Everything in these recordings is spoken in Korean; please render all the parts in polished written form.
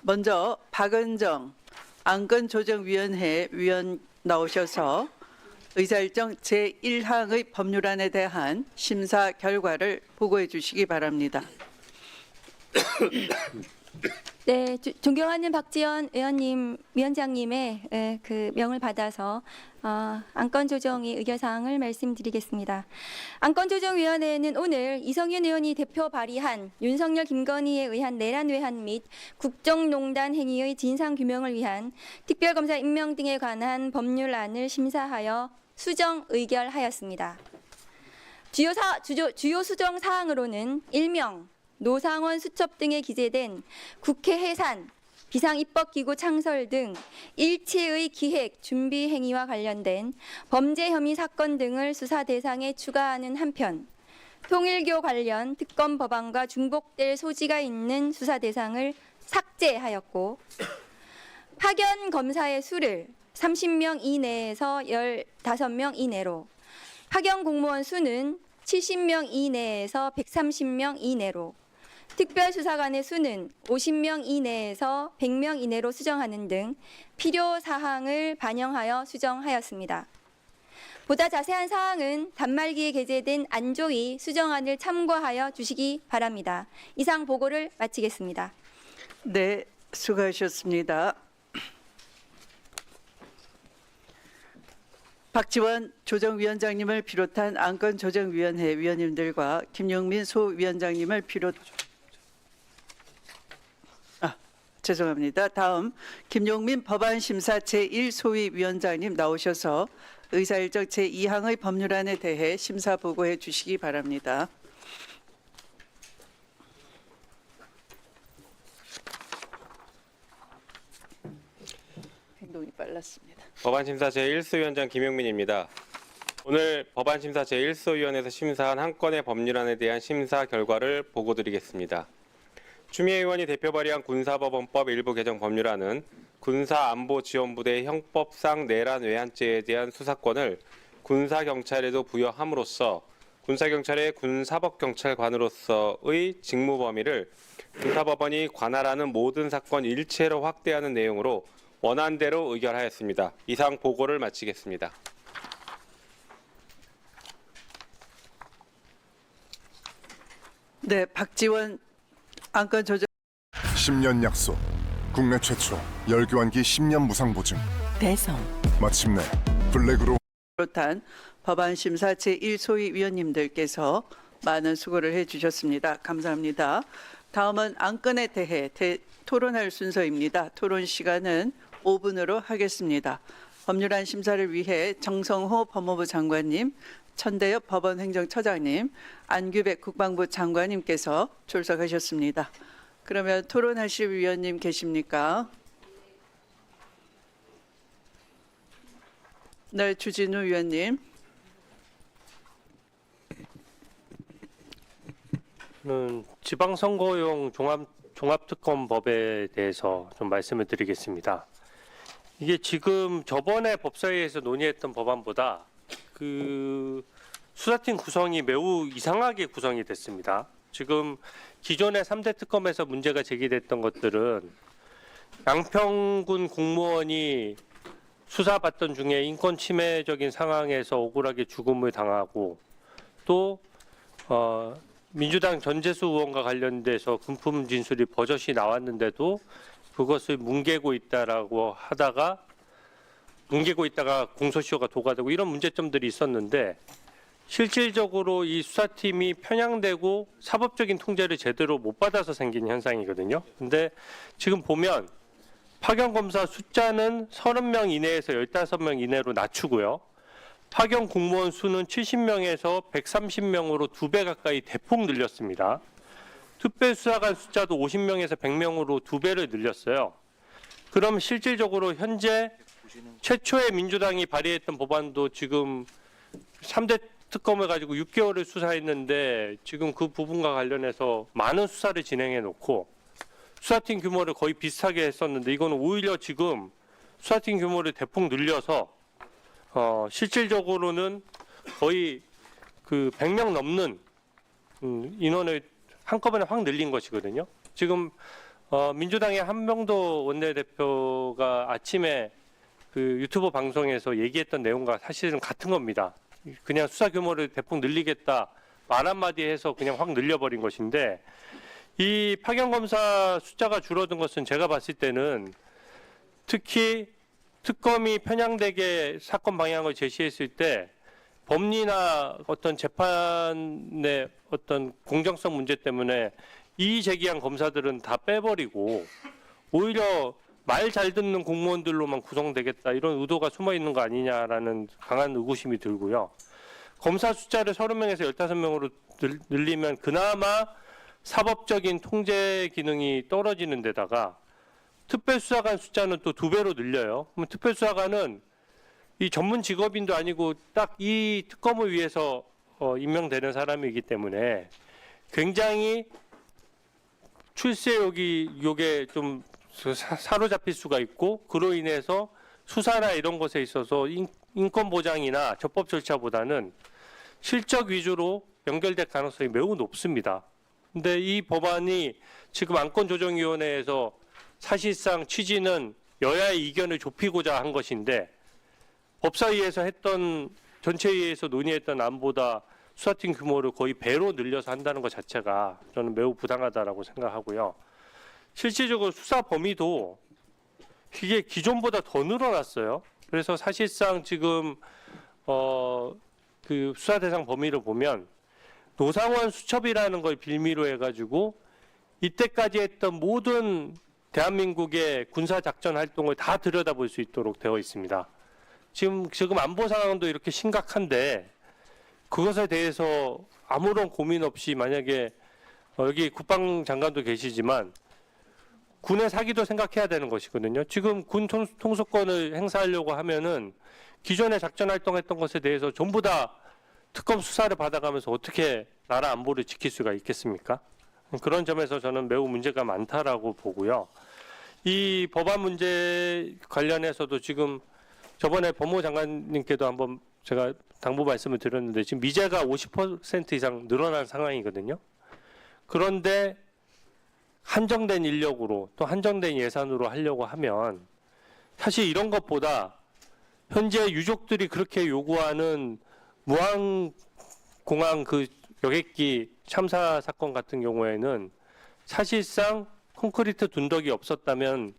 먼저 박은정 안건조정위원회 위원 나오셔서 의사일정 제1항의 법률안에 대한 심사 결과를 보고해 주시기 바랍니다. 네, 존경하는 박지원 의원님, 위원장님의 그 명을 받아서 안건조정위 의결사항을 말씀드리겠습니다. 안건조정위원회는 오늘 이성윤 의원이 대표 발의한 윤석열, 김건희에 의한 내란 외환 및 국정농단 행위의 진상규명을 위한 특별검사 임명 등에 관한 법률안을 심사하여 수정 의결하였습니다. 주요 수정 사항으로는 일명 노상원 수첩 등에 기재된 국회 해산, 비상입법기구 창설 등 일체의 기획, 준비 행위와 관련된 범죄 혐의 사건 등을 수사 대상에 추가하는 한편 통일교 관련 특검 법안과 중복될 소지가 있는 수사 대상을 삭제하였고 파견 검사의 수를 30명 이내에서 15명 이내로, 파견 공무원 수는 70명 이내에서 130명 이내로, 특별수사관의 수는 50명 이내에서 100명 이내로 수정하는 등 필요 사항을 반영하여 수정하였습니다. 보다 자세한 사항은 단말기에 게재된 안조위 수정안을 참고하여 주시기 바랍니다. 이상 보고를 마치겠습니다. 네, 수고하셨습니다. 박지원 조정위원장님을 비롯한 안건조정위원회 위원님들과 김용민 소위원장님을 죄송합니다. 다음 김용민 법안심사 제1소위위원장님 나오셔서 의사일정 제2항의 법률안에 대해 심사 보고해 주시기 바랍니다. 행동이 빨랐습니다. 법안심사 제1소위원장 김용민입니다. 오늘 법안심사 제1소위원회에서 심사한 한 건의 법률안에 대한 심사 결과를 보고드리겠습니다. 추미애 의원이 대표 발의한 군사법원법 일부 개정 법률안은 군사안보지원부대 형법상 내란 외환죄에 대한 수사권을 군사경찰에도 부여함으로써 군사경찰의 군사법경찰관으로서의 직무 범위를 군사법원이 관할하는 모든 사건 일체로 확대하는 내용으로 원안대로 의결하였습니다. 이상 보고를 마치겠습니다. 네, 박지원 안건조정 10년 약속, 국내 최초 열교환기 10년 무상보증 대성 마침내 블랙으로 비롯한 법안심사 제1소위위원님들께서 많은 수고를 해주셨습니다. 감사합니다. 다음은 안건에 대해 토론할 순서입니다. 토론 시간은 5분으로 하겠습니다. 법률안 심사를 위해 정성호 법무부 장관님, 천대엽 법원행정처장님, 안규백 국방부 장관님께서 출석하셨습니다. 그러면 토론하실 위원님 계십니까? 네, 주진우 위원님. 지방선거용 종합특검법에 대해서 좀 말씀을 드리겠습니다. 이게 지금 저번에 법사위에서 논의했던 법안보다 그 수사팀 구성이 매우 이상하게 구성이 됐습니다. 지금 기존의 3대 특검에서 문제가 제기됐던 것들은 양평군 공무원이 수사받던 중에 인권 침해적인 상황에서 억울하게 죽음을 당하고 또 민주당 전재수 의원과 관련돼서 금품 진술이 버젓이 나왔는데도 그것을 뭉개고 있다가 공소시효가 도과되고 이런 문제점들이 있었는데 실질적으로 이 수사팀이 편향되고 사법적인 통제를 제대로 못 받아서 생긴 현상이거든요. 근데 지금 보면 파견 검사 숫자는 30명 이내에서 15명 이내로 낮추고요. 파견 공무원 수는 70명에서 130명으로 2배 가까이 대폭 늘렸습니다. 특별수사관 숫자도 50명에서 100명으로 2배를 늘렸어요. 그럼 실질적으로 현재 최초의 민주당이 발의했던 법안도 지금 3대 특검을 가지고 6개월을 수사했는데 지금 그 부분과 관련해서 많은 수사를 진행해 놓고 수사팀 규모를 거의 비슷하게 했었는데 이거는 오히려 지금 수사팀 규모를 대폭 늘려서 실질적으로는 거의 그 100명 넘는 인원을 한꺼번에 확 늘린 것이거든요. 지금 민주당의 한명도 원내대표가 아침에 그 유튜브 방송에서 얘기했던 내용과 사실은 같은 겁니다. 그냥 수사 규모를 대폭 늘리겠다 말 한마디 해서 그냥 확 늘려버린 것인데, 이 파견 검사 숫자가 줄어든 것은 제가 봤을 때는 특히 특검이 편향되게 사건 방향을 제시했을 때 법리나 어떤 재판의 어떤 공정성 문제 때문에 이의 제기한 검사들은 다 빼버리고 오히려 말 잘 듣는 공무원들로만 구성되겠다, 이런 의도가 숨어 있는 거 아니냐라는 강한 의구심이 들고요. 검사 숫자를 30명에서 15명으로 늘리면 그나마 사법적인 통제 기능이 떨어지는 데다가 특별수사관 숫자는 또 2배로 늘려요. 그러면 특별수사관은 이 전문 직업인도 아니고 딱 이 특검을 위해서 임명되는 사람이기 때문에 굉장히 출세 욕에 좀 사로잡힐 수가 있고, 그로 인해서 수사나 이런 것에 있어서 인권 보장이나 적법 절차보다는 실적 위주로 연결될 가능성이 매우 높습니다. 근데 이 법안이 지금 안건조정위원회에서 사실상 취지는 여야의 이견을 좁히고자 한 것인데, 법사위에서 했던 전체회의에서 논의했던 안보다 수사팀 규모를 거의 배로 늘려서 한다는 것 자체가 저는 매우 부당하다라고 생각하고요. 실질적으로 수사 범위도 이게 기존보다 더 늘어났어요. 그래서 사실상 지금 그 수사 대상 범위를 보면 노상원 수첩이라는 걸 빌미로 해가지고 이때까지 했던 모든 대한민국의 군사 작전 활동을 다 들여다볼 수 있도록 되어 있습니다. 지금 안보 상황도 이렇게 심각한데 그것에 대해서 아무런 고민 없이, 만약에 여기 국방장관도 계시지만 군의 사기도 생각해야 되는 것이거든요. 지금 군 통수권을 행사하려고 하면은 기존에 작전 활동했던 것에 대해서 전부 다 특검 수사를 받아가면서 어떻게 나라 안보를 지킬 수가 있겠습니까? 그런 점에서 저는 매우 문제가 많다라고 보고요. 이 법안 문제 관련해서도 지금 저번에 법무부 장관님께도 한번 제가 당부 말씀을 드렸는데, 지금 미제가 50% 이상 늘어난 상황이거든요. 그런데 한정된 인력으로 또 한정된 예산으로 하려고 하면 사실 이런 것보다 현재 유족들이 그렇게 요구하는 무항공항 그 여객기 참사 사건 같은 경우에는 사실상 콘크리트 둔덕이 없었다면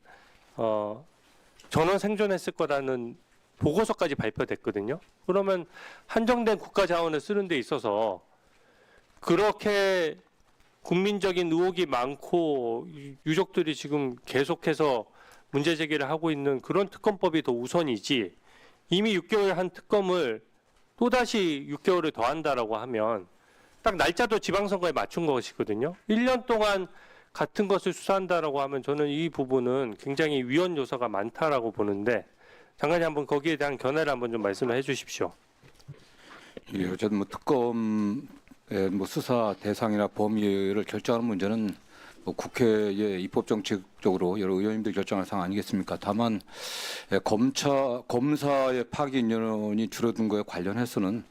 전원 생존했을 거라는 보고서까지 발표됐거든요. 그러면 한정된 국가 자원을 쓰는 데 있어서 그렇게 국민적인 의혹이 많고 유족들이 지금 계속해서 문제 제기를 하고 있는 그런 특검법이 더 우선이지, 이미 6개월 한 특검을 또다시 6개월을 더 한다라고 하면 딱 날짜도 지방선거에 맞춘 것이거든요. 1년 동안 같은 것을 수사한다라고 하면 저는 이 부분은 굉장히 위헌 요소가 많다라고 보는데, 장관님 한번 거기에 대한 견해를 한번 좀 말씀을 해주십시오. 예, 어쨌든 뭐 특검 뭐 수사 대상이나 범위를 결정하는 문제는 뭐 국회의 입법정책적으로 여러 의원님들 결정할 사항 아니겠습니까? 다만 검사의 파기 인원이 줄어든 것에 관련해서는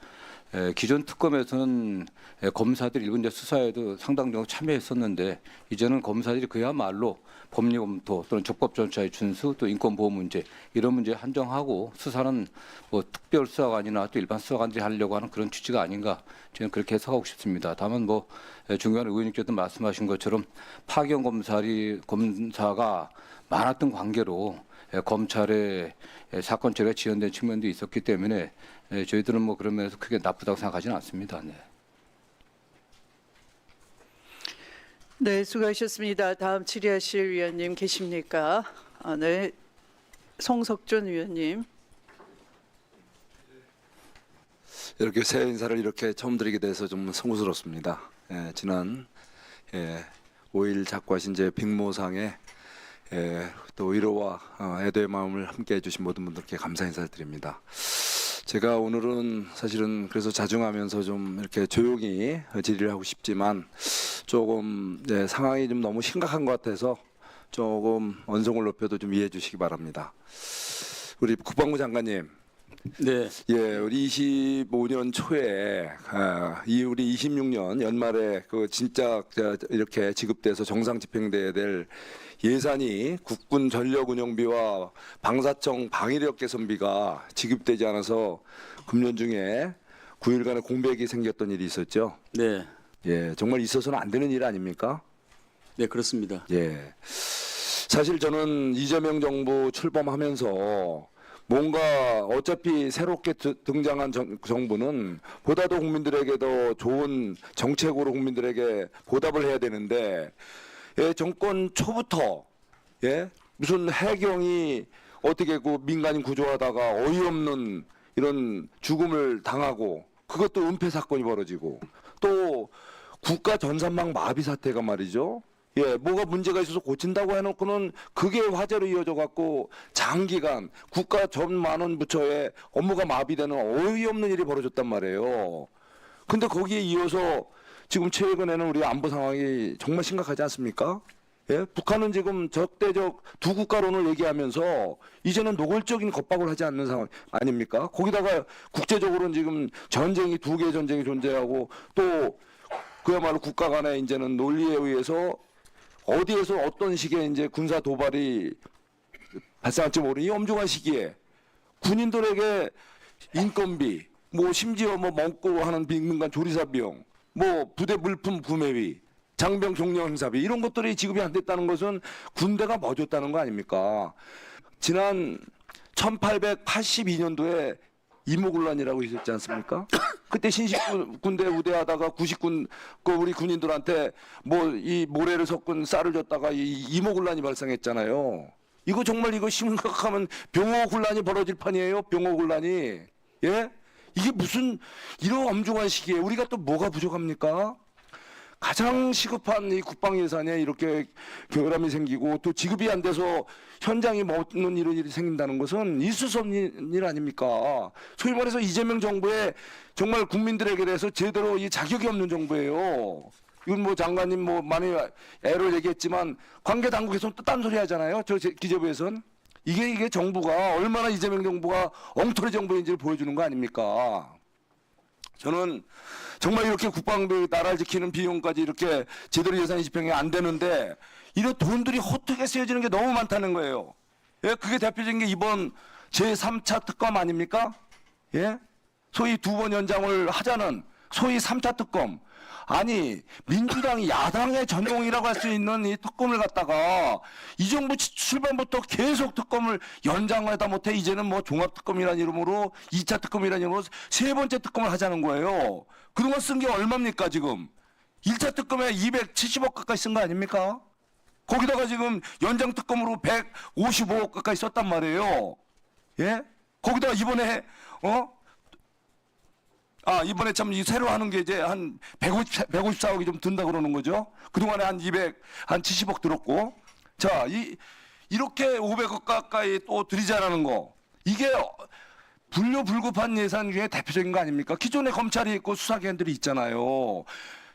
기존 특검에서는 검사들이 일부 이제 수사에도 상당 정도 참여했었는데, 이제는 검사들이 그야말로 법리 검토 또는 적법 절차의 준수, 또 인권 보호 문제, 이런 문제 한정하고 수사는 뭐 특별 수사관이나 또 일반 수사관들이 하려고 하는 그런 취지가 아닌가, 저는 그렇게 해석하고 싶습니다. 다만 뭐 중요한 의원님께도 말씀하신 것처럼 파견 검사가 많았던 관계로 검찰의 사건 처리가 지연된 측면도 있었기 때문에 저희들은 뭐 그런 면에서 크게 나쁘다고 생각하지는 않습니다. 네. 네, 수고하셨습니다. 다음 질의하실 위원님 계십니까? 네, 송석준 위원님. 이렇게 새 인사를 이렇게 처음 드리게 돼서 좀 성스럽습니다. 지난 5일 작고하신 제 빅모상에 또 위로와 애도의 마음을 함께 해주신 모든 분들께 감사 인사를 드립니다. 제가 오늘은 사실은 그래서 자중하면서 좀 이렇게 조용히 질의를 하고 싶지만 조금 상황이 좀 너무 심각한 것 같아서 조금 언성을 높여도 좀 이해해 주시기 바랍니다. 우리 국방부 장관님, 네. 예, 우리 25년 초에 우리 26년 연말에 그 진짜 이렇게 지급돼서 정상 집행돼야 될 예산이 국군 전력 운영비와 방사청 방위력 개선비가 지급되지 않아서 금년 중에 9일간의 공백이 생겼던 일이 있었죠. 네. 예, 정말 있어서는 안 되는 일 아닙니까? 네, 그렇습니다. 예. 사실 저는 이재명 정부 출범하면서 뭔가 어차피 새롭게 등장한 정부는 보다 더 국민들에게 더 좋은 정책으로 국민들에게 보답을 해야 되는데, 예, 정권 초부터 예, 무슨 해경이 어떻게 그 민간인 구조하다가 어이없는 이런 죽음을 당하고 그것도 은폐 사건이 벌어지고 또 국가 전산망 마비 사태가 말이죠. 예, 뭐가 문제가 있어서 고친다고 해놓고는 그게 화제로 이어져 갖고 장기간 국가 전 많은 부처에 업무가 마비되는 어이없는 일이 벌어졌단 말이에요. 근데 거기에 이어서 지금 최근에는 우리 안보 상황이 정말 심각하지 않습니까? 예, 북한은 지금 적대적 두 국가론을 얘기하면서 이제는 노골적인 겁박을 하지 않는 상황 아닙니까? 거기다가 국제적으로는 지금 전쟁이 두 개의 전쟁이 존재하고 또 그야말로 국가 간의 이제는 논리에 의해서 어디에서 어떤 식의 이제 군사 도발이 발생할지 모르는 이 엄중한 시기에 군인들에게 인건비, 뭐 심지어 뭐 먹고 하는 민간 조리사 비용, 뭐 부대 물품 구매비, 장병 종료 행사비 이런 것들이 지급이 안 됐다는 것은 군대가 멎었다는 거 아닙니까? 지난 1882년도에 이모군란이라고 있었지 않습니까? 그때 신식 군대 우대하다가 90군 그 우리 군인들한테 뭐 이 모래를 섞은 쌀을 줬다가 이 이모군란이 발생했잖아요. 이거 정말 이거 심각하면 병호군란이 벌어질 판이에요. 병호군란이. 예? 이게 무슨 이런 엄중한 시기에 우리가 또 뭐가 부족합니까? 가장 시급한 이 국방 예산에 이렇게 결함이 생기고 또 지급이 안 돼서 현장이 멎는 이런 일이 생긴다는 것은 있을 수 없는 일 아닙니까? 소위 말해서 이재명 정부의 정말 국민들에게 대해서 제대로 이 자격이 없는 정부예요. 이건 뭐 장관님 뭐 많이 애를 얘기했지만 관계 당국에서는 또 딴소리 하잖아요. 저 기재부에서는 이게 정부가 얼마나 이재명 정부가 엉터리 정부인지를 보여주는 거 아닙니까? 저는 정말 이렇게 국방비 나라를 지키는 비용까지 이렇게 제대로 예산이 집행이 안 되는데 이런 돈들이 허투루게 쓰여지는 게 너무 많다는 거예요. 예, 그게 대표적인 게 이번 제3차 특검 아닙니까? 예? 소위 두 번 연장을 하자는 소위 3차 특검. 아니 민주당이 야당의 전공이라고 할 수 있는 이 특검을 갖다가 이 정부 출범부터 계속 특검을 연장하다 못해 이제는 뭐 종합특검이라는 이름으로 2차 특검이라는 이름으로 세 번째 특검을 하자는 거예요. 그동안 쓴 게 얼마입니까 지금? 1차 특검에 270억 가까이 쓴 거 아닙니까? 거기다가 지금 연장 특검으로 155억 가까이 썼단 말이에요. 예? 거기다가 이번에 이번에 참 새로 하는 게 이제 한 154억이 좀 든다 그러는 거죠. 그동안에 한 70억 들었고. 자, 이렇게 500억 가까이 또 들이자라는 거. 이게 불효불급한 예산 중에 대표적인 거 아닙니까? 기존에 검찰이 있고 수사기관들이 있잖아요.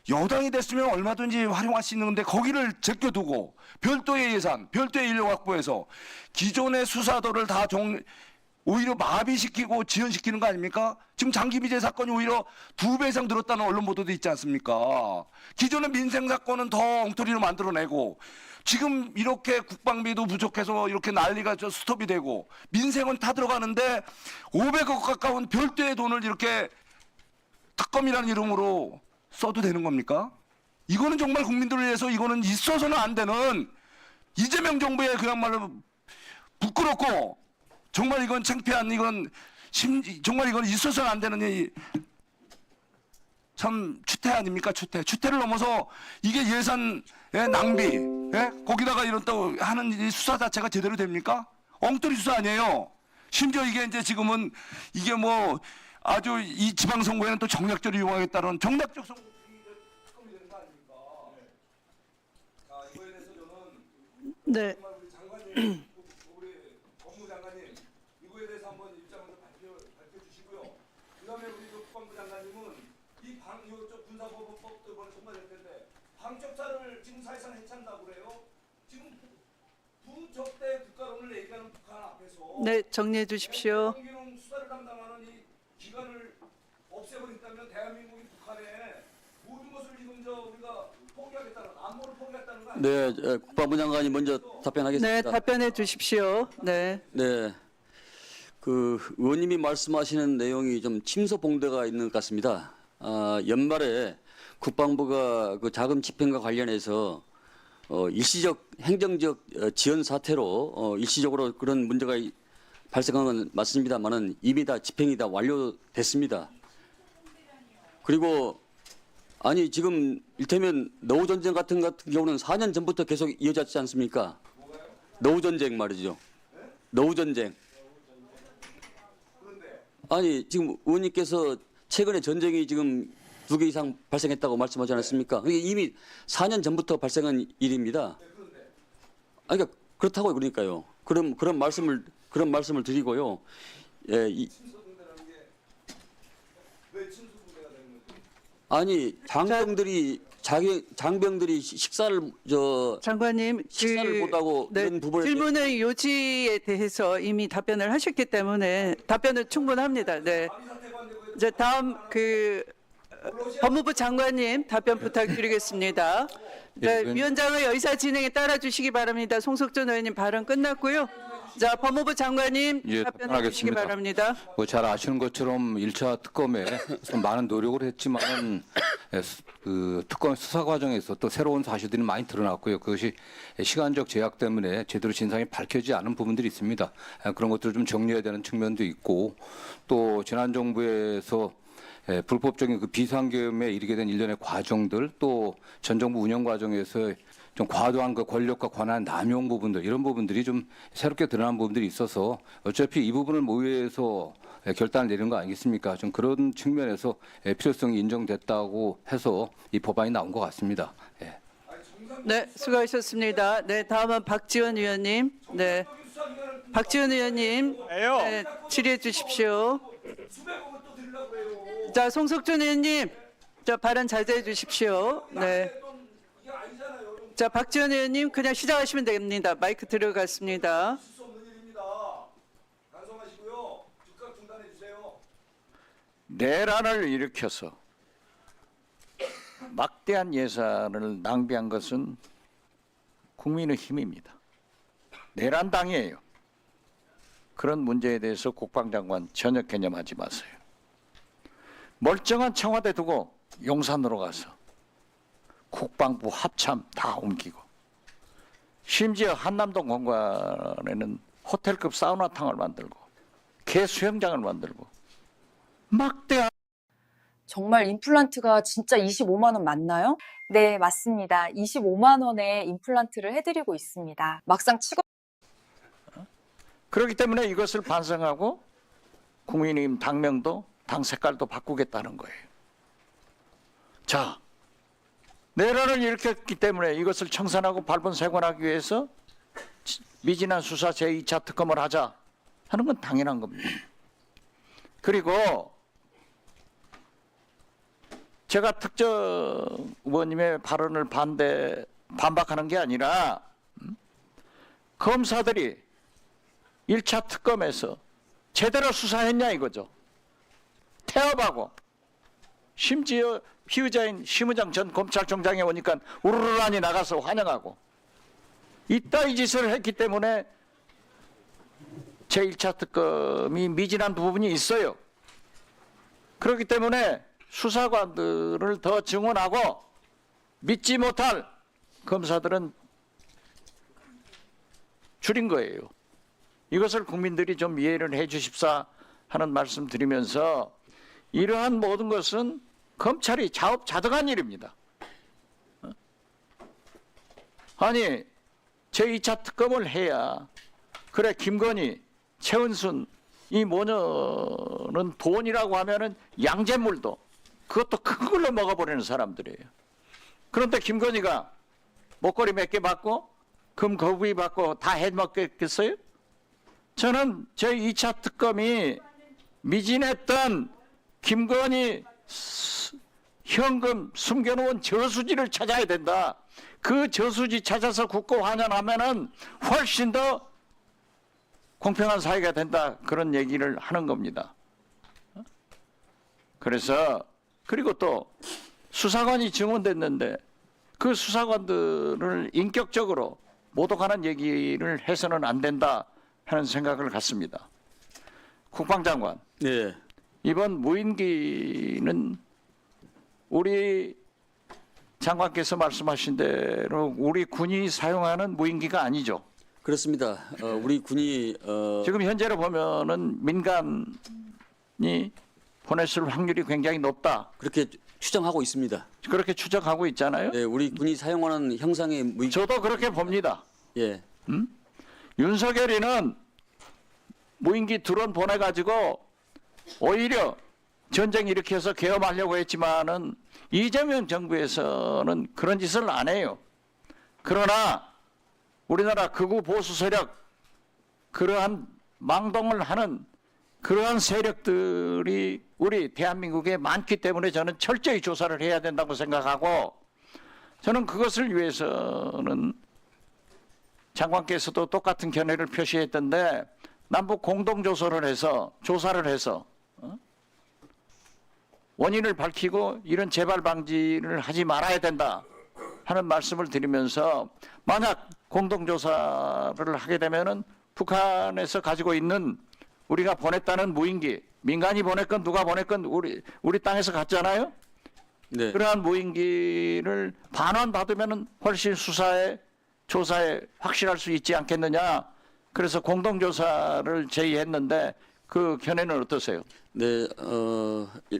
여당이 됐으면 얼마든지 활용할 수 있는데 거기를 제껴두고 별도의 예산, 별도의 인력 확보해서 기존의 수사도를 다 오히려 마비시키고 지연시키는 거 아닙니까? 지금 장기비제 사건이 오히려 2배 이상 늘었다는 언론 보도도 있지 않습니까? 기존의 민생 사건은 더 엉터리로 만들어내고 지금 이렇게 국방비도 부족해서 이렇게 난리가 스톱이 되고 민생은 다 들어가는데 500억 가까운 별도의 돈을 이렇게 특검이라는 이름으로 써도 되는 겁니까? 이거는 정말 국민들을 위해서 이거는 있어서는 안 되는 이재명 정부의 그야말로 부끄럽고 정말 이건 창피한 정말 이건 있어서는 안 되는 참 추태 아닙니까? 추태를 넘어서 이게 예산의 낭비, 예? 거기다가 이런 또 하는 이 수사 자체가 제대로 됩니까? 엉터리 수사 아니에요. 심지어 이게 이제 지금은 이게 뭐 아주 이 지방선거에는 또 정략적으로 이용하겠다는 정략적 선거 특검이 되는 거 아닙니까? 자, 이거에 대해서 저는 네. 정말 우리 장관님, 우리 법무장관님 이거에 대해서 한번 입장을 밝혀주시고요. 그다음에 우리 국방부 장관님은 이쪽 군사보호법도 이번에 통과될 텐데 방적사를 지금 사실상 해체한다고 그래요. 지금 부적대 국가론을 얘기하는 북한 앞에서 네, 정리해 주십시오. 수사를 담당하는 네, 국방부 장관이 먼저 답변하겠습니다. 네, 답변해 주십시오. 네. 네, 그 의원님이 말씀하시는 내용이 좀 침소봉대가 있는 것 같습니다. 연말에 국방부가 그 자금 집행과 관련해서 일시적 행정적 지연 사태로 일시적으로 그런 문제가 발생한 건 맞습니다만은 이미 다 집행이 다 완료됐습니다. 그리고 아니 지금 일테면 노후 전쟁 같은 경우는 4년 전부터 계속 이어졌지 않습니까? 노후 전쟁 말이죠. 노후 전쟁. 아니 지금 의원님께서 최근에 전쟁이 지금 2개 이상 발생했다고 말씀하지 않았습니까? 이게 이미 4년 전부터 발생한 일입니다. 아니 그러니까 그렇다고요. 그러니까요. 그런 말씀을 드리고요. 예, 아니 장병들이 식사를 장관님, 식사를 못하고 그런 부분에 질문의 요지에 대해서 이미 답변을 하셨기 때문에 답변은 충분합니다. 네. 이제 다음 법무부 장관님 답변 부탁드리겠습니다. 네, 예, 위원장의 의사 진행에 따라 주시기 바랍니다. 송석준 의원님 발언 끝났고요. 자, 법무부 장관님 예, 답변해 주시기 답변하겠습니다. 바랍니다. 뭐 잘 아시는 것처럼 1차 특검에 많은 노력을 했지만 그 특검 수사 과정에서 또 새로운 사실들이 많이 드러났고요. 그것이 시간적 제약 때문에 제대로 진상이 밝혀지지 않은 부분들이 있습니다. 그런 것들을 좀 정리해야 되는 측면도 있고 또 지난 정부에서 불법적인 그 비상계엄에 이르게 된 일련의 과정들 또 전 정부 운영 과정에서 좀 과도한 그 권력과 권한 남용 부분들 이런 부분들이 좀 새롭게 드러난 부분들이 있어서 어차피 이 부분을 모의해서 결단을 내린 거 아니겠습니까? 좀 그런 측면에서 필요성이 인정됐다고 해서 이 법안이 나온 것 같습니다. 예. 네, 수고하셨습니다. 네, 다음은 박지원 의원님. 네, 박지원 의원님, 네, 질의해 주십시오. 자, 송석준 의원님, 자 발언 자제해 주십시오. 네. 자, 박지원 의원님 그냥 시작하시면 됩니다. 마이크 들어갔습니다. 내란을 일으켜서 막대한 예산을 낭비한 것은 국민의힘입니다. 내란당이에요. 그런 문제에 대해서 국방장관 전혀 개념하지 마세요. 멀쩡한 청와대 두고 용산으로 가서 국방부 합참 다 옮기고 심지어 한남동 공관에는 호텔급 사우나탕을 만들고 개 수영장을 만들고 막대한 정말 임플란트가 진짜 25만 원 맞나요? 네, 맞습니다. 25만 원에 임플란트를 해드리고 있습니다. 막상 치고 그렇기 때문에 이것을 반성하고 국민의힘 당명도 당 색깔도 바꾸겠다는 거예요. 자, 내란을 일으켰기 때문에 이것을 청산하고 발본색원하기 위해서 미진한 수사 제2차 특검을 하자 하는 건 당연한 겁니다. 그리고 제가 특정 의원님의 발언을 반박하는 게 아니라 검사들이 1차 특검에서 제대로 수사했냐 이거죠. 태업하고 심지어 피의자인 심의장 전 검찰총장이 오니까 우르르란히 나가서 환영하고 이따위 짓을 했기 때문에 제1차 특검이 미진한 부분이 있어요. 그렇기 때문에 수사관들을 더 증언하고 믿지 못할 검사들은 줄인 거예요. 이것을 국민들이 좀 이해를 해 주십사 하는 말씀 드리면서 이러한 모든 것은 검찰이 자업자득한 일입니다. 아니 제2차 특검을 해야 그래 김건희, 최은순 이 모녀는 돈이라고 하면은 양잿물도 그것도 큰 걸로 먹어버리는 사람들이에요. 그런데 김건희가 목걸이 몇 개 받고 금 거부위 받고 다 해먹겠어요? 저는 제2차 특검이 미진했던 김건희 현금 숨겨놓은 저수지를 찾아야 된다. 그 저수지 찾아서 국고 환원하면은 훨씬 더 공평한 사회가 된다. 그런 얘기를 하는 겁니다. 그래서 그리고 또 수사관이 증언됐는데 그 수사관들을 인격적으로 모독하는 얘기를 해서는 안 된다 하는 생각을 갖습니다. 국방장관, 네. 이번 무인기는 우리 장관께서 말씀하신 대로 우리 군이 사용하는 무인기가 아니죠. 그렇습니다. 우리 군이 지금 현재로 보면은 민간이 보냈을 확률이 굉장히 높다. 그렇게 추정하고 있습니다. 그렇게 추정하고 있잖아요. 네, 우리 군이 사용하는 형상의 무기. 저도 그렇게 봅니다. 예. 윤석열이는 무인기 드론 보내가지고 오히려 전쟁 일으켜서 계엄하려고 했지만은 이재명 정부에서는 그런 짓을 안 해요. 그러나 우리나라 극우 보수 세력, 그러한 망동을 하는 그러한 세력들이 우리 대한민국에 많기 때문에 저는 철저히 조사를 해야 된다고 생각하고, 저는 그것을 위해서는 장관께서도 똑같은 견해를 표시했던데 남북 공동조사를 해서 원인을 밝히고 이런 재발 방지를 하지 말아야 된다 하는 말씀을 드리면서, 만약 공동조사를 하게 되면은 북한에서 가지고 있는 우리가 보냈다는 무인기, 민간이 보냈건 누가 보냈건 우리 땅에서 갔잖아요. 네. 그러한 무인기를 반환받으면은 훨씬 조사에 확실할 수 있지 않겠느냐. 그래서 공동조사를 제의했는데 그 견해는 어떠세요? 네,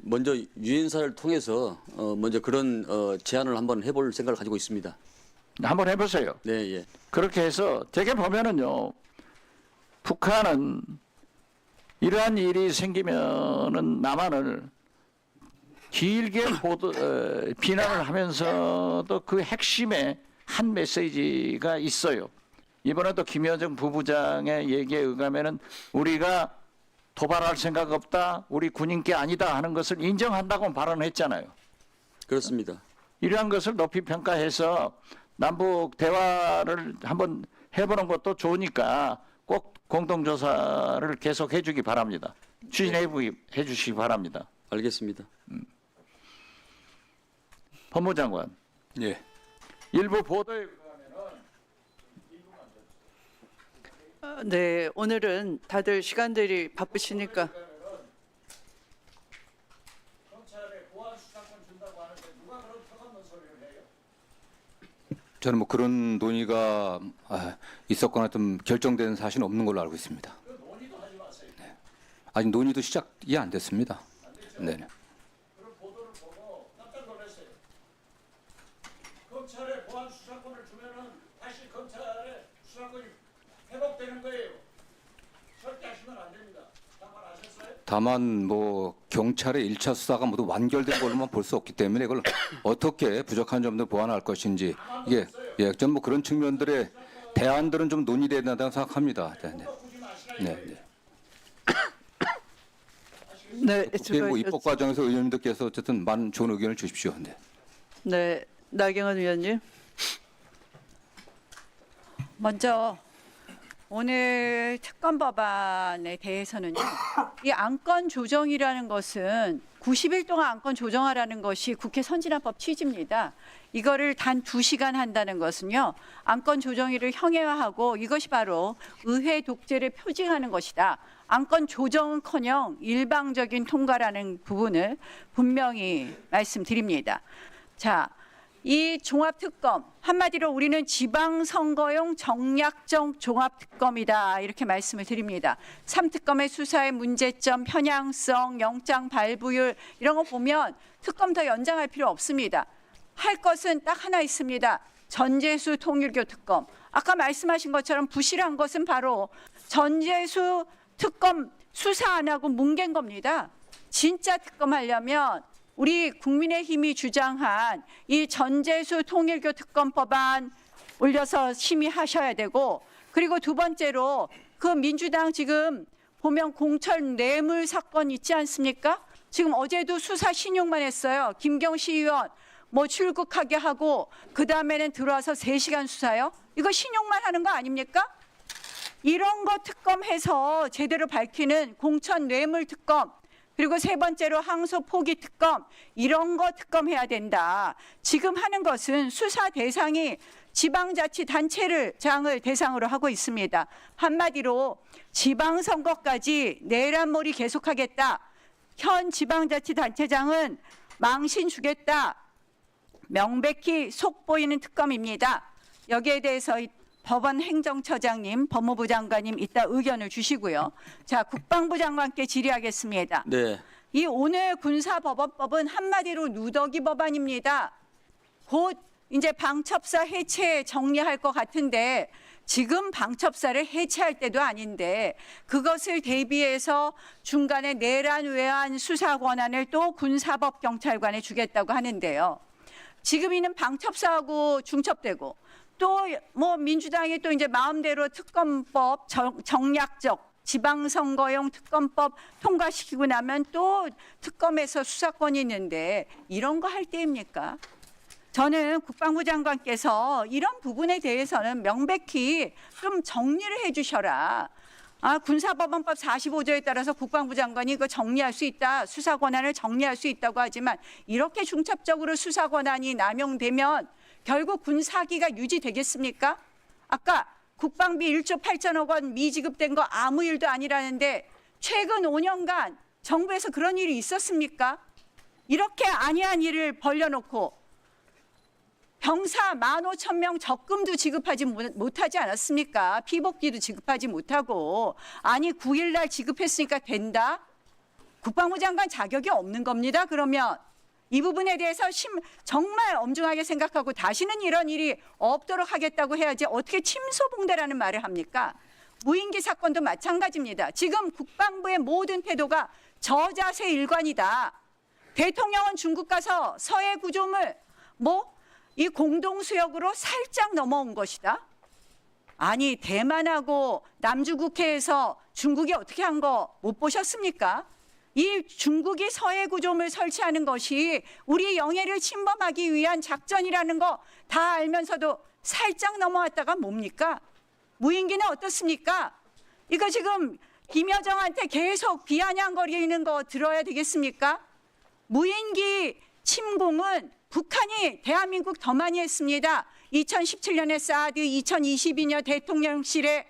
먼저 유엔사를 통해서 먼저 그런 제안을 한번 해볼 생각을 가지고 있습니다. 한번 해보세요. 네, 예. 그렇게 해서 되게 보면은요, 북한은 이러한 일이 생기면은 남한을 길게 비난을 하면서도 그 핵심에 한 메시지가 있어요. 이번에도 김여정 부부장의 얘기에 의하면은 우리가 도발할 생각 없다, 우리 군인께 아니다 하는 것을 인정한다고 발언했잖아요. 그렇습니다. 이러한 것을 높이 평가해서 남북 대화를 한번 해보는 것도 좋으니까 꼭 공동조사를 계속 해주기 바랍니다. 추진해 주시기 바랍니다. 알겠습니다. 법무장관, 예. 일부 보도에 네, 오늘은 다들 시간들이 바쁘시니까 저는 뭐 그런 논의가 있었거나 좀 결정된 사실은 없는 걸로 알고 있습니다. 네. 아직 논의도 시작이 안 됐습니다. 네. 검찰에 보안 수사권을 주면은 다시 검찰의 수사권이 회복되는 거예요. 절대 하시면 안 됩니다. 장관 아셨어요? 다만 뭐 경찰의 1차 수사가 모두 완결된 걸로만 볼 수 없기 때문에 이걸 어떻게 부족한 점들 보완할 것인지, 이게 좀 뭐 그런 측면들의 대안들은 좀 논의돼야 된다고 생각합니다. 네, 네. 네. 네, 네, 뭐 입법 과정에서 의원님들께서 어쨌든 많은 좋은 의견을 주십시오. 네. 네, 나경원 의원님. 먼저 오늘 특검 법안에 대해서는요, 이 안건 조정이라는 것은 90일 동안 안건 조정하라는 것이 국회 선진화법 취지입니다. 이거를 단 2시간 한다는 것은요, 안건 조정일을 형해화하고 이것이 바로 의회 독재를 표징하는 것이다. 안건 조정은커녕 일방적인 통과라는 부분을 분명히 말씀드립니다. 자, 이 종합특검, 한마디로 우리는 지방선거용 정략적 종합특검이다, 이렇게 말씀을 드립니다. 3특검의 수사의 문제점, 편향성, 영장 발부율 이런 거 보면 특검 더 연장할 필요 없습니다. 할 것은 딱 하나 있습니다. 전재수 통일교 특검. 아까 말씀하신 것처럼 부실한 것은 바로 전재수 특검 수사 안 하고 뭉갠 겁니다. 진짜 특검 하려면 우리 국민의힘이 주장한 이 전재수 통일교 특검 법안 올려서 심의하셔야 되고, 그리고 두 번째로 그 민주당 지금 보면 공천 뇌물 사건 있지 않습니까? 지금 어제도 수사 신용만 했어요. 김경시 의원 뭐 출국하게 하고 그 다음에는 들어와서 3시간 수사요? 이거 신용만 하는 거 아닙니까? 이런 거 특검해서 제대로 밝히는 공천 뇌물 특검, 그리고 세 번째로 항소 포기 특검 이런 거 특검해야 된다. 지금 하는 것은 수사 대상이 지방자치단체를 장을 대상으로 하고 있습니다. 한마디로 지방선거까지 내란몰이 계속하겠다. 현 지방자치단체장은 망신 주겠다. 명백히 속보이는 특검입니다. 여기에 대해서 법원 행정처장님, 법무부 장관님 이따 의견을 주시고요. 자, 국방부 장관께 질의하겠습니다. 네. 이 오늘 군사법원법은 한마디로 누더기 법안입니다. 곧 이제 방첩사 해체 정리할 것 같은데 지금 방첩사를 해체할 때도 아닌데 그것을 대비해서 중간에 내란 외환 수사 권한을 또 군사법 경찰관에 주겠다고 하는데요. 지금 있는 방첩사하고 중첩되고 또 뭐 민주당이 또 이제 마음대로 특검법 정략적 지방선거용 특검법 통과시키고 나면 또 특검에서 수사권이 있는데 이런 거 할 때입니까? 저는 국방부 장관께서 이런 부분에 대해서는 명백히 좀 정리를 해 주셔라. 군사법원법 45조에 따라서 국방부 장관이 이거 정리할 수 있다. 수사 권한을 정리할 수 있다고 하지만 이렇게 중첩적으로 수사 권한이 남용되면 결국 군사기가 유지되겠습니까? 아까 국방비 1조 8천억 원 미지급된 거 아무 일도 아니라는데 최근 5년간 정부에서 그런 일이 있었습니까? 이렇게 아니한 일을 벌려놓고 병사 15,000명 적금도 지급하지 못하지 않았습니까? 피복비도 지급하지 못하고 아니 9일날 지급했으니까 된다? 국방부 장관 자격이 없는 겁니다. 그러면 이 부분에 대해서 정말 엄중하게 생각하고 다시는 이런 일이 없도록 하겠다고 해야지 어떻게 침소봉대라는 말을 합니까? 무인기 사건도 마찬가지입니다. 지금 국방부의 모든 태도가 저자세 일관이다. 대통령은 중국 가서 서해 구조물 이 공동수역으로 살짝 넘어온 것이다. 아니 대만하고 남주국해에서 중국이 어떻게 한 거 못 보셨습니까? 이 중국이 서해 구조물 설치하는 것이 우리 영해를 침범하기 위한 작전이라는 거 다 알면서도 살짝 넘어왔다가 뭡니까? 무인기는 어떻습니까? 이거 지금 김여정한테 계속 비아냥거리는 거 들어야 되겠습니까? 무인기 침공은 북한이 대한민국 더 많이 했습니다. 2017년에 사드, 2022년 대통령실에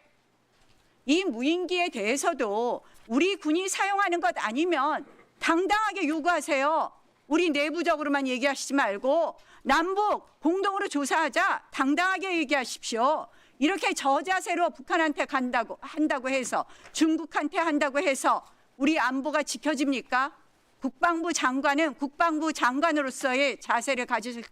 이 무인기에 대해서도 우리 군이 사용하는 것 아니면 당당하게 요구하세요. 우리 내부적으로만 얘기하시지 말고 남북 공동으로 조사하자. 당당하게 얘기하십시오. 이렇게 저자세로 북한한테 한다고 해서 중국한테 한다고 해서 우리 안보가 지켜집니까? 국방부 장관은 국방부 장관으로서의 자세를 가지실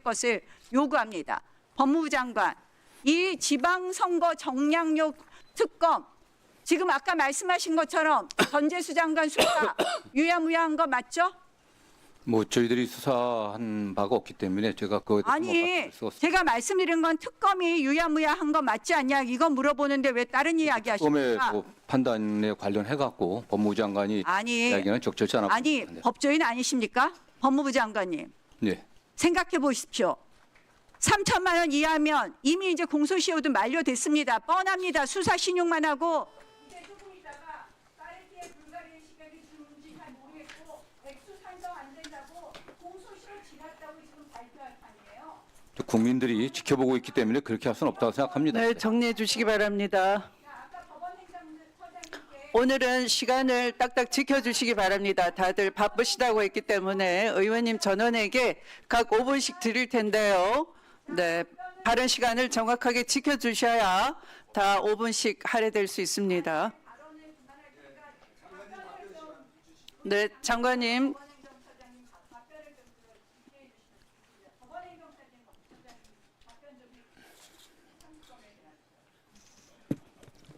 것을 요구합니다. 법무부 장관, 이 지방선거 정량용 특검 지금 아까 말씀하신 것처럼 전재수 장관 수사 유야무야한 거 맞죠? 저희들이 수사한 바가 없기 때문에 제가 그거에 대해서 아니 제가 말씀드린 건 특검이 유야무야한 거 맞지 않냐 이거 물어보는데 왜 다른 이야기 특검의 하십니까? 판단에 관련해 갖고 법무부 장관이 이야기는 적절치 않았고 아니 법조인 아니십니까? 법무부 장관님 네. 생각해 보십시오. 3천만 원 이하면 이미 이제 공소시효도 만료됐습니다. 뻔합니다. 수사 신용만 하고 이제 조금 있다가 파레티의 불가리의 시간이 주는지 잘 모르겠고 액수 산정 안 된다고 공소시효 지났다고 지금 발표할 판이에요. 국민들이 지켜보고 있기 때문에 그렇게 할 수는 없다고 생각합니다. 네, 정리해 주시기 바랍니다. 오늘은 시간을 딱딱 지켜주시기 바랍니다. 다들 바쁘시다고 했기 때문에 의원님 전원에게 각 5분씩 드릴 텐데요. 네, 발언 시간을 정확하게 지켜주셔야 다 5분씩 할애될 수 있습니다. 네, 장관님.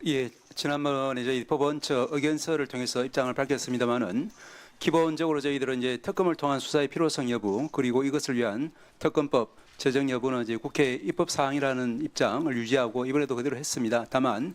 예, 지난번에 저희 법원 의견서를 통해서 입장을 밝혔습니다만은 기본적으로 저희들은 이제 특검을 통한 수사의 필요성 여부 그리고 이것을 위한 특검법 제정 여부는 이제 국회 입법 사항이라는 입장을 유지하고 이번에도 그대로 했습니다. 다만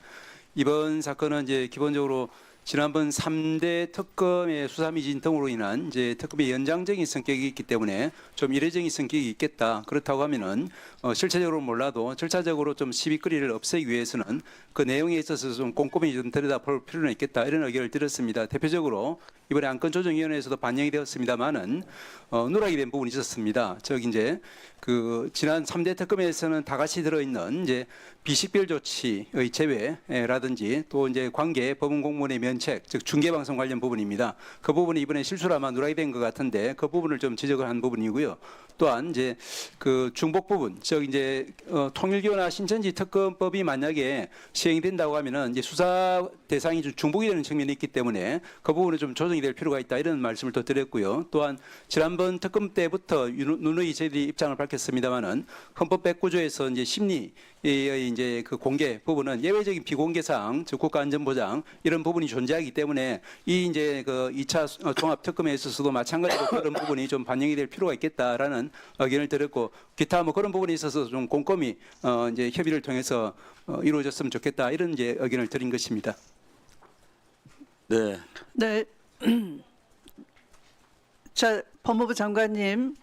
이번 사건은 이제 기본적으로 지난번 3대 특검의 수사 미진 등으로 인한 이제 특검의 연장적인 성격이 있기 때문에 좀 이례적인 성격이 있겠다. 그렇다고 하면은 실체적으로 몰라도 절차적으로 좀 시비거리를 없애기 위해서는 그 내용에 있어서 좀 꼼꼼히 좀 들여다볼 필요는 있겠다. 이런 의견을 드렸습니다. 대표적으로 이번에 안건조정위원회에서도 반영이 되었습니다만은 누락이 된 부분이 있었습니다. 즉 이제 그 지난 3대 특검에서는 다 같이 들어있는 이제 비식별 조치의 제외라든지 또 이제 관계 법원 공무원의 면책, 즉 중계방송 관련 부분입니다. 그 부분이 이번에 실수로 아마 누락이 된 것 같은데 그 부분을 좀 지적을 한 부분이고요. 또한 이제 그 중복 부분, 즉 이제 통일교나 신천지 특검법이 만약에 시행이 된다고 하면은 이제 수사 대상이 좀 중복이 되는 측면이 있기 때문에 그 부분은 좀 조정이 될 필요가 있다 이런 말씀을 또 드렸고요. 또한 지난번 특검 때부터 누누이 저희들이 입장을 밝혔습니다만은 헌법 109조에서 이제 심리의 이제 그 공개 부분은 예외적인 비공개 사항, 즉 국가안전보장 이런 부분이 존재하기 때문에 이 이제 그 2차 종합 특검에 있어서도 마찬가지로 그런 부분이 좀 반영이 될 필요가 있겠다라는 의견을 드렸고 기타 뭐 그런 부분에 있어서 좀 꼼꼼히 이제 협의를 통해서 이루어졌으면 좋겠다 이런 이제 의견을 드린 것입니다. 네. 네. 자, 법무부 장관님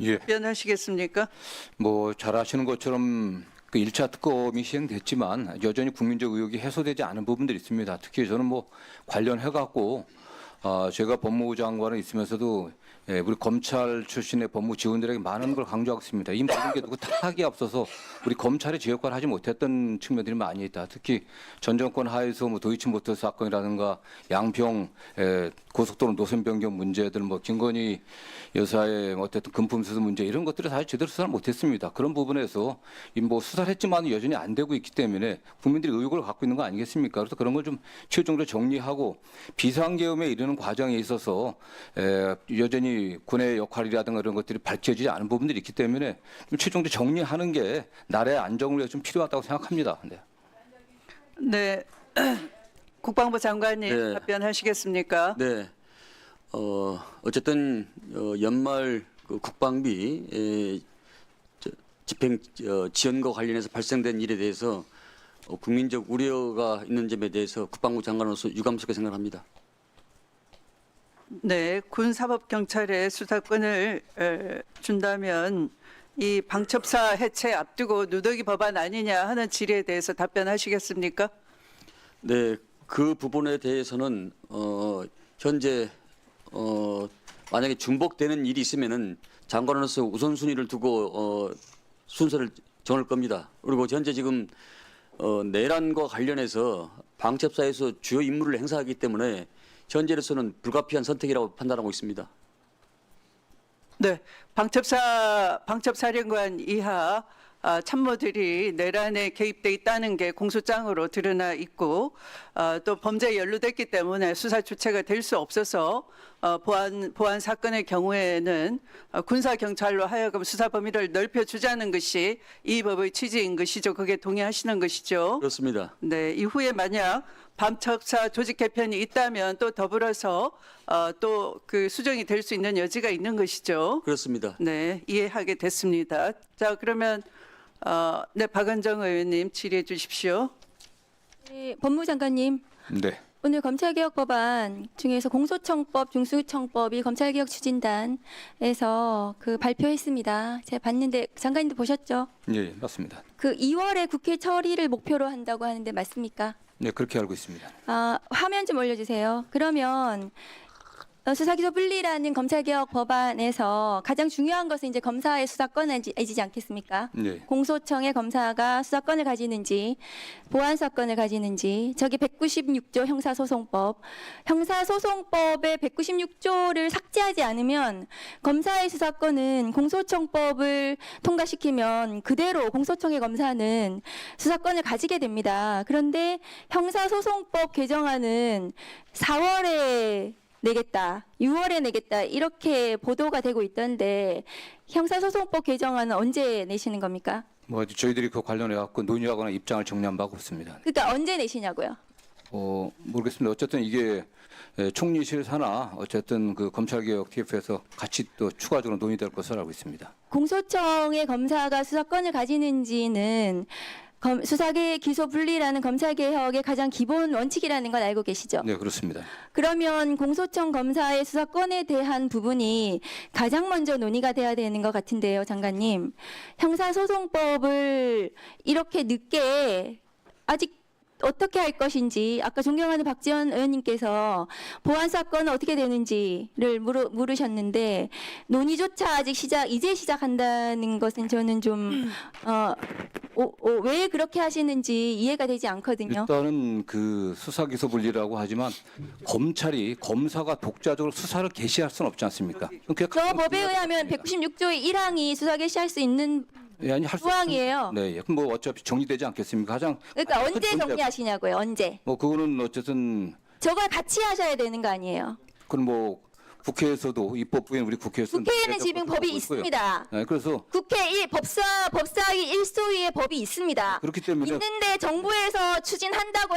예. 답변하시겠습니까? 뭐 잘 아시는 것처럼 그 1차 특검이 시행됐지만 여전히 국민적 의혹이 해소되지 않은 부분들이 있습니다. 특히 저는 뭐 관련해 갖고 제가 법무부 장관에 있으면서도 우리 검찰 출신의 법무 지원들에게 많은 걸 강조하고 있습니다. 이 모든 게 누구 탓하기에 앞서서 우리 검찰이 제 역할을 하지 못했던 측면들이 많이 있다. 특히 전 정권 하에서 뭐 도이치모터스 사건이라든가 양평 고속도로 노선 변경 문제들, 뭐 김건희 여사의 어쨌든 금품 수수 문제 이런 것들을 사실 제대로 수사를 못했습니다. 그런 부분에서 뭐 수사를 했지만 여전히 안 되고 있기 때문에 국민들이 의혹을 갖고 있는 거 아니겠습니까? 그래서 그런 걸 좀 최종적으로 정리하고 비상계엄에 이르는 과정에 있어서 여전히 군의 역할이라든가 이런 것들이 밝혀지지 않은 부분들이 있기 때문에 좀 최종적으로 정리하는 게 나라의 안정을 위해서 좀 필요하다고 생각합니다. 네. 네. 국방부 장관님 네. 답변하시겠습니까? 네. 어쨌든 연말 그 국방비 집행 지원과 관련해서 발생된 일에 대해서 국민적 우려가 있는 점에 대해서 국방부 장관으로서 유감스럽게 생각합니다. 네, 군사법경찰에 수사권을 준다면 이 방첩사 해체 앞두고 누더기 법안 아니냐 하는 질의에 대해서 답변하시겠습니까? 네, 그 부분에 대해서는 현재 만약에 중복되는 일이 있으면은 장관으로서 우선순위를 두고 순서를 정할 겁니다. 그리고 현재 지금 내란과 관련해서 방첩사에서 주요 임무를 행사하기 때문에 현재로서는 불가피한 선택이라고 판단하고 있습니다. 네, 방첩사령관 이하 참모들이 내란에 개입돼 있다는 게 공소장으로 드러나 있고 또 범죄에 연루됐기 때문에 수사 주체가 될 수 없어서 보안 사건의 경우에는 군사 경찰로 하여금 수사 범위를 넓혀주자는 것이 이 법의 취지인 것이죠. 그게 동의하시는 것이죠. 그렇습니다. 네, 이후에 만약 방첩사 조직 개편이 있다면 또 더불어서 또 그 수정이 될 수 있는 여지가 있는 것이죠. 그렇습니다. 네, 이해하게 됐습니다. 자, 그러면 네, 박은정 의원님 질의해 주십시오. 네, 법무부 장관님. 네. 오늘 검찰개혁 법안 중에서 공소청법, 중수청법이 검찰개혁 추진단에서 그 발표했습니다. 제가 봤는데 장관님도 보셨죠? 예, 맞습니다. 그 2월에 국회 처리를 목표로 한다고 하는데 맞습니까? 네, 그렇게 알고 있습니다. 화면 좀 올려주세요. 그러면 수사기소 분리라는 검찰개혁 법안에서 가장 중요한 것은 이제 검사의 수사권이지 않겠습니까? 네. 공소청의 검사가 수사권을 가지는지 보안사건을 가지는지 저기 196조 형사소송법 형사소송법의 196조를 삭제하지 않으면 검사의 수사권은 공소청법을 통과시키면 그대로 공소청의 검사는 수사권을 가지게 됩니다. 그런데 형사소송법 개정안은 4월에 내겠다, 6월에 내겠다 이렇게 보도가 되고 있던데 형사소송법 개정안은 언제 내시는 겁니까? 뭐 저희들이 그 관련해 갖고 논의하거나 입장을 정리한 바가 없습니다. 그러니까 언제 내시냐고요? 모르겠습니다. 어쨌든 이게 총리실 산하 어쨌든 그 검찰개혁 TF에서 같이 또 추가적으로 논의될 것으로 알고 있습니다. 공소청의 검사가 수사권을 가지는지는 수사계 기소 분리라는 검찰 개혁의 가장 기본 원칙이라는 건 알고 계시죠? 네, 그렇습니다. 그러면 공소청 검사의 수사권에 대한 부분이 가장 먼저 논의가 돼야 되는 것 같은데요, 장관님. 형사소송법을 이렇게 늦게 아직 어떻게 할 것인지, 아까 존경하는 박지원 의원님께서 보안 사건은 어떻게 되는지를 물으셨는데 논의조차 아직 이제 시작한다는 것은 저는 좀 왜 그렇게 하시는지 이해가 되지 않거든요. 일단은 그 수사 기소 분리라고 하지만 검사가 독자적으로 수사를 개시할 수는 없지 않습니까? 저 법에 의하면 196조의 1항이 수사 개시할 수 있는 예, 아니 할 수 조항이에요. 네, 그럼 뭐 어차피 정리되지 않겠습니까? 가장 그러니까 큰 언제 문제가- 정리하시냐고요, 언제. 뭐 그거는 어쨌든 저걸 같이 하셔야 되는 거 아니에요. 그럼 뭐 국회에서도 입법부인 우리 국회에서 국회에는 지금 법이 있습니다. 네, 그래서 국회 법사위 1소위의 법이 있습니다. 그렇기 때문에 있는데 정부에서 추진한다고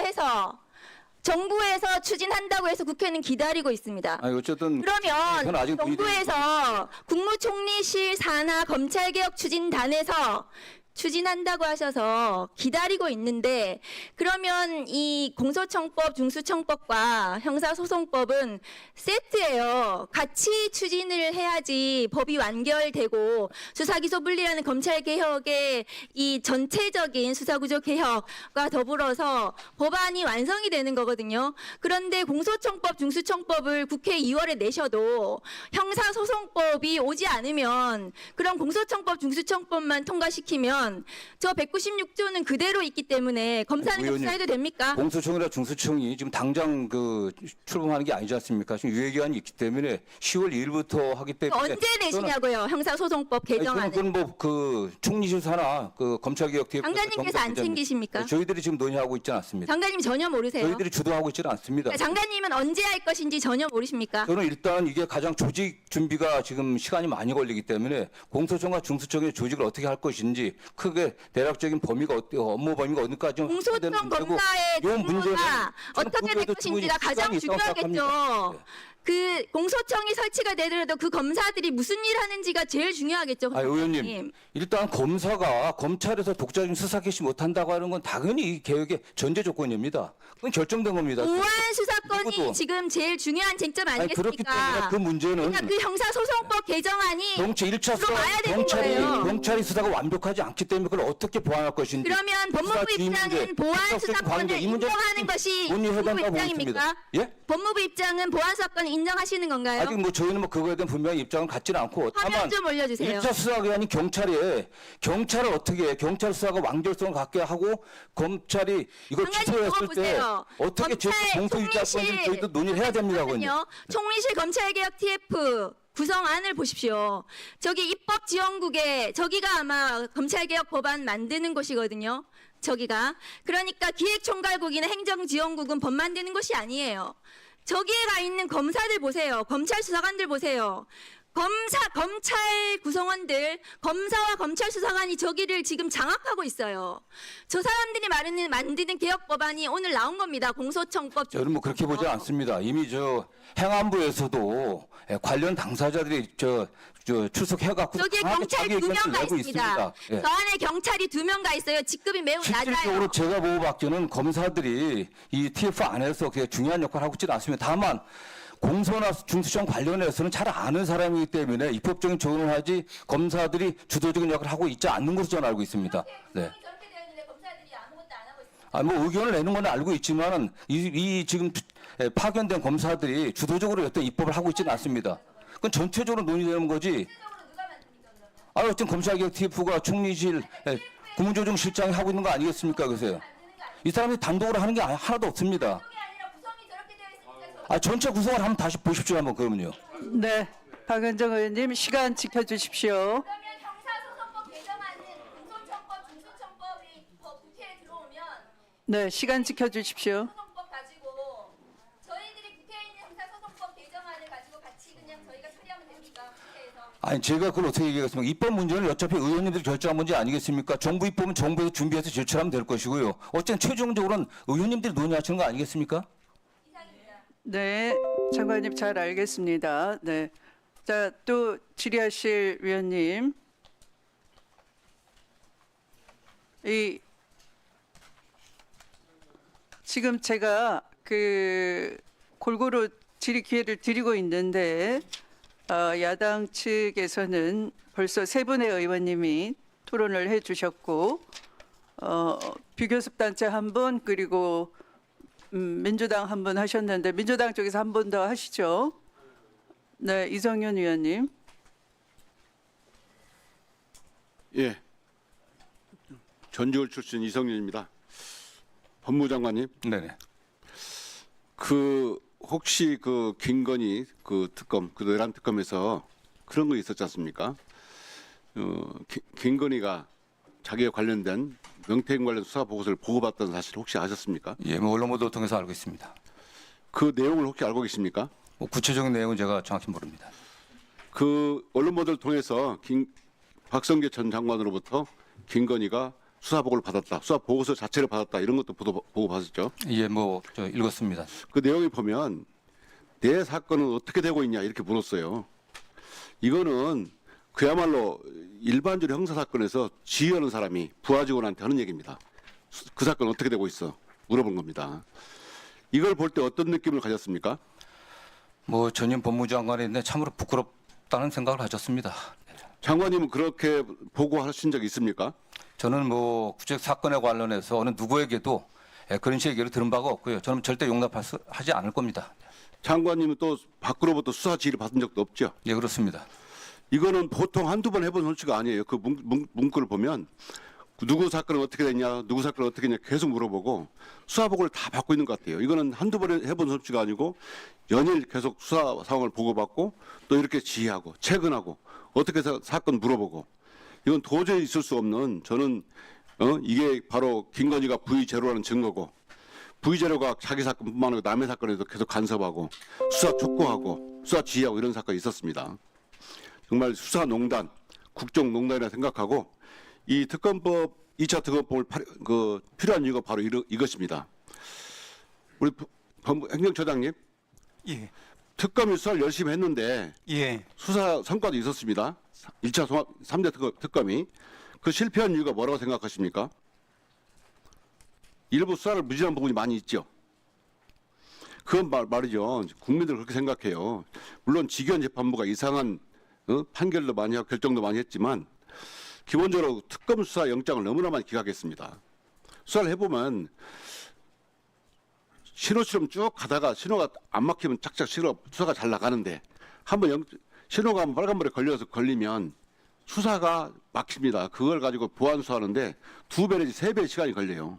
해서 국회는 기다리고 있습니다. 아니 어쨌든 그러면 저는 아직 정부에서 국무총리실 산하 검찰개혁 추진단에서 추진한다고 하셔서 기다리고 있는데, 그러면 이 공소청법, 중수청법과 형사소송법은 세트예요. 같이 추진을 해야지 법이 완결되고 수사기소분리라는 검찰개혁의 이 전체적인 수사구조 개혁과 더불어서 법안이 완성이 되는 거거든요. 그런데 공소청법, 중수청법을 국회 2월에 내셔도 형사소송법이 오지 않으면, 그럼 공소청법, 중수청법만 통과시키면 저 196조는 그대로 있기 때문에 검사는 의원님, 수사해도 됩니까? 공소청이나 중수청이 지금 당장 그 출범하는 게 아니지 않습니까? 지금 유예기한이 있기 때문에 10월 2일부터 하기 때문에 언제 내시냐고요? 형사소송법 개정안을. 그건 뭐 그 총리실 산하 그 검찰개혁 TF 장관님께서 안 챙기십니까? 저희들이 지금 논의하고 있지 않습니다. 장관님 전혀 모르세요? 저희들이 주도하고 있지는 않습니다. 그러니까 장관님은 언제 할 것인지 전혀 모르십니까? 저는 일단 이게 가장 조직 준비가 지금 시간이 많이 걸리기 때문에 공소청과 중수청의 조직을 어떻게 할 것인지 크게 대략적인 범위가 업무 범위가 어디까지 공소청 검사의 직무가 어떻게 될 것인지가 가장 중요하겠죠. 그 공소청이 설치가 되더라도 그 검사들이 무슨 일 하는지가 제일 중요하겠죠. 아, 의원님, 검사님. 일단 검사가 검찰에서 독자적인 수사 개시 못한다고 하는 건 당연히 이 개혁의 전제 조건입니다. 그건 결정된 겁니다. 보안 수사권이 누구도. 지금 제일 중요한 쟁점 아니, 그렇기 때문에 아니겠습니까? 그 문제는 그러니까 그 형사소송법 개정안이 경찰 1차 수사 들어와야 되는 거예요. 경찰이 수사가 완벽하지 않기 때문에 그걸 어떻게 보완할 것인지. 그러면 법무부 수사 지휘 문제, 입장은 보안 수사적인 수사권을 관계, 이 문제는 인정하는 것이 논의해야 법무부 된다고 입장입니까? 보겠습니다. 예? 법무부 입장은 보안 수사권을 인정하시는 건가요? 아직 뭐 저희는 뭐 그거에 대한 분명히 입장은 갖지는 않고 화면 좀 올려주세요. 1차 수사기관인 경찰을 어떻게 해? 경찰 수사가 완결성을 갖게 하고 검찰이 이걸 장관님, 취소했을 그거 때 보세요. 어떻게 공소유지할건지 저희도 논의를 해야 됩니다. 그건요. 잠깐만요. 총리실 검찰개혁 TF 구성안을 보십시오. 저기 입법지원국에 저기가 아마 검찰개혁 법안 만드는 곳이거든요. 저기가. 그러니까 기획총괄국이나 행정지원국은 법 만드는 곳이 아니에요. 저기에 가 있는 검사들 보세요. 검찰 수사관들 보세요. 검찰 구성원들, 검사와 검찰 수사관이 저기를 지금 장악하고 있어요. 저 사람들이 만드는 개혁 법안이 오늘 나온 겁니다. 공소청법. 저는 뭐 그렇게 보지 않습니다. 이미 저 행안부에서도 관련 당사자들이 출석해갖고 저기에 강하게 경찰 자기 의견을 2명 가 내고 있습니다. 예. 저 안에 경찰이 2명 가 있어요. 직급이 매우 실질적으로 낮아요. 제가 보고 봤기는 검사들이 이 TF 안에서 그게 중요한 역할을 하고 있지는 않습니다. 다만 공소나 중수청 관련해서는 잘 아는 사람이기 때문에 입법적인 조언을 하지 검사들이 주도적인 역할을 하고 있지 않는 것으로 저는 알고 있습니다. 네. 뭐 의견을 내는 건 알고 있지만은 이 지금 파견된 검사들이 주도적으로 어떤 입법을 하고 있지는 않습니다. 그건 전체적으로 논의되는 거지. 어쨌든 검찰개혁 TF가 총리실 국무조정실장이 하고 있는 거 아니겠습니까? 그래서요. 이 사람이 단독으로 하는 게 하나도 없습니다. 전체 구성을 한번 다시 보십시오. 한번 그러면요. 네, 박은정 의원님 시간 지켜주십시오. 그러면 형사소송법 개정안은 공소청법, 중수청법이 국회에 들어오면 네, 시간 지켜주십시오. 소송법 가지고 저희들이 국회에 있는 형사소송법 개정안을 가지고 같이 그냥 저희가 처리하면 됩니까? 국회에서. 제가 그걸 어떻게 얘기하겠습니까? 입법 문제는 어차피 의원님들이 결정한 문제 아니겠습니까? 정부 입법은 정부에서 준비해서 제출하면 될 것이고요. 어쨌든 최종적으로는 의원님들이 논의하시는 거 아니겠습니까? 네, 장관님 잘 알겠습니다. 네, 자, 또 질의하실 위원님, 이 지금 제가 골고루 질의 기회를 드리고 있는데 야당 측에서는 벌써 세 분의 의원님이 토론을 해주셨고 비교섭 단체 한 분 그리고 민주당 한 분 하셨는데 민주당 쪽에서 한 분 더 하시죠. 네, 이성윤 의원님. 예, 전주울 출신 이성윤입니다. 법무장관님, 네네. 혹시 김건희 특검, 내란 특검에서 그런 거 있었지 않습니까? 김건희가 자기에 관련된 명태균 관련 수사 보고서를 보고받던 사실 혹시 아셨습니까? 예, 뭐 언론 보도 통해서 알고 있습니다. 그 내용을 혹시 알고 계십니까? 뭐 구체적인 내용은 제가 정확히 모릅니다. 그 언론 보도를 통해서 박성계 전 장관으로부터 김건희가 수사 보고를 받았다, 수사 보고서 자체를 받았다 이런 것도 보고 받았죠. 예, 뭐 저 읽었습니다. 그 내용이 보면 내 사건은 어떻게 되고 있냐 이렇게 물었어요. 이거는 그야말로 일반적인 형사 사건에서 지휘하는 사람이 부하 직원한테 하는 얘기입니다. 그 사건 어떻게 되고 있어? 물어본 겁니다. 이걸 볼 때 어떤 느낌을 가졌습니까? 뭐 전임 법무장관인데 참으로 부끄럽다는 생각을 가졌습니다. 장관님은 그렇게 보고하신 적 있습니까? 저는 뭐 구체적 사건에 관련해서 어느 누구에게도 그런 식의 얘기를 들은 바가 없고요. 저는 절대 용납하지 않을 겁니다. 장관님은 또 밖으로부터 수사 지휘를 받은 적도 없죠? 예, 그렇습니다. 이거는 보통 한두 번 해본 솜씨가 아니에요. 그 문구를 보면 누구 사건은 어떻게 됐냐, 누구 사건은 어떻게 됐냐 계속 물어보고 수사 보고를 다 받고 있는 것 같아요. 이거는 한두 번 해본 솜씨가 아니고 연일 계속 수사 상황을 보고받고 또 이렇게 지휘하고 체근하고 어떻게 해서 사건 물어보고 이건 도저히 있을 수 없는 저는 이게 바로 김건희가 V0라는 증거고 V0가 자기 사건뿐만 아니라 남의 사건에도 계속 간섭하고 수사 촉구하고 수사 지휘하고 이런 사건이 있었습니다. 정말 수사농단, 국정농단이라 생각하고 이 특검법 2차 특검법을 필요한 이유가 바로 이것입니다. 우리 행정처장님, 예. 특검이 수사를 열심히 했는데 예. 수사 성과도 있었습니다. 1차 3대 특검이 그 실패한 이유가 뭐라고 생각하십니까? 일부 수사를 무진한 부분이 많이 있죠. 그건 말이죠. 국민들 그렇게 생각해요. 물론 직위원 재판부가 이상한 판결도 많이 하고 결정도 많이 했지만 기본적으로 특검 수사 영장을 너무나 많이 기각했습니다. 수사를 해보면 신호처럼 쭉 가다가 신호가 안 막히면 착착 수사가 잘 나가는데 한번 신호가 빨간불에 걸리면 수사가 막힙니다. 그걸 가지고 보완 수사하는데 2배 내지 3배의 시간이 걸려요.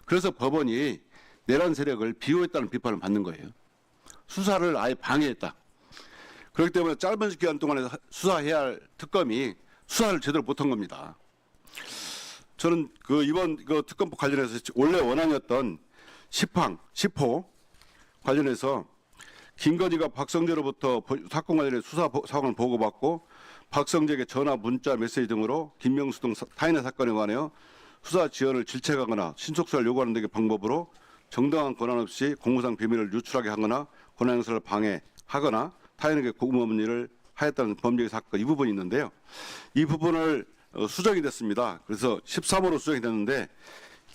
그래서 법원이 내란 세력을 비호했다는 비판을 받는 거예요. 수사를 아예 방해했다. 그렇기 때문에 짧은 기간 동안에 수사해야 할 특검이 수사를 제대로 못한 겁니다. 저는 이번 특검법 관련해서 원래 원안이었던 10호 관련해서 김건희가 박성재로부터 사건 관련해 수사 상황을 보고받고 박성재에게 전화, 문자, 메시지 등으로 김명수 등 타인의 사건에 관하여 수사 지원을 질책하거나 신속수사를 요구하는 등의 방법으로 정당한 권한 없이 공무상 비밀을 유출하게 하거나 권한 행사를 방해하거나 타인에게 공무원 일을 하였다는 범죄의 사건 이 부분이 있는데요. 이 부분을 수정이 됐습니다. 그래서 13호로 수정이 됐는데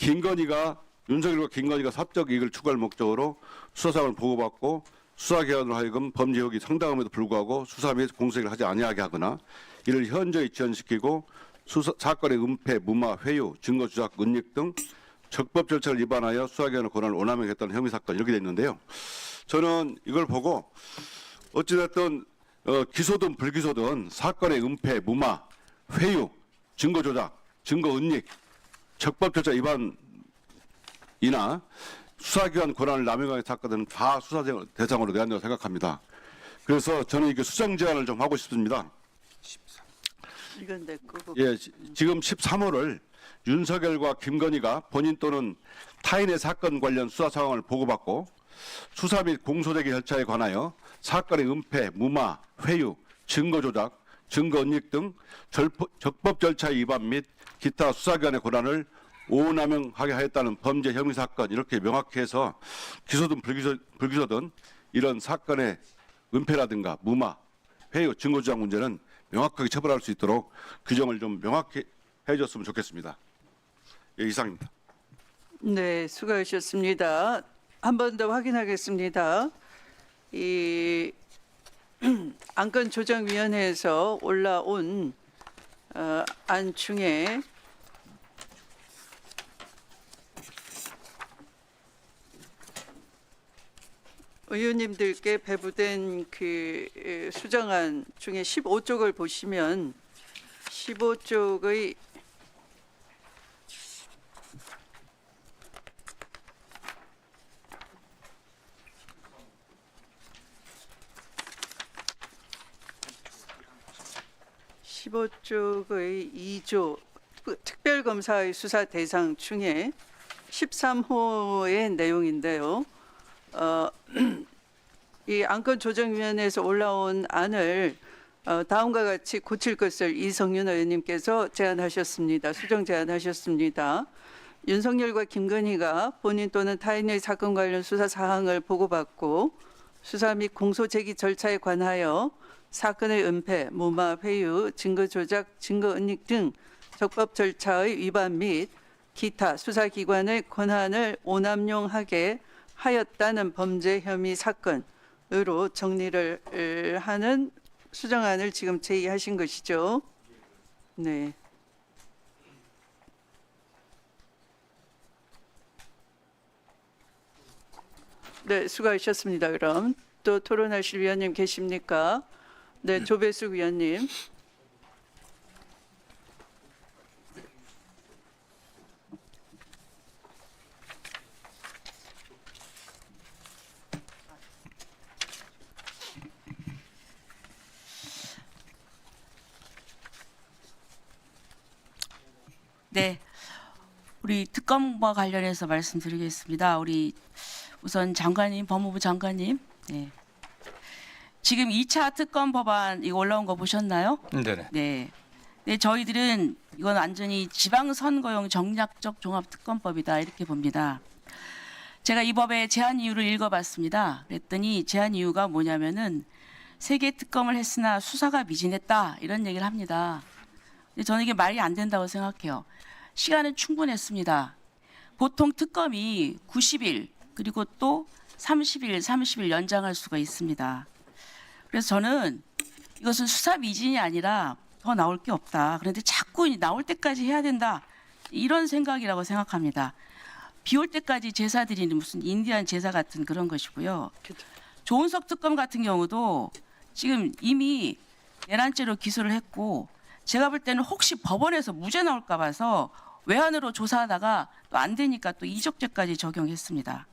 윤석열과 김건희가 사적 이익을 추구할 목적으로 수사상을 보고받고 수사기관으로 하여금 범죄 의혹이 상당함에도 불구하고 수사 및 공소를 하지 아니하게 하거나 이를 현저히 지연시키고 사건의 은폐, 무마, 회유, 증거 조작, 은닉 등 적법 절차를 위반하여 수사기관의 권한을 오남용했다는 혐의 사건 이렇게 돼 있는데요. 저는 이걸 보고 어찌됐든 기소든 불기소든 사건의 은폐, 무마, 회유, 증거 조작, 증거 은닉, 적법 절차 위반이나 수사기관 권한을 남용하는 사건은 다 수사 대상으로 내야 한다고 생각합니다. 그래서 저는 이게 수정 제안을 좀 하고 싶습니다. 이건 내 거고. 예, 지금 13호를 윤석열과 김건희가 본인 또는 타인의 사건 관련 수사 상황을 보고받고 수사 및 공소대기 절차에 관하여 사건의 은폐, 무마, 회유, 증거 조작, 증거 은닉 등 적법 절차 위반 및 기타 수사기관의 권한을 오남용하게 하였다는 범죄 혐의 사건 이렇게 명확히 해서 기소든 불기소든 이런 사건의 은폐라든가 무마, 회유, 증거 조작 문제는 명확하게 처벌할 수 있도록 규정을 좀 명확히 해줬으면 좋겠습니다. 예, 이상입니다. 네, 수고하셨습니다. 한 번 더 확인하겠습니다. 이 안건조정위원회에서 올라온 안 중에 의원님들께 배부된 그 수정안 중에 15쪽을 보시면 15쪽의 (15쪽의 2조) 특별검사의 수사 대상 중에 13호의 내용인데요. 이 안건조정위원회에서 올라온 안을 다음과 같이 고칠 것을 이성윤 의원님께서 제안하셨습니다. 수정 제안하셨습니다. 윤석열과 김건희가 본인 또는 타인의 사건 관련 수사 사항을 보고받고 수사 및 공소 제기 절차에 관하여 사건의 은폐, 무마, 회유, 증거 조작, 증거 은닉 등 적법 절차의 위반 및 기타 수사기관의 권한을 오남용하게 하였다는 범죄 혐의 사건으로 정리를 하는 수정안을 지금 제의하신 것이죠. 네. 네, 수고하셨습니다. 그럼 또 토론하실 위원님 계십니까? 네, 조배숙 위원님. 네, 우리 특검과 관련해서 말씀드리겠습니다. 우리 우선 장관님, 법무부 장관님, 네. 지금 2차 특검 법안 이거 올라온 거 보셨나요? 네네. 네. 네, 저희들은 이건 완전히 지방선거용 정략적 종합특검법이다 이렇게 봅니다. 제가 이 법의 제한 이유를 읽어봤습니다. 그랬더니 제한 이유가 뭐냐면은 3개 특검을 했으나 수사가 미진했다 이런 얘기를 합니다. 근데 저는 이게 말이 안 된다고 생각해요. 시간은 충분했습니다. 보통 특검이 90일 그리고 또 30일 연장할 수가 있습니다. 그래서 저는 이것은 수사 미진이 아니라 더 나올 게 없다. 그런데 자꾸 나올 때까지 해야 된다. 이런 생각이라고 생각합니다. 비 올 때까지 제사 드리는 무슨 인디안 제사 같은 그런 것이고요. 조은석 특검 같은 경우도 지금 이미 내란죄로 기소를 했고 제가 볼 때는 혹시 법원에서 무죄 나올까 봐서 외환으로 조사하다가 또 안 되니까 또 이적죄까지 적용했습니다.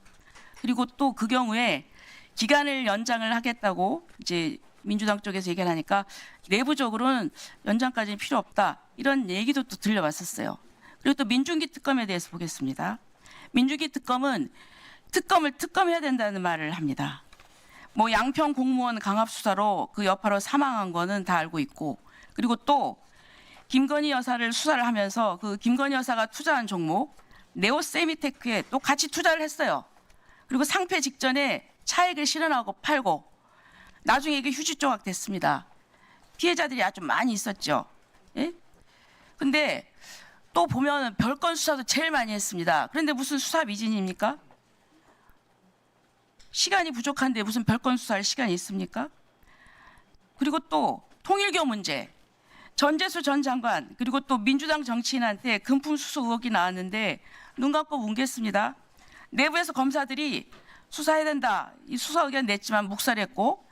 그리고 또 그 경우에 기간을 연장을 하겠다고 이제 민주당 쪽에서 얘기를 하니까 내부적으로는 연장까지는 필요 없다. 이런 얘기도 또 들려왔었어요. 그리고 또 민중기 특검에 대해서 보겠습니다. 민중기 특검은 특검을 특검해야 된다는 말을 합니다. 뭐 양평 공무원 강압 수사로 그 여파로 사망한 거는 다 알고 있고 그리고 또 김건희 여사를 수사를 하면서 그 김건희 여사가 투자한 종목 네오세미테크에 또 같이 투자를 했어요. 그리고 상폐 직전에 차익을 실현하고 팔고 나중에 이게 휴지 조각 됐습니다. 피해자들이 아주 많이 있었죠. 예? 근데 또 보면 별건 수사도 제일 많이 했습니다. 그런데 무슨 수사 미진입니까? 시간이 부족한데 무슨 별건 수사할 시간이 있습니까? 그리고 또 통일교 문제. 전재수 전 장관 그리고 또 민주당 정치인한테 금품 수수 의혹이 나왔는데 눈 감고 뭉갰습니다. 내부에서 검사들이 수사해야 된다. 이 수사 의견 냈지만 묵살했고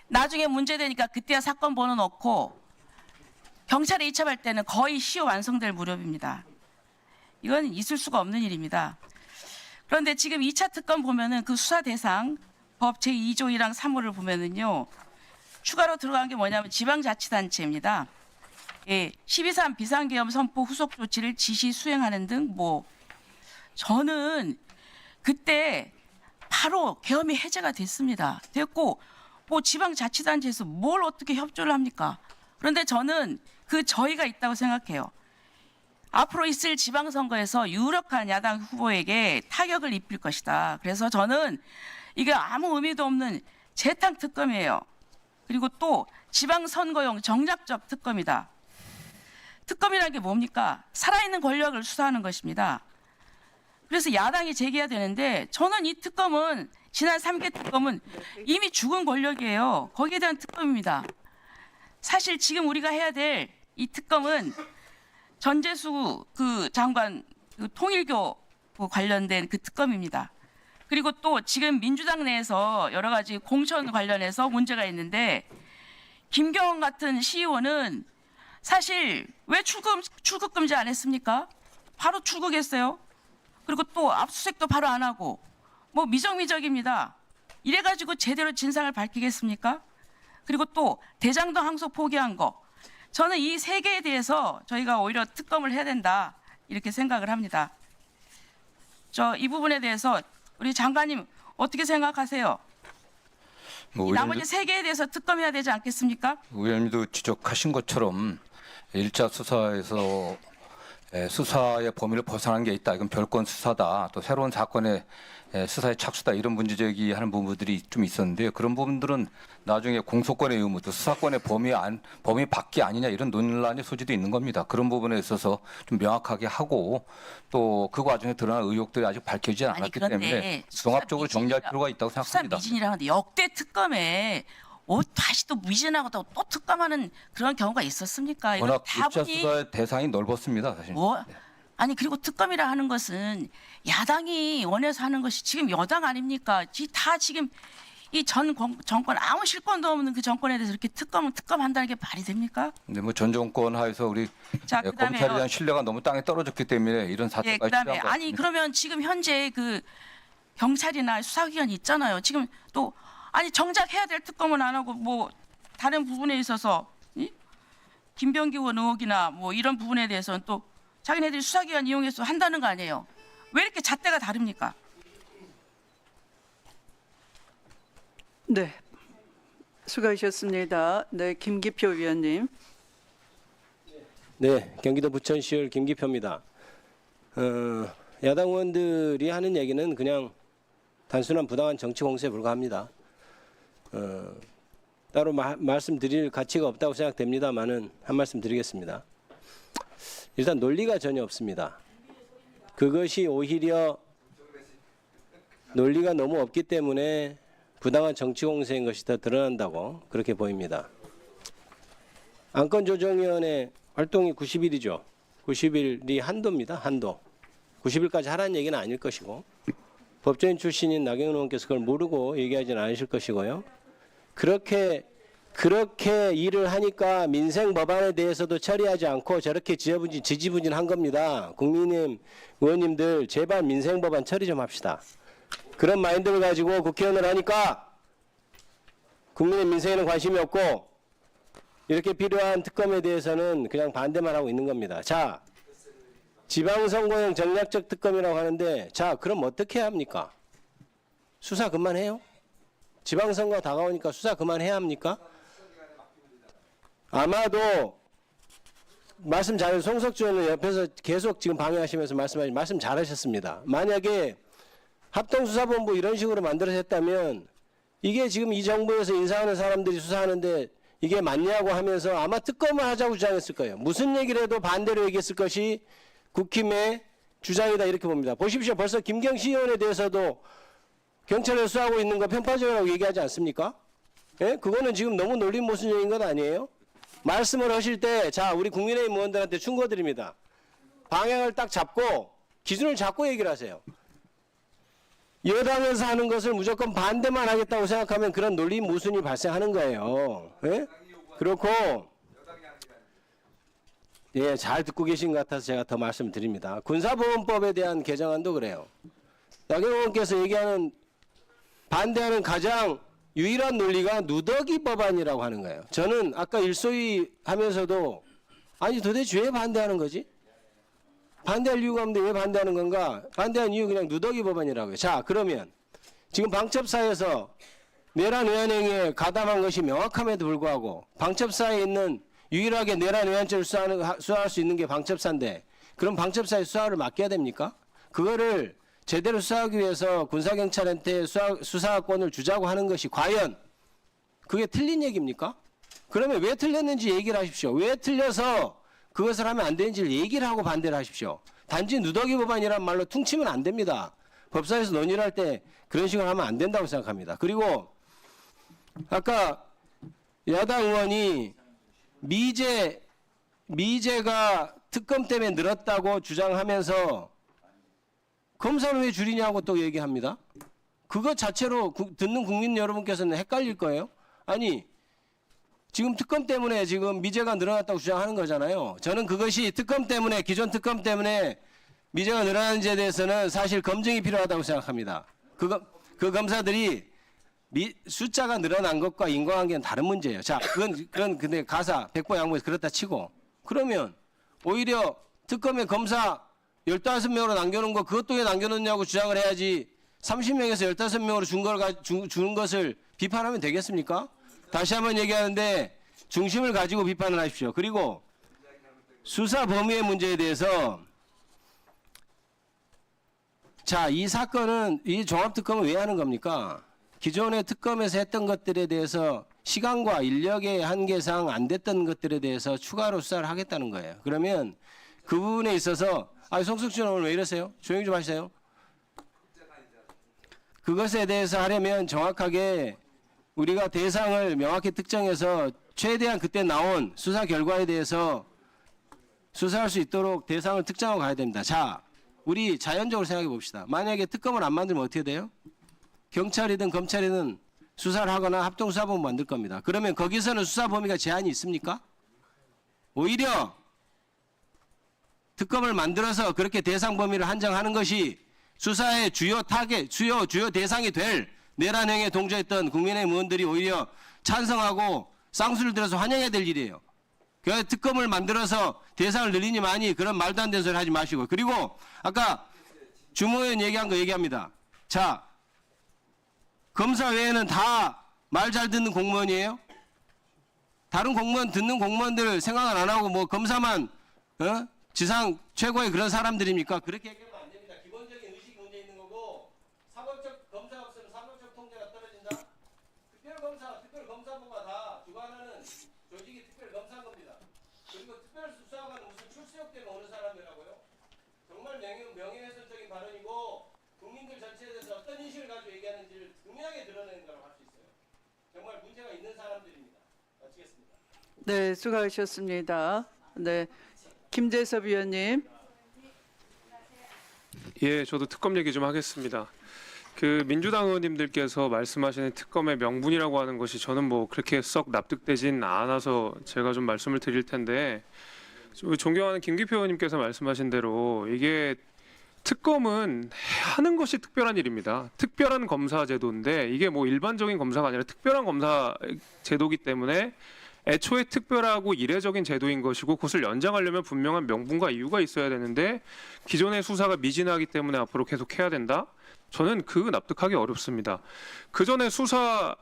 나중에 문제되니까 그때야 사건 번호 넣고 경찰에 이첩할 때는 거의 시효 완성될 무렵입니다. 이건 있을 수가 없는 일입니다. 그런데 지금 2차 특검 보면은 그 수사 대상 법 제2조 1항 3호를 보면은요. 추가로 들어간 게 뭐냐면 지방자치단체입니다. 예, 12.3 비상계엄 선포 후속 조치를 지시 수행하는 등 뭐 저는 그때 바로 계엄이 해제가 됐습니다. 됐고 뭐 지방자치단체에서 뭘 어떻게 협조를 합니까? 그런데 저는 그 저희가 있다고 생각해요. 앞으로 있을 지방선거에서 유력한 야당 후보에게 타격을 입힐 것이다. 그래서 저는 이게 아무 의미도 없는 재탕 특검이에요. 그리고 또 지방선거용 정략적 특검이다. 특검이라는 게 뭡니까? 살아있는 권력을 수사하는 것입니다. 그래서 야당이 제기해야 되는데 저는 이 특검은 지난 3개 특검은 이미 죽은 권력이에요. 거기에 대한 특검입니다. 사실 지금 우리가 해야 될 이 특검은 전재수 그 장관 그 통일교 관련된 그 특검입니다. 그리고 또 지금 민주당 내에서 여러 가지 공천 관련해서 문제가 있는데 김경원 같은 CEO는 사실 왜 출국 금지 안 했습니까? 바로 출국했어요. 그리고 또 압수수색도 바로 안 하고 뭐 미적미적입니다. 이래가지고 제대로 진상을 밝히겠습니까? 그리고 또 대장동 항소 포기한 거 저는 이 세 개에 대해서 저희가 오히려 특검을 해야 된다 이렇게 생각을 합니다. 이 부분에 대해서 우리 장관님 어떻게 생각하세요? 이 나머지 세 개에 대해서 특검해야 되지 않겠습니까? 의원님도 지적하신 것처럼 1차 수사에서 수사의 범위를 벗어난 게 있다. 이건 별건 수사다. 또 새로운 사건의 수사에 착수다. 이런 문제 제기하는 부분들이 좀 있었는데 그런 부분들은 나중에 공소권의 의무, 또 수사권의 범위 밖이 아니냐 이런 논란의 소지도 있는 겁니다. 그런 부분에 있어서 좀 명확하게 하고 또 그 과정에 드러난 의혹들이 아직 밝혀지지 않았기 때문에 종합적으로 정리할 필요가 있다고 생각합니다. 수사 미진이라 하는데 역대 특검에 다시 또 미진하고 또 특검하는 그런 경우가 있었습니까? 이거 워낙 다분히 1차 수사의 대상이 넓었습니다. 사실. 아니 그리고 특검이라 하는 것은 야당이 원해서 하는 것이 지금 여당 아닙니까? 다 지금 이 전 정권 아무 실권도 없는 그 정권에 대해서 이렇게 특검한다는 게 말이 됩니까? 근데 뭐 전 정권 하에서 우리 검찰에 대한 신뢰가 너무 땅에 떨어졌기 때문에 이런 사태가 그다음에 필요한 것 아니 같습니다. 그러면 지금 현재 그 경찰이나 수사기관이 있잖아요. 지금 또 아니 정작 해야 될 특검은 안 하고 뭐 다른 부분에 있어서 김병기 의원 의혹이나 뭐 이런 부분에 대해서는 또 자기네들이 수사기관 이용해서 한다는 거 아니에요. 왜 이렇게 잣대가 다릅니까? 네, 수고하셨습니다. 네, 김기표 위원님. 네, 경기도 부천시의 김기표입니다. 야당 의원들이 하는 얘기는 그냥 단순한 부당한 정치 공세에 불과합니다. 따로 말씀드릴 가치가 없다고 생각됩니다만은 한 말씀 드리겠습니다. 일단 논리가 전혀 없습니다. 그것이 오히려 논리가 너무 없기 때문에 부당한 정치 공세인 것이 더 드러난다고 그렇게 보입니다. 안건조정위원회 활동이 90일이죠. 90일이 한도입니다. 한도. 90일까지 하라는 얘기는 아닐 것이고 법조인 출신인 나경원 의원께서 그걸 모르고 얘기하지는 않으실 것이고요. 그렇게 일을 하니까 민생 법안에 대해서도 처리하지 않고 저렇게 지지부진한 겁니다. 국민의힘 의원님들 제발 민생 법안 처리 좀 합시다. 그런 마인드를 가지고 국회의원을 하니까 국민의 민생에는 관심이 없고 이렇게 필요한 특검에 대해서는 그냥 반대만 하고 있는 겁니다. 자, 지방선거용 전략적 특검이라고 하는데 자, 그럼 어떻게 합니까? 수사 그만해요? 지방선거 다가오니까 수사 그만해야 합니까? 아마도 말씀 송석주 의원은 옆에서 계속 지금 방해하시면서 말씀 잘하셨습니다. 만약에 합동수사본부 이런 식으로 만들어서 했다면 이게 지금 이 정부에서 인사하는 사람들이 수사하는데 이게 맞냐고 하면서 아마 특검을 하자고 주장했을 거예요. 무슨 얘기를 해도 반대로 얘기했을 것이 국힘의 주장이다 이렇게 봅니다. 보십시오. 벌써 김경시 의원에 대해서도 경찰에서 수사하고 있는 거 편파적이라고 얘기하지 않습니까? 예? 그거는 지금 너무 논리 모순적인 것 아니에요? 말씀을 하실 때 자, 우리 국민의힘 의원들한테 충고드립니다. 방향을 딱 잡고 기준을 잡고 얘기를 하세요. 여당에서 하는 것을 무조건 반대만 하겠다고 생각하면 그런 논리 모순이 발생하는 거예요. 예? 그렇고 예, 잘 듣고 계신 것 같아서 제가 더 말씀드립니다. 군사보건법에 대한 개정안도 그래요. 나경원 의원께서 얘기하는 반대하는 가장 유일한 논리가 누더기 법안이라고 하는 거예요. 저는 아까 일소위 하면서도 아니 도대체 왜 반대하는 거지? 반대할 이유가 없는데 왜 반대하는 건가? 반대한 이유 그냥 누더기 법안이라고요. 자, 그러면 지금 방첩사에서 내란 외환행위에 가담한 것이 명확함에도 불구하고 방첩사에 있는 유일하게 내란 외환죄를 수사할 수 있는 게 방첩사인데 그럼 방첩사의 수사를 맡겨야 됩니까? 그거를 제대로 수사하기 위해서 군사경찰한테 수사권을 주자고 하는 것이 과연 그게 틀린 얘기입니까? 그러면 왜 틀렸는지 얘기를 하십시오. 왜 틀려서 그것을 하면 안 되는지를 얘기를 하고 반대를 하십시오. 단지 누더기 법안이란 말로 퉁치면 안 됩니다. 법사에서 논의를 할 때 그런 식으로 하면 안 된다고 생각합니다. 그리고 아까 야당 의원이 미제가 특검 때문에 늘었다고 주장하면서 검사는 왜 줄이냐고 또 얘기합니다. 그것 자체로 듣는 국민 여러분께서는 헷갈릴 거예요. 아니 지금 특검 때문에 지금 미제가 늘어났다고 주장하는 거잖아요. 저는 그것이 특검 때문에 기존 특검 때문에 미제가 늘어나는지에 대해서는 사실 검증이 필요하다고 생각합니다. 그 검사들이 숫자가 늘어난 것과 인과관계는 다른 문제예요. 자, 그건 근데 가사 백보양보해서 그렇다 치고 그러면 오히려 특검에 검사 15명으로 남겨놓은 거 그것도 왜 남겨놓냐고 주장을 해야지 30명에서 15명으로 준 것을 비판하면 되겠습니까? 다시 한번 얘기하는데 중심을 가지고 비판을 하십시오. 그리고 수사 범위의 문제에 대해서 자, 이 사건은 이 종합특검을 왜 하는 겁니까? 기존의 특검에서 했던 것들에 대해서 시간과 인력의 한계상 안 됐던 것들에 대해서 추가로 수사를 하겠다는 거예요. 그러면 그 부분에 있어서 송석준 오늘 왜 이러세요? 조용히 좀 하세요. 그것에 대해서 하려면 정확하게 우리가 대상을 명확히 특정해서 최대한 그때 나온 수사 결과에 대해서 수사할 수 있도록 대상을 특정하고 가야 됩니다. 자, 우리 자연적으로 생각해 봅시다. 만약에 특검을 안 만들면 어떻게 돼요? 경찰이든 검찰이든 수사를 하거나 합동수사본부 만들 겁니다. 그러면 거기서는 수사 범위가 제한이 있습니까? 오히려 특검을 만들어서 그렇게 대상 범위를 한정하는 것이 수사의 주요 타겟, 주요 대상이 될 내란 행위에 동조했던 국민의힘 의원들이 오히려 찬성하고 쌍수를 들어서 환영해야 될 일이에요. 그래서 특검을 만들어서 대상을 늘리니 많이 그런 말도 안 되는 소리 하지 마시고. 그리고 아까 주모 의원 얘기한 거 얘기합니다. 자, 검사 외에는 다 말 잘 듣는 공무원이에요? 다른 공무원 듣는 공무원들 생각은 안 하고 뭐 검사만 지상 최고의 그런 사람들입니까? 그렇게 얘기하면 안 됩니다. 기본적인 의식 문제 있는 거고 사법적 검사가 없으면 사법적 통제가 떨어진다. 특별검사부가 다 주관하는 조직이 특별검사인 겁니다. 그리고 특별수사관은 무슨 출세역 때문에 오는 사람이라고요? 정말 명예훼손적인 발언이고 국민들 전체에 대해서 어떤 인식을 가지고 얘기하는지를 분명하게 드러내는 거라고 할 수 있어요. 정말 문제가 있는 사람들입니다. 마치겠습니다. 네, 수고하셨습니다. 네, 김재섭 위원님. 예, 저도 특검 얘기 좀 하겠습니다. 그 민주당 의원님들께서 말씀하시는 특검의 명분이라고 하는 것이 저는 뭐 그렇게 썩 납득되진 않아서 제가 좀 말씀을 드릴 텐데, 존경하는 김기표 의원님께서 말씀하신 대로 이게 특검은 하는 것이 특별한 일입니다. 특별한 검사 제도인데 이게 뭐 일반적인 검사가 아니라 특별한 검사 제도이기 때문에 애초에 특별하고 이례적인 제도인 것이고 그것을 연장하려면 분명한 명분과 이유가 있어야 되는데 기존의 수사가 미진하기 때문에 앞으로 계속 해야 된다? 저는 그 납득하기 어렵습니다. 그 전에 수사를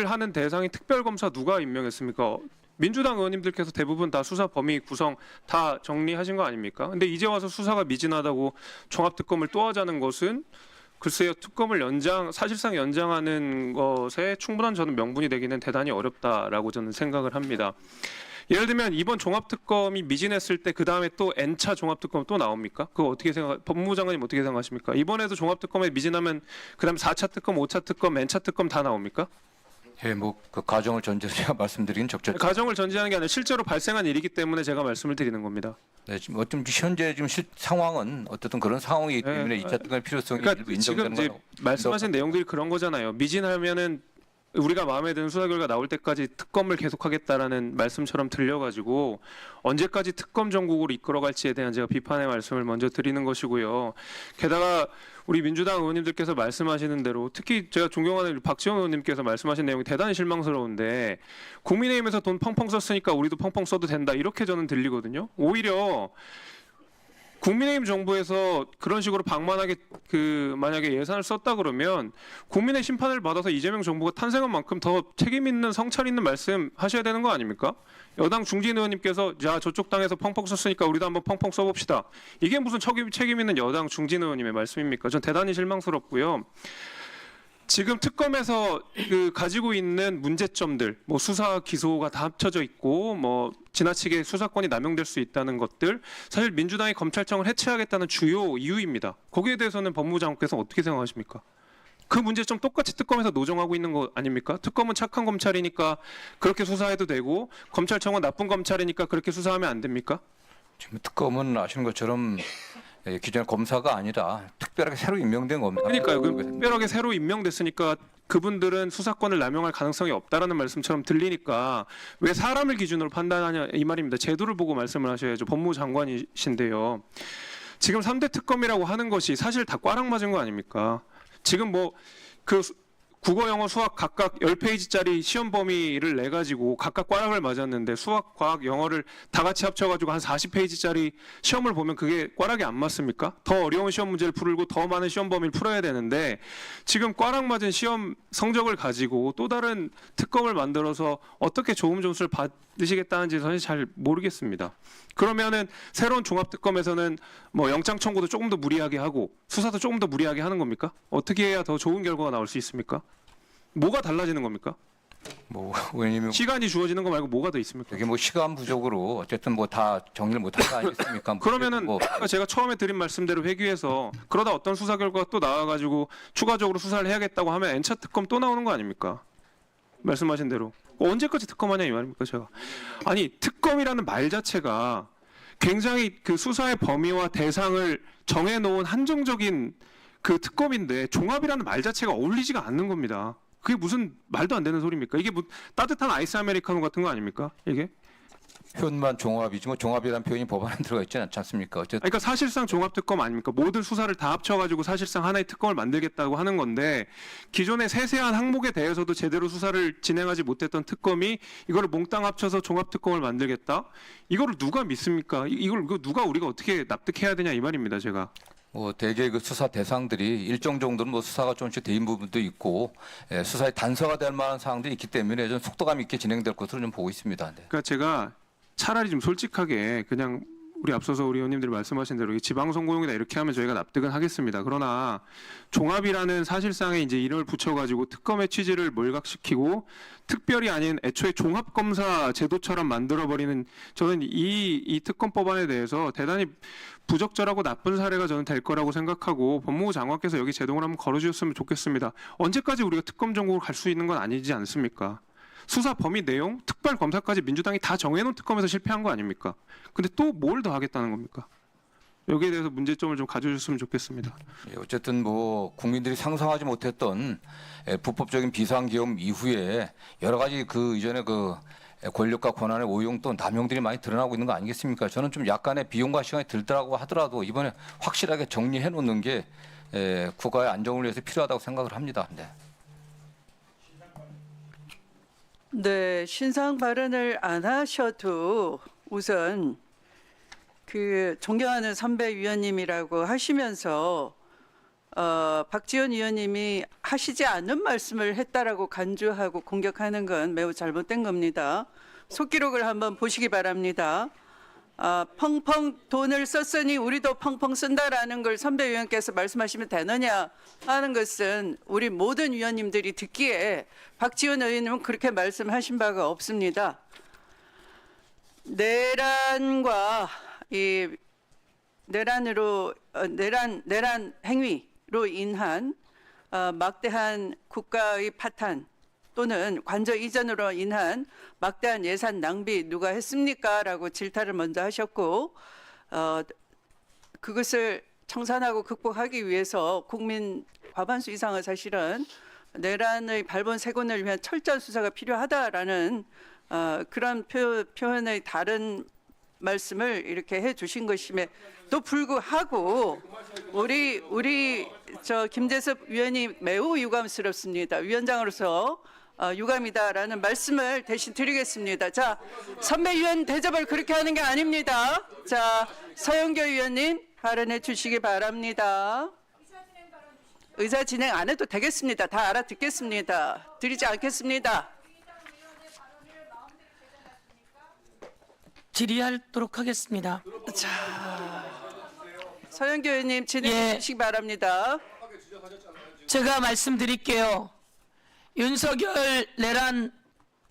하는 대상이 특별검사 누가 임명했습니까? 민주당 의원님들께서 대부분 다 수사 범위 구성 다 정리하신 거 아닙니까? 근데 이제 와서 수사가 미진하다고 종합특검을 또 하자는 것은 글쎄요, 특검을 사실상 연장하는 것에 충분한 저는 명분이 되기는 대단히 어렵다라고 저는 생각을 합니다. 예를 들면 이번 종합특검이 미진했을 때 그 다음에 또 N차 종합특검 또 나옵니까? 그거 어떻게 법무부 장관님 어떻게 생각하십니까? 이번에도 종합특검에 미진하면 그 다음 4차 특검, 5차 특검, N차 특검 다 나옵니까? 예, 뭐 그 가정을 전제로 제가 말씀드리긴 적절히. 가정을 전제하는 게 아니라 실제로 발생한 일이기 때문에 제가 말씀을 드리는 겁니다. 네, 지금 어떤 현재 지금 상황은 어쨌든 그런 상황이기 때문에 네. 2차 특검의 필요성이 그러니까 일부 인정되는 지금 이제 거라고. 말씀하신 내용들이 그런 거잖아요. 미진하면은 우리가 마음에 드는 수사 결과 나올 때까지 특검을 계속하겠다라는 말씀처럼 들려가지고 언제까지 특검 정국으로 이끌어갈지에 대한 제가 비판의 말씀을 먼저 드리는 것이고요. 게다가 우리 민주당 의원님들께서 말씀하시는 대로 특히 제가 존경하는 박지원 의원님께서 말씀하신 내용이 대단히 실망스러운데 국민의힘에서 돈 펑펑 썼으니까 우리도 펑펑 써도 된다 이렇게 저는 들리거든요. 오히려 국민의힘 정부에서 그런 식으로 방만하게 만약에 예산을 썼다 그러면 국민의 심판을 받아서 이재명 정부가 탄생한 만큼 더 책임 있는 성찰 있는 말씀 하셔야 되는 거 아닙니까? 여당 중진 의원님께서 야 저쪽 당에서 펑펑 썼으니까 우리도 한번 펑펑 써봅시다. 이게 무슨 책임 있는 여당 중진 의원님의 말씀입니까? 전 대단히 실망스럽고요. 지금 특검에서 가지고 있는 문제점들, 뭐 수사 기소가 다 합쳐져 있고, 뭐 지나치게 수사권이 남용될 수 있다는 것들 사실 민주당이 검찰청을 해체하겠다는 주요 이유입니다. 거기에 대해서는 법무부 장관께서 어떻게 생각하십니까? 그 문제점 똑같이 특검에서 노정하고 있는 거 아닙니까? 특검은 착한 검찰이니까 그렇게 수사해도 되고 검찰청은 나쁜 검찰이니까 그렇게 수사하면 안 됩니까? 지금 특검은 아시는 것처럼 기존 검사가 아니라 특별하게 새로 임명된 검사. 그러니까요. 그 특별하게 새로 임명됐으니까 그분들은 수사권을 남용할 가능성이 없다라는 말씀처럼 들리니까 왜 사람을 기준으로 판단하냐 이 말입니다. 제도를 보고 말씀을 하셔야죠. 법무부 장관이신데요. 지금 3대 특검이라고 하는 것이 사실 다 꽈락 맞은 거 아닙니까? 지금 뭐 그 국어, 영어, 수학 각각 10페이지짜리 시험 범위를 내 가지고 각각 꽈락을 맞았는데 수학, 과학, 영어를 다 같이 합쳐 가지고 한 40페이지짜리 시험을 보면 그게 꽈락이 안 맞습니까? 더 어려운 시험 문제를 풀고 더 많은 시험 범위를 풀어야 되는데 지금 꽈락 맞은 시험 성적을 가지고 또 다른 특검을 만들어서 어떻게 좋은 점수를 받으시겠다는지 사실 잘 모르겠습니다. 그러면은 새로운 종합특검에서는 뭐 영장 청구도 조금 더 무리하게 하고 수사도 조금 더 무리하게 하는 겁니까? 어떻게 해야 더 좋은 결과가 나올 수 있습니까? 뭐가 달라지는 겁니까? 뭐 의원님이 시간이 주어지는 거 말고 뭐가 더 있습니까? 이게 뭐 시간 부족으로 어쨌든 뭐 다 정리를 못한 거 아니겠습니까? 그러면은 뭐 제가 처음에 드린 말씀대로 회귀해서 그러다 어떤 수사 결과가 또 나와가지고 추가적으로 수사를 해야겠다고 하면 N차 특검 또 나오는 거 아닙니까? 말씀하신 대로 언제까지 특검하냐 이 말입니까 제가? 아니 특검이라는 말 자체가 굉장히 그 수사의 범위와 대상을 정해놓은 한정적인 그 특검인데 종합이라는 말 자체가 어울리지가 않는 겁니다. 그게 무슨 말도 안 되는 소리입니까? 이게 뭐 따뜻한 아이스 아메리카노 같은 거 아닙니까? 이게? 표현만 종합이지 뭐 종합이라는 표현이 법안에 들어가 있지 않습니까? 어쨌든 그러니까 사실상 종합특검 아닙니까? 모든 수사를 다 합쳐가지고 사실상 하나의 특검을 만들겠다고 하는 건데 기존의 세세한 항목에 대해서도 제대로 수사를 진행하지 못했던 특검이 이거를 몽땅 합쳐서 종합특검을 만들겠다? 이거를 누가 믿습니까? 이걸 누가 우리가 어떻게 납득해야 되냐 이 말입니다, 제가. 뭐 대개 그 수사 대상들이 일정 정도는 뭐 수사가 조금씩 돼 있는 부분도 있고 수사의 단서가 될 만한 사항들이 있기 때문에 좀 속도감 있게 진행될 것으로 좀 보고 있습니다. 네. 그러니까 제가 차라리 좀 솔직하게 그냥 우리 앞서서 우리 의원님들이 말씀하신 대로 지방선거용이다 이렇게 하면 저희가 납득은 하겠습니다. 그러나 종합이라는 사실상의 이제 이름을 붙여가지고 특검의 취지를 몰각시키고 특별히 아닌 애초에 종합검사 제도처럼 만들어버리는 저는 이 특검법안에 대해서 대단히 부적절하고 나쁜 사례가 저는 될 거라고 생각하고 법무부 장관께서 여기 제동을 한번 걸어주셨으면 좋겠습니다. 언제까지 우리가 특검 전국으로 갈 수 있는 건 아니지 않습니까? 수사 범위 내용, 특별 검사까지 민주당이 다 정해놓은 특검에서 실패한 거 아닙니까? 근데 또 뭘 더 하겠다는 겁니까? 여기에 대해서 문제점을 좀 가져주셨으면 좋겠습니다. 어쨌든 뭐 국민들이 상상하지 못했던 불법적인 비상계엄 이후에 여러 가지 그 이전에 그 권력과 권한의 오용 또 남용들이 많이 드러나고 있는 거 아니겠습니까? 저는 좀 약간의 비용과 시간이 들더라고 하더라도 이번에 확실하게 정리해 놓는 게 국가의 안정을 위해서 필요하다고 생각을 합니다. 네. 네, 신상 발언을 안 하셔도 우선 그 존경하는 선배 위원님이라고 하시면서 박지원 위원님이 하시지 않은 말씀을 했다라고 간주하고 공격하는 건 매우 잘못된 겁니다. 속기록을 한번 보시기 바랍니다. 펑펑 돈을 썼으니 우리도 펑펑 쓴다라는 걸 선배 위원께서 말씀하시면 되느냐 하는 것은 우리 모든 위원님들이 듣기에 박지원 의원님은 그렇게 말씀하신 바가 없습니다. 내란과 이 내란 행위로 인한 막대한 국가의 파탄 또는 관저 이전으로 인한 막대한 예산 낭비 누가 했습니까? 라고 질타를 먼저 하셨고 그것을 청산하고 극복하기 위해서 국민 과반수 이상은 사실은 내란의 발본색원을 위한 철저한 수사가 필요하다라는 그런 표현의 다른 말씀을 이렇게 해주신 것임에도 불구하고 우리 저 김재섭 위원이 매우 유감스럽습니다. 위원장으로서 유감이다라는 말씀을 대신 드리겠습니다. 자, 선배 위원 대접을 그렇게 하는 게 아닙니다. 자, 서영교 위원님 발언해 주시기 바랍니다. 의사 진행 안 해도 되겠습니다. 다 알아듣겠습니다. 드리지 않겠습니다. 질의하도록 하겠습니다. 자, 서영교 의원님 진행해 주시기 바랍니다. 제가 말씀드릴게요. 윤석열 내란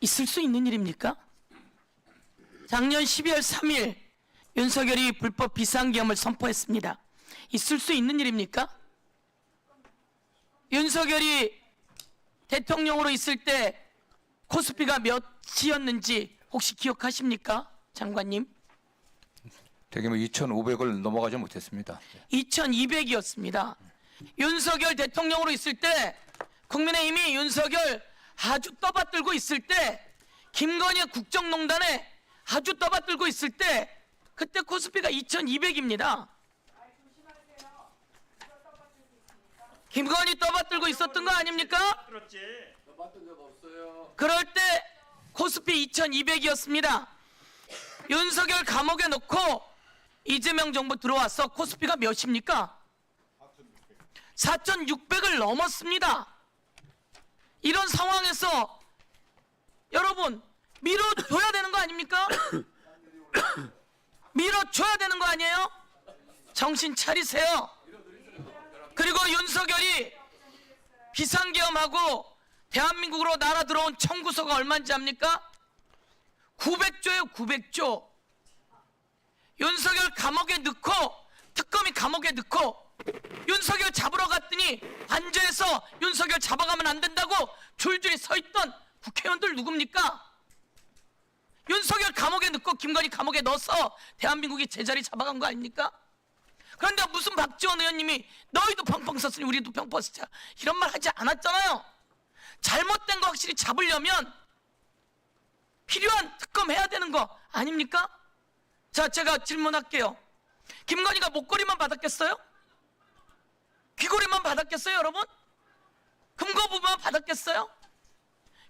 있을 수 있는 일입니까? 작년 12월 3일 윤석열이 불법 비상계엄을 선포했습니다. 있을 수 있는 일입니까? 윤석열이 대통령으로 있을 때 코스피가 몇이었는지 혹시 기억하십니까? 장관님? 되게 2,500을 넘어가지 못했습니다. 2200이었습니다. 윤석열 대통령으로 있을 때 국민의힘이 윤석열 아주 떠받들고 있을 때 김건희가 국정농단에 아주 떠받들고 있을 때 그때 코스피가 2200입니다. 김건희 떠받들고 있었던 거 아닙니까? 그럴 때 코스피 2200이었습니다. 윤석열 감옥에 넣고 이재명 정부 들어와서 코스피가 몇입니까? 4600을 넘었습니다. 이런 상황에서 여러분 밀어줘야 되는 거 아닙니까? 밀어줘야 되는 거 아니에요? 정신 차리세요. 그리고 윤석열이 비상계엄하고 대한민국으로 날아 들어온 청구서가 얼마인지 압니까? 900조예요. 900조. 윤석열 감옥에 넣고 특검이 감옥에 넣고 윤석열 잡으러 갔더니 안저에서 윤석열 잡아가면 안 된다고 줄줄이 서 있던 국회의원들 누굽니까? 윤석열 감옥에 넣고 김건희 감옥에 넣어서 대한민국이 제자리 잡아간 거 아닙니까? 그런데 무슨 박지원 의원님이 너희도 펑펑 썼으니 우리도 펑펑 쓰자 이런 말 하지 않았잖아요. 잘못된 거 확실히 잡으려면 필요한 특검 해야 되는 거 아닙니까? 자, 제가 질문할게요. 김건희가 목걸이만 받았겠어요? 귀걸이만 받았겠어요, 여러분? 금고 부분만 받았겠어요?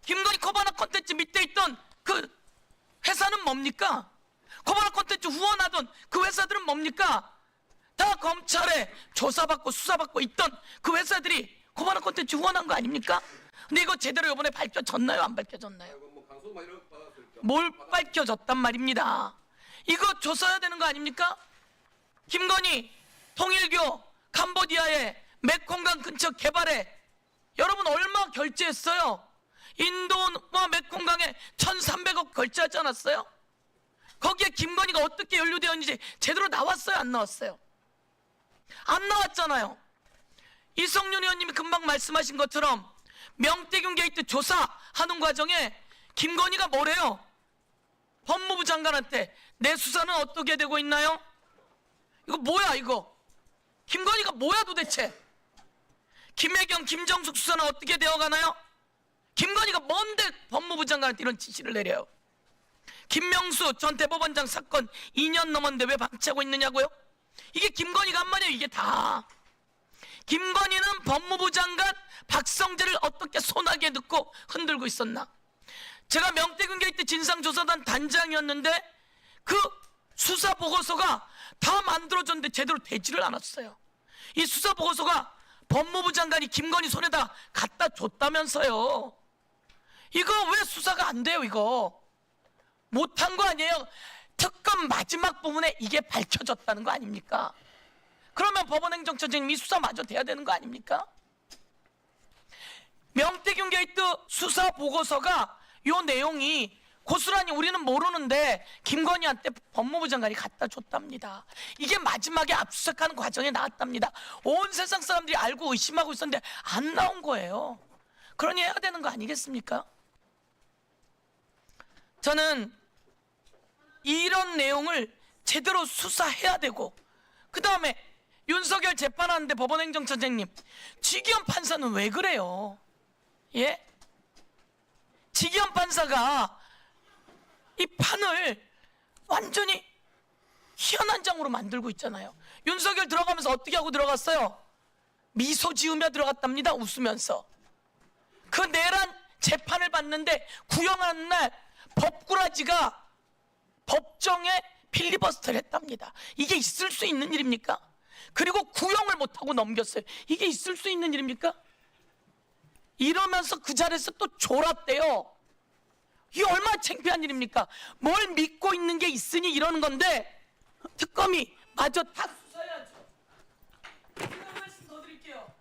김건희 코바나 콘텐츠 밑에 있던 그 회사는 뭡니까? 코바나 콘텐츠 후원하던 그 회사들은 뭡니까? 다 검찰에 조사받고 수사받고 있던 그 회사들이 코바나 콘텐츠 후원한 거 아닙니까? 근데 이거 제대로 이번에 밝혀졌나요? 안 밝혀졌나요? 뭘 밝혀졌단 말입니다. 이거 조사해야 되는 거 아닙니까? 김건희 통일교 캄보디아의 메콩강 근처 개발에 여러분 얼마 결제했어요? 인도와 메콩강에 1,300억 결제하지 않았어요? 거기에 김건희가 어떻게 연루되었는지 제대로 나왔어요? 안 나왔어요? 안 나왔잖아요. 이성윤 의원님이 금방 말씀하신 것처럼 명태균 게이트 조사하는 과정에 김건희가 뭐래요? 법무부 장관한테 내 수사는 어떻게 되고 있나요? 이거 뭐야 이거? 김건희가 뭐야 도대체? 김혜경, 김정숙 수사는 어떻게 되어가나요? 김건희가 뭔데 법무부 장관한테 이런 지시를 내려요? 김명수 전 대법원장 사건 2년 넘었는데 왜 방치하고 있느냐고요? 이게 김건희가 한 말이에요. 이게 다. 김건희는 법무부 장관 박성재를 어떻게 손아귀에 넣고 흔들고 있었나? 제가 명태균 게이트 진상조사단 단장이었는데 그 수사 보고서가 다 만들어졌는데 제대로 되지를 않았어요. 이 수사 보고서가 법무부 장관이 김건희 손에다 갖다 줬다면서요. 이거 왜 수사가 안 돼요? 이거 못한 거 아니에요? 특검 마지막 부분에 이게 밝혀졌다는 거 아닙니까? 그러면 법원행정처장님이 수사마저 돼야 되는 거 아닙니까? 명태균 게이트 수사 보고서가 요 내용이 고스란히 우리는 모르는데 김건희한테 법무부 장관이 갖다 줬답니다. 이게 마지막에 압수수색하는 과정에 나왔답니다. 온 세상 사람들이 알고 의심하고 있었는데 안 나온 거예요. 그러니 해야 되는 거 아니겠습니까? 저는 이런 내용을 제대로 수사해야 되고 그 다음에 윤석열 재판하는데 법원행정처장님 지기현 판사는 왜 그래요? 예? 지기현 판사가 이 판을 완전히 희한한 장으로 만들고 있잖아요. 윤석열 들어가면서 어떻게 하고 들어갔어요? 미소 지으며 들어갔답니다. 웃으면서. 그 내란 재판을 받는데 구형하는 날 법꾸라지가 법정에 필리버스터를 했답니다. 이게 있을 수 있는 일입니까? 그리고 구형을 못하고 넘겼어요. 이게 있을 수 있는 일입니까? 이러면서 그 자리에서 또 졸았대요. 이게 얼마나 창피한 일입니까? 뭘 믿고 있는 게 있으니 이러는 건데 특검이 마저 다 수사해야죠. 제가 말씀 더 드릴게요.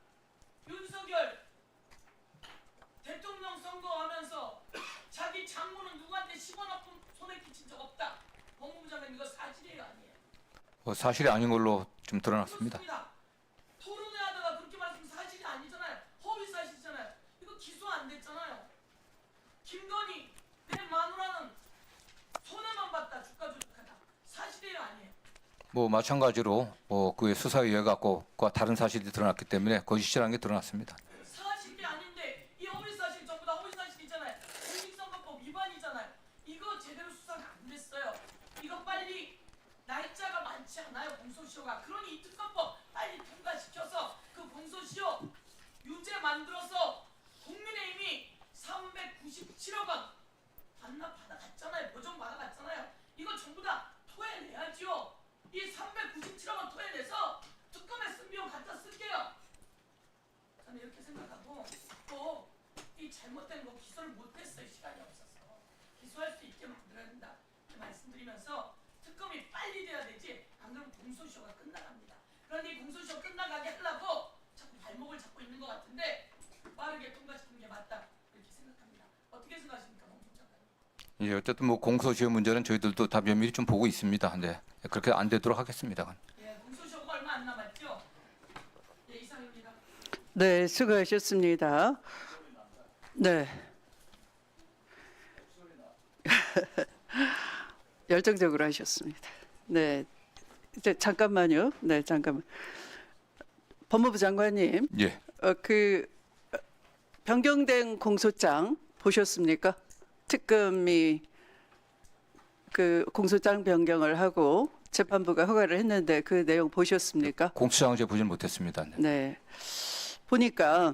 윤석열 대통령 선거하면서 자기 장모는 누구한테 10원 한 푼 손에 끼친 적 없다. 사실이 아닌 걸로 좀 드러났습니다. 그렇습니다. 토론회하다가 그렇게 말씀 사실이 아니잖아요. 허위 사실이잖아요. 이거 기소 안 됐잖아요. 김건희 내 마누라는 손해만 봤다. 주가 조작하다. 사실이에요, 아니에요? 뭐 마찬가지로 그의 수사 이해갖고과 다른 사실이 드러났기 때문에 거짓이라는 게 드러났습니다. 사실이 아닌데 이 허위 사실 전부 다 허위 사실이잖아요. 공직선거법 위반이잖아요. 이거 제대로 수사가 안 됐어요. 이거 빨리 날짜가 많지 않아요, 공소시효가. 그러니 이 특검법 빨리 통과시켜서 그 공소시효 유죄 만들어서 국민의힘이 397억 원 받아갔잖아요. 보정 받아갔잖아요. 이거 전부 다 토해내야지요. 이 397억 원 토해내서 특검에 쓴 비용 갖다 쓸게요. 저는 이렇게 생각하고 또 이 잘못된 거 기소를 못했어요. 시간이 없어서 기소할 수 있게 만들어야 된다 이렇게 말씀드리면서 특검이 빨리 돼야 되지 안 그러면 공소시효가 끝나갑니다. 그런데 이 공소시효 끝나가게 하려고 자꾸 발목을 잡고 있는 것 같은데 빠르게 통과시키는 게 맞다 이렇게 생각합니다. 어떻게 생각하십니까, 홍준 장관님? 예, 어쨌든 뭐 공소시효 문제는 저희들도 다 면밀히 좀 보고 있습니다. 네, 그렇게 안 되도록 하겠습니다. 예, 공소시효가 얼마 안 남았죠? 예, 이상입니다. 네, 수고하셨습니다. 네. 열정적으로 하셨습니다. 네. 이제 잠깐만요. 네, 잠깐만. 법무부 장관님, 예, 변경된 공소장 보셨습니까? 특검이 그 공소장 변경을 하고 재판부가 허가를 했는데 그 내용 보셨습니까? 공소장을 제가 보지는 못했습니다. 네. 네. 보니까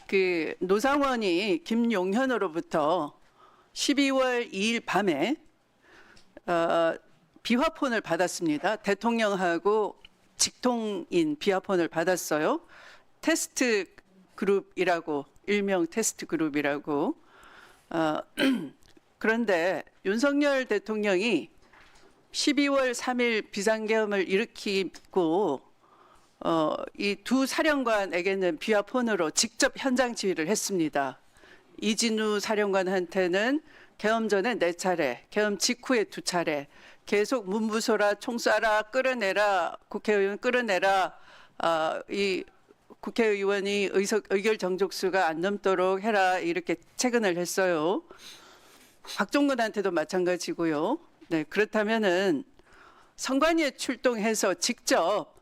그 노상원이 김용현으로부터 12월 2일 밤에 비화폰을 받았습니다. 대통령하고 직통인 비화폰을 받았어요. 테스트 그룹이라고, 일명 테스트 그룹이라고. 그런데 윤석열 대통령이 12월 3일 비상계엄을 일으키고 이 두 사령관에게는 비화폰으로 직접 현장 지휘를 했습니다. 이진우 사령관한테는 계엄 전에 4차례, 계엄 직후에 2차례, 계속 문부소라, 총 쏴라, 끌어내라, 국회의원 끌어내라, 이 국회의원이 의결 정족수가 안 넘도록 해라 이렇게 체근을 했어요. 박종근한테도 마찬가지고요. 네, 그렇다면은 선관위에 출동해서 직접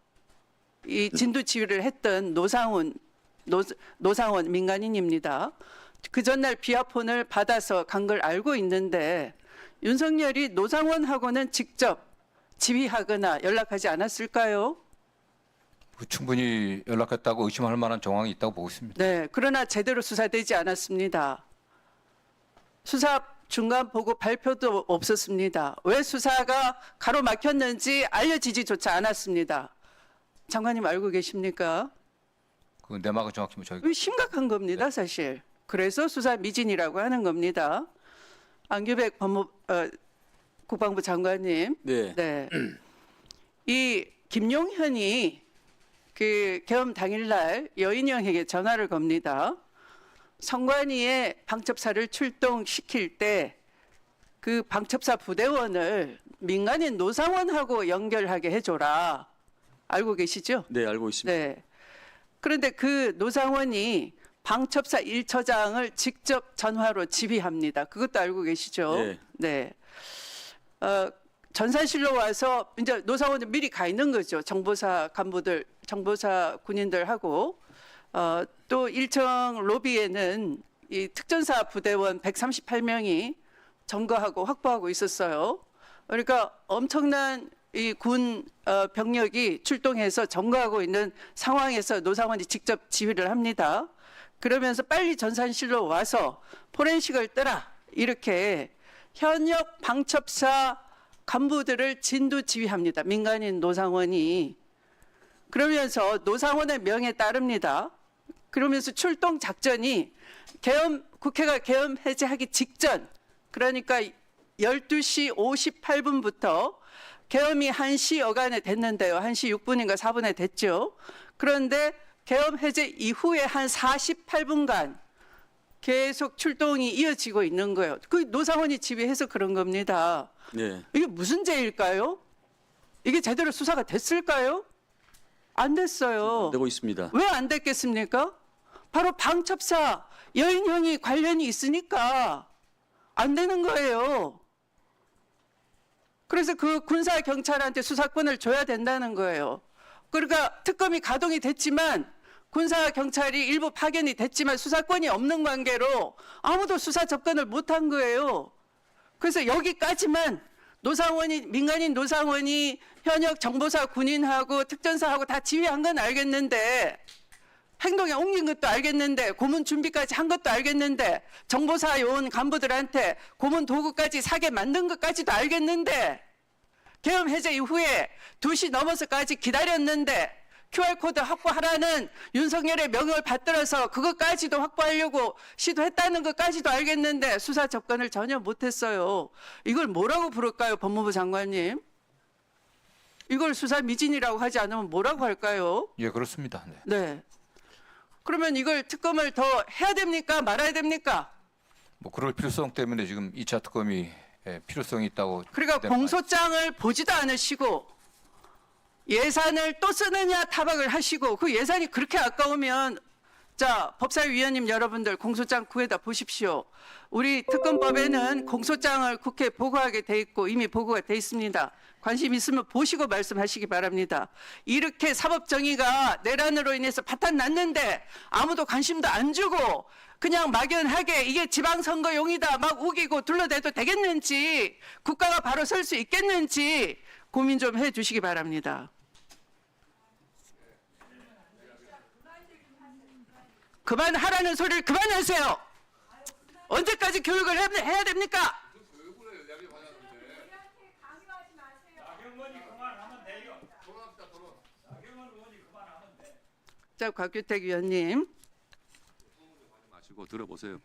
이 진두 지휘를 했던 노상원 민간인입니다. 그 전날 비화폰을 받아서 간 걸 알고 있는데 윤석열이 노상원하고는 직접 지휘하거나 연락하지 않았을까요? 충분히 연락했다고 의심할 만한 정황이 있다고 보고 있습니다. 네, 그러나 제대로 수사되지 않았습니다. 수사 중간 보고 발표도 없었습니다. 왜 수사가 가로막혔는지 알려지지조차 않았습니다. 장관님 알고 계십니까? 그 내막은 정확히 뭐 저희가 이거 심각한 겁니다, 사실. 그래서 수사 미진이라고 하는 겁니다. 안규백 국방부 장관님, 네. 이 김용현이 그 계엄 당일날 여인영에게 전화를 겁니다. 선관위에 방첩사를 출동시킬 때 그 방첩사 부대원을 민간인 노상원하고 연결하게 해줘라. 알고 계시죠? 네, 알고 있습니다. 네. 그런데 그 노상원이 방첩사 1처장을 직접 전화로 지휘합니다. 그것도 알고 계시죠? 네. 네. 전산실로 와서 이제 노상원은 미리 가 있는 거죠. 정보사 간부들, 정보사 군인들하고 또 1층 로비에는 이 특전사 부대원 138명이 점거하고 확보하고 있었어요. 그러니까 엄청난 이 군 병력이 출동해서 점거하고 있는 상황에서 노상원이 직접 지휘를 합니다. 그러면서 빨리 전산실로 와서 포렌식을 떠라 이렇게 현역 방첩사 간부들을 진두 지휘합니다. 민간인 노상원이. 그러면서 노상원의 명에 따릅니다. 그러면서 출동 작전이 국회가 계엄 해제하기 직전, 그러니까 12시 58분부터 계엄이 1시 여간에 됐는데요. 1시 6분인가 4분에 됐죠. 그런데 계엄 해제 이후에 한 48분간 계속 출동이 이어지고 있는 거예요. 그 노상원이 지휘해서 그런 겁니다. 네. 이게 무슨 죄일까요? 이게 제대로 수사가 됐을까요? 안 됐어요. 되고 있습니다. 왜 안 됐겠습니까? 바로 방첩사 여인형이 관련이 있으니까 안 되는 거예요. 그래서 그 군사 경찰한테 수사권을 줘야 된다는 거예요. 그러니까 특검이 가동이 됐지만 군사 경찰이 일부 파견이 됐지만 수사권이 없는 관계로 아무도 수사 접근을 못한 거예요. 그래서 여기까지만 노상원이 민간인 노상원이 현역 정보사 군인하고 특전사하고 다 지휘한 건 알겠는데 행동에 옮긴 것도 알겠는데 고문 준비까지 한 것도 알겠는데 정보사 요원 간부들한테 고문 도구까지 사게 만든 것까지도 알겠는데 계엄 해제 이후에 2시 넘어서까지 기다렸는데 QR코드 확보하라는 윤석열의 명령을 받들어서 그것까지도 확보하려고 시도했다는 것까지도 알겠는데 수사 접근을 전혀 못했어요. 이걸 뭐라고 부를까요, 법무부 장관님? 이걸 수사 미진이라고 하지 않으면 뭐라고 할까요? 예, 그렇습니다. 네. 네. 그러면 이걸 특검을 더 해야 됩니까? 말아야 됩니까? 뭐 그럴 필요성 때문에 지금 2차 특검이 필요성이 있다고. 그러니까 공소장을 보지도 않으시고 예산을 또 쓰느냐 타박을 하시고 그 예산이 그렇게 아까우면 자 법사위원님 여러분들 공소장 구해다 보십시오. 우리 특검법에는 공소장을 국회에 보고하게 돼 있고 이미 보고가 돼 있습니다. 관심 있으면 보시고 말씀하시기 바랍니다. 이렇게 사법정의가 내란으로 인해서 파탄 났는데 아무도 관심도 안 주고 그냥 막연하게 이게 지방선거용이다 막 우기고 둘러대도 되겠는지 국가가 바로 설 수 있겠는지 고민 좀 해주시기 바랍니다. 그만하라는 소리를 그만하세요. 언제까지 교육을 해야 됩니까? 자, 곽규택 위원님. 마시고 들어보세요.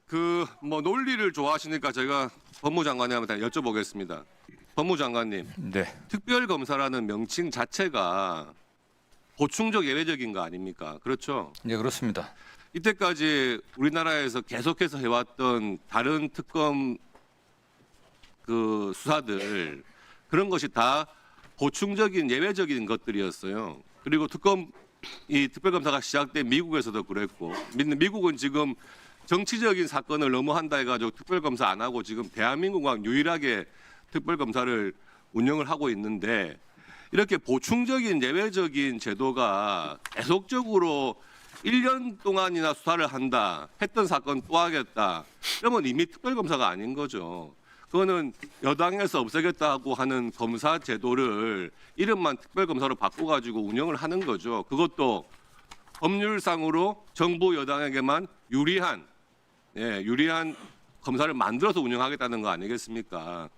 그 뭐 논리를 좋아하시니까 제가 법무장관님한테 여쭤보겠습니다. 법무장관님, 네. 특별검사라는 명칭 자체가 보충적 예외적인 거 아닙니까? 그렇죠? 네, 그렇습니다. 이때까지 우리나라에서 계속해서 해왔던 다른 특검 그 수사들 그런 것이 다 보충적인 예외적인 것들이었어요. 그리고 이 특별검사가 시작된 미국에서도 그랬고 미국은 지금 정치적인 사건을 너무 한다 해가지고 특별검사 안 하고 지금 대한민국만 유일하게 특별검사를 운영을 하고 있는데 이렇게 보충적인 예외적인 제도가 계속적으로 1년 동안이나 수사를 한다 했던 사건 또 하겠다 그러면 이미 특별검사가 아닌 거죠. 그거는 여당에서 없애겠다고 하는 검사 제도를 이름만 특별검사로 바꿔가지고 운영을 하는 거죠. 그것도 법률상으로 정부 여당에게만 유리한 검사를 만들어서 운영하겠다는 거 아니겠습니까?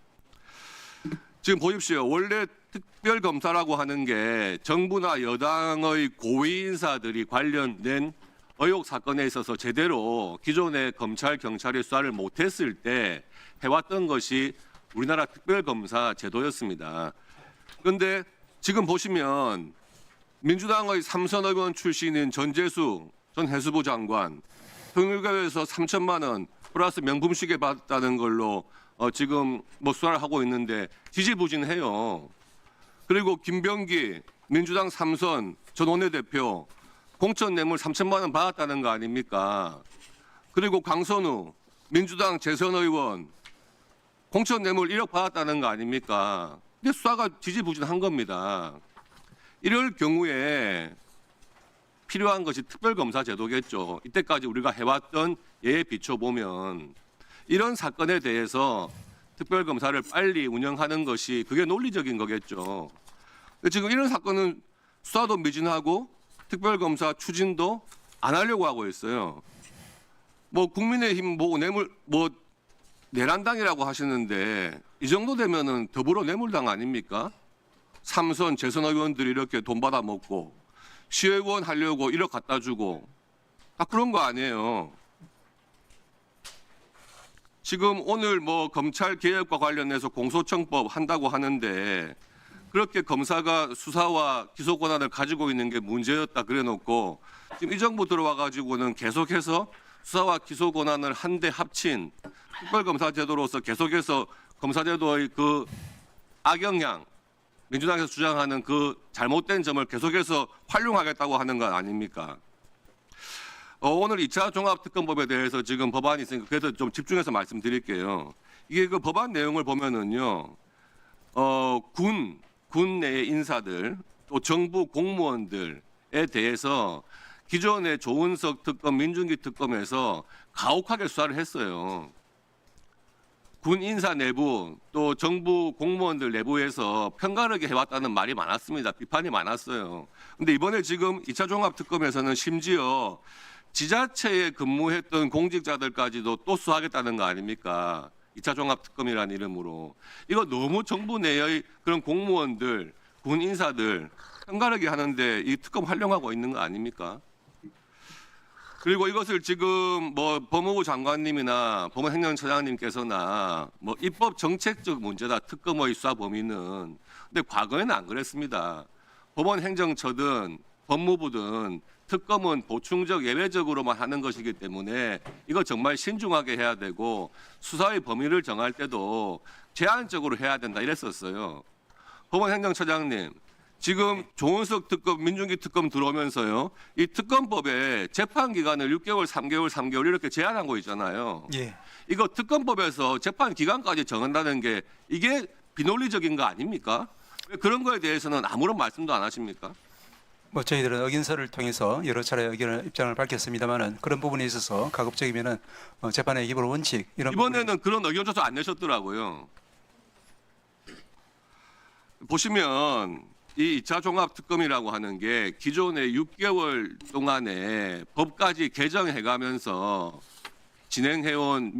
지금 보십시오. 원래 특별검사라고 하는 게 정부나 여당의 고위 인사들이 관련된 의혹 사건에 있어서 제대로 기존의 검찰, 경찰이 수사를 못했을 때 해왔던 것이 우리나라 특별검사 제도였습니다. 그런데 지금 보시면 민주당의 삼선 의원 출신인 전재수 전 해수부 장관 통일교에서 3천만 원 플러스 명품시계 받았다는 걸로 지금 뭐 수사를 하고 있는데 지지부진해요. 그리고 김병기 민주당 3선 전 원내대표 공천 뇌물 3천만 원 받았다는 거 아닙니까? 그리고 강선우 민주당 재선 의원 공천 뇌물 1억 받았다는 거 아닙니까? 근데 수사가 지지부진한 겁니다. 이럴 경우에 필요한 것이 특별검사 제도겠죠. 이때까지 우리가 해왔던 예에 비춰보면 이런 사건에 대해서 특별검사를 빨리 운영하는 것이 그게 논리적인 거겠죠. 근데 지금 이런 사건은 수사도 미진하고 특별검사 추진도 안 하려고 하고 있어요. 뭐 국민의힘 보고 내란당이라고 하시는데 이 정도 되면은 더불어 뇌물당 아닙니까? 삼선 재선 의원들이 이렇게 돈 받아 먹고 시의원 하려고 1억 갖다 주고 다 그런 거 아니에요. 지금 오늘 뭐 검찰 개혁과 관련해서 공소청법 한다고 하는데 그렇게 검사가 수사와 기소 권한을 가지고 있는 게 문제였다 그래놓고 지금 이 정부 들어와 가지고는 계속해서 수사와 기소 권한을 한데 합친 특별검사 제도로서 계속해서 검사제도의 그 악영향, 민주당에서 주장하는 그 잘못된 점을 계속해서 활용하겠다고 하는 건 아닙니까? 오늘 2차 종합특검법에 대해서 지금 법안이 있으니까 그래서 좀 집중해서 말씀드릴게요. 이게 그 법안 내용을 보면은요, 군 내 인사들 또 정부 공무원들에 대해서 기존의 조은석 특검, 민중기 특검에서 가혹하게 수사를 했어요. 군 인사 내부 또 정부 공무원들 내부에서 편가르게 해왔다는 말이 많았습니다. 비판이 많았어요. 근데 이번에 지금 2차 종합특검에서는 심지어 지자체에 근무했던 공직자들까지도 또 수사하겠다는 거 아닙니까? 2차 종합특검이라는 이름으로. 이거 너무 정부 내의 그런 공무원들, 군 인사들 편가르게 하는데 이 특검 활용하고 있는 거 아닙니까? 그리고 이것을 지금 뭐 법무부 장관님이나 법원행정처장님께서나 뭐 입법 정책적 문제다, 특검의 수사 범위는. 근데 과거에는 안 그랬습니다. 법원행정처든 법무부든 특검은 보충적 예외적으로만 하는 것이기 때문에 이거 정말 신중하게 해야 되고 수사의 범위를 정할 때도 제한적으로 해야 된다 이랬었어요. 법원행정처장님, 지금 조은석 특검, 민중기 특검 들어오면서요, 이 특검법에 재판 기간을 6개월, 3개월 이렇게 제한한 거 있잖아요. 예. 이거 특검법에서 재판 기간까지 정한다는 게 이게 비논리적인 거 아닙니까? 왜 그런 거에 대해서는 아무런 말씀도 안 하십니까? 뭐 저희들은 의견서를 통해서 여러 차례 입장을 밝혔습니다만은 그런 부분에 있어서 가급적이면은 재판의 기본 원칙 이런 이번에는 그런 의견 조차 안 내셨더라고요. 보시면 이 2차 종합특검이라고 하는 게 기존의 6개월 동안에 법까지 개정해가면서 진행해온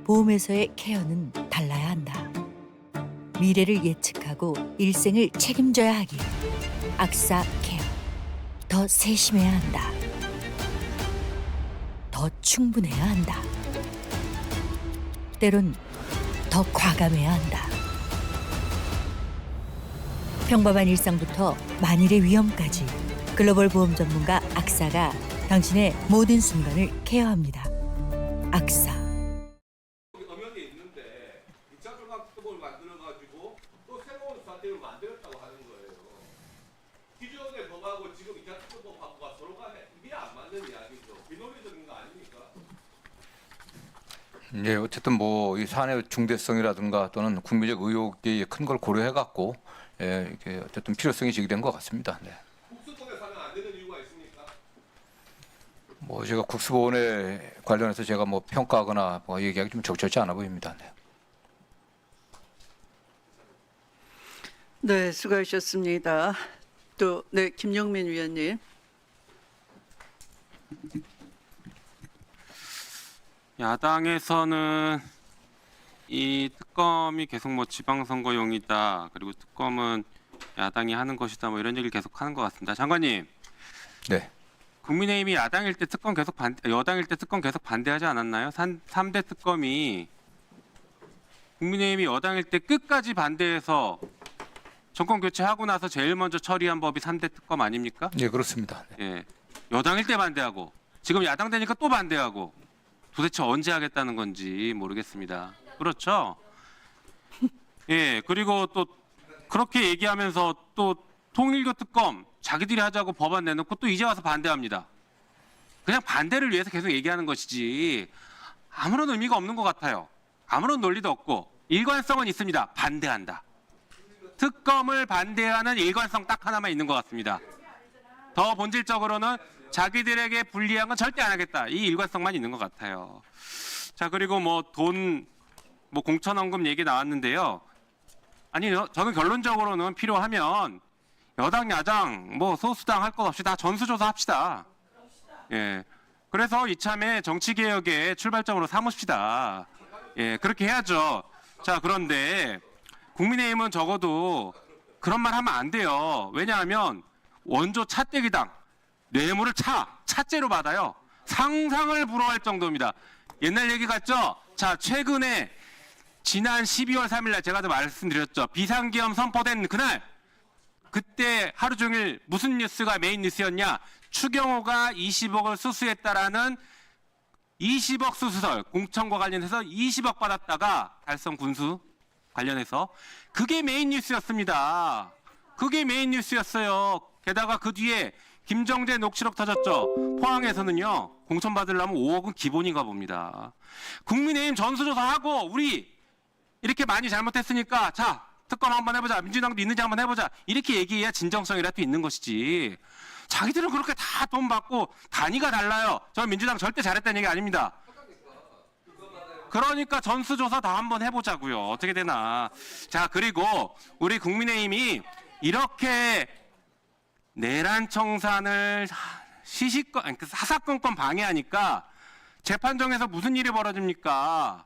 보험에서의 케어는 달라야 한다. 미래를 예측하고 일생을 책임져야 하기에 악사 케어. 더 세심해야 한다. 더 충분해야 한다. 때론 더 과감해야 한다. 평범한 일상부터 만일의 위험까지 글로벌 보험 전문가 악사가 당신의 모든 순간을 케어합니다. 악사. 엄연히 있는데 2차 종합특검을 만들어가지고 또 새로운 수사팀을 만들었다고 하는 거예요. 기존의 법하고 지금 2차 특검법하고가 서로가 이게 안 맞는 이야기죠. 비논리적인 거 아닙니까? 예, 어쨌든 뭐 이 사안의 중대성이라든가 또는 국민적 의혹이 큰 걸 고려해 갖고 이게 어쨌든 필요성이 제기된 것 같습니다. 네. 국수법에서 하면 안 되는 이유가 있습니까? 뭐 제가 국수보원에 관련해서 제가 뭐 평가하거나 뭐 얘기하기 좀 적절치 않아 보입니다. 네. 네, 수고하셨습니다. 또, 네, 김영민 위원님. 야당에서는 이 특검이 계속 뭐 지방선거용이다, 그리고 특검은 야당이 하는 것이다, 뭐 이런 얘기를 계속 하는 것 같습니다. 장관님. 네. 국민의힘이 야당일 때 특검 계속 여당일 때 특검 계속 반대하지 않았나요? 3대 특검이 국민의힘이 여당일 때 끝까지 반대해서 정권 교체하고 나서 제일 먼저 처리한 법이 3대 특검 아닙니까? 예, 그렇습니다. 네. 예. 여당일 때 반대하고 지금 야당 되니까 또 반대하고 도대체 언제 하겠다는 건지 모르겠습니다. 그렇죠? 예. 그리고 또 그렇게 얘기하면서 또 통일교 특검 자기들이 하자고 법안 내놓고 또 이제 와서 반대합니다. 그냥 반대를 위해서 계속 얘기하는 것이지 아무런 의미가 없는 것 같아요. 아무런 논리도 없고 일관성은 있습니다. 반대한다. 특검을 반대하는 일관성 딱 하나만 있는 것 같습니다. 더 본질적으로는 자기들에게 불리한 건 절대 안 하겠다. 이 일관성만 있는 것 같아요. 자, 그리고 뭐 돈, 뭐 공천원금 얘기 나왔는데요. 아니, 저는 결론적으로는 필요하면 여당, 야당, 뭐 소수당 할 것 없이 다 전수조사 합시다. 예. 그래서 이참에 정치개혁의 출발점으로 삼으십시다. 예, 그렇게 해야죠. 자, 그런데 국민의힘은 적어도 그런 말 하면 안 돼요. 왜냐하면 원조 차떼기당, 뇌물을 차죄로 받아요. 상상을 불허할 정도입니다. 옛날 얘기 같죠? 자, 최근에 지난 12월 3일 날 제가 도 말씀드렸죠. 비상계엄 선포된 그날, 그때 하루 종일 무슨 뉴스가 메인 뉴스였냐? 추경호가 20억을 수수했다라는 20억 수수설, 공천과 관련해서 20억 받았다가 달성 군수 관련해서 그게 메인 뉴스였습니다. 그게 메인 뉴스였어요. 게다가 그 뒤에 김정재 녹취록 터졌죠. 포항에서는요. 공천 받으려면 5억은 기본인가 봅니다. 국민의힘 전수조사하고 우리 이렇게 많이 잘못했으니까 자 특검 한번 해보자. 민주당도 있는지 한번 해보자. 이렇게 얘기해야 진정성이라도 있는 것이지. 자기들은 그렇게 다 돈 받고 단위가 달라요. 저 민주당 절대 잘했다는 얘기 아닙니다. 그러니까 전수조사 다 한번 해보자고요. 어떻게 되나. 자 그리고 우리 국민의힘이 이렇게 내란 청산을 사사건건 방해하니까 재판정에서 무슨 일이 벌어집니까?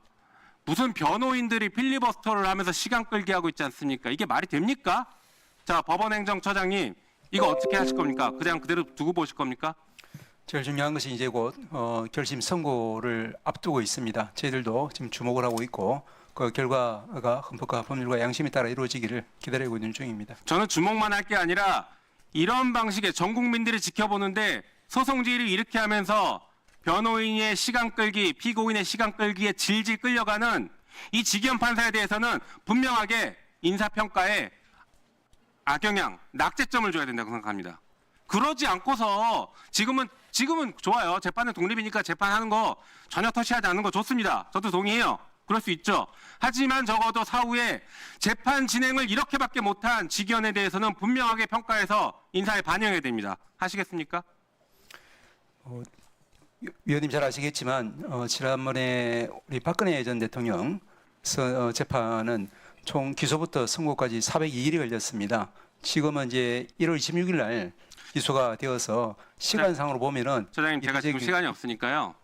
무슨 변호인들이 필리버스터를 하면서 시간 끌게 하고 있지 않습니까? 이게 말이 됩니까? 자 법원행정처장님 이거 어떻게 하실 겁니까? 그냥 그대로 두고 보실 겁니까? 제일 중요한 것이 이제 곧 결심 선고를 앞두고 있습니다. 저희들도 지금 주목을 하고 있고 그 결과가 헌법과 법률과 양심에 따라 이루어지기를 기다리고 있는 중입니다. 저는 주목만 할 게 아니라 이런 방식의 전 국민들이 지켜보는데 소송지를 이렇게 하면서 변호인의 시간 끌기, 피고인의 시간 끌기에 질질 끌려가는 이 지기현 판사에 대해서는 분명하게 인사평가에 악영향, 낙제점을 줘야 된다고 생각합니다. 그러지 않고서 지금은 좋아요. 재판은 독립이니까 재판하는 거 전혀 터치하지 않는 거 좋습니다. 저도 동의해요. 그럴 수 있죠. 하지만 적어도 사후에 재판 진행을 이렇게밖에 못한 지기현에 대해서는 분명하게 평가해서 인사에 반영해야 됩니다. 하시겠습니까? 위원님 잘 아시겠지만 지난번에 우리 박근혜 전 대통령 재판은 총 기소부터 선고까지 402일이 걸렸습니다. 지금은 이제 1월 26일 날 기소가 되어서 시간상으로 보면은 처장님 제가 지금 시간이 없으니까요.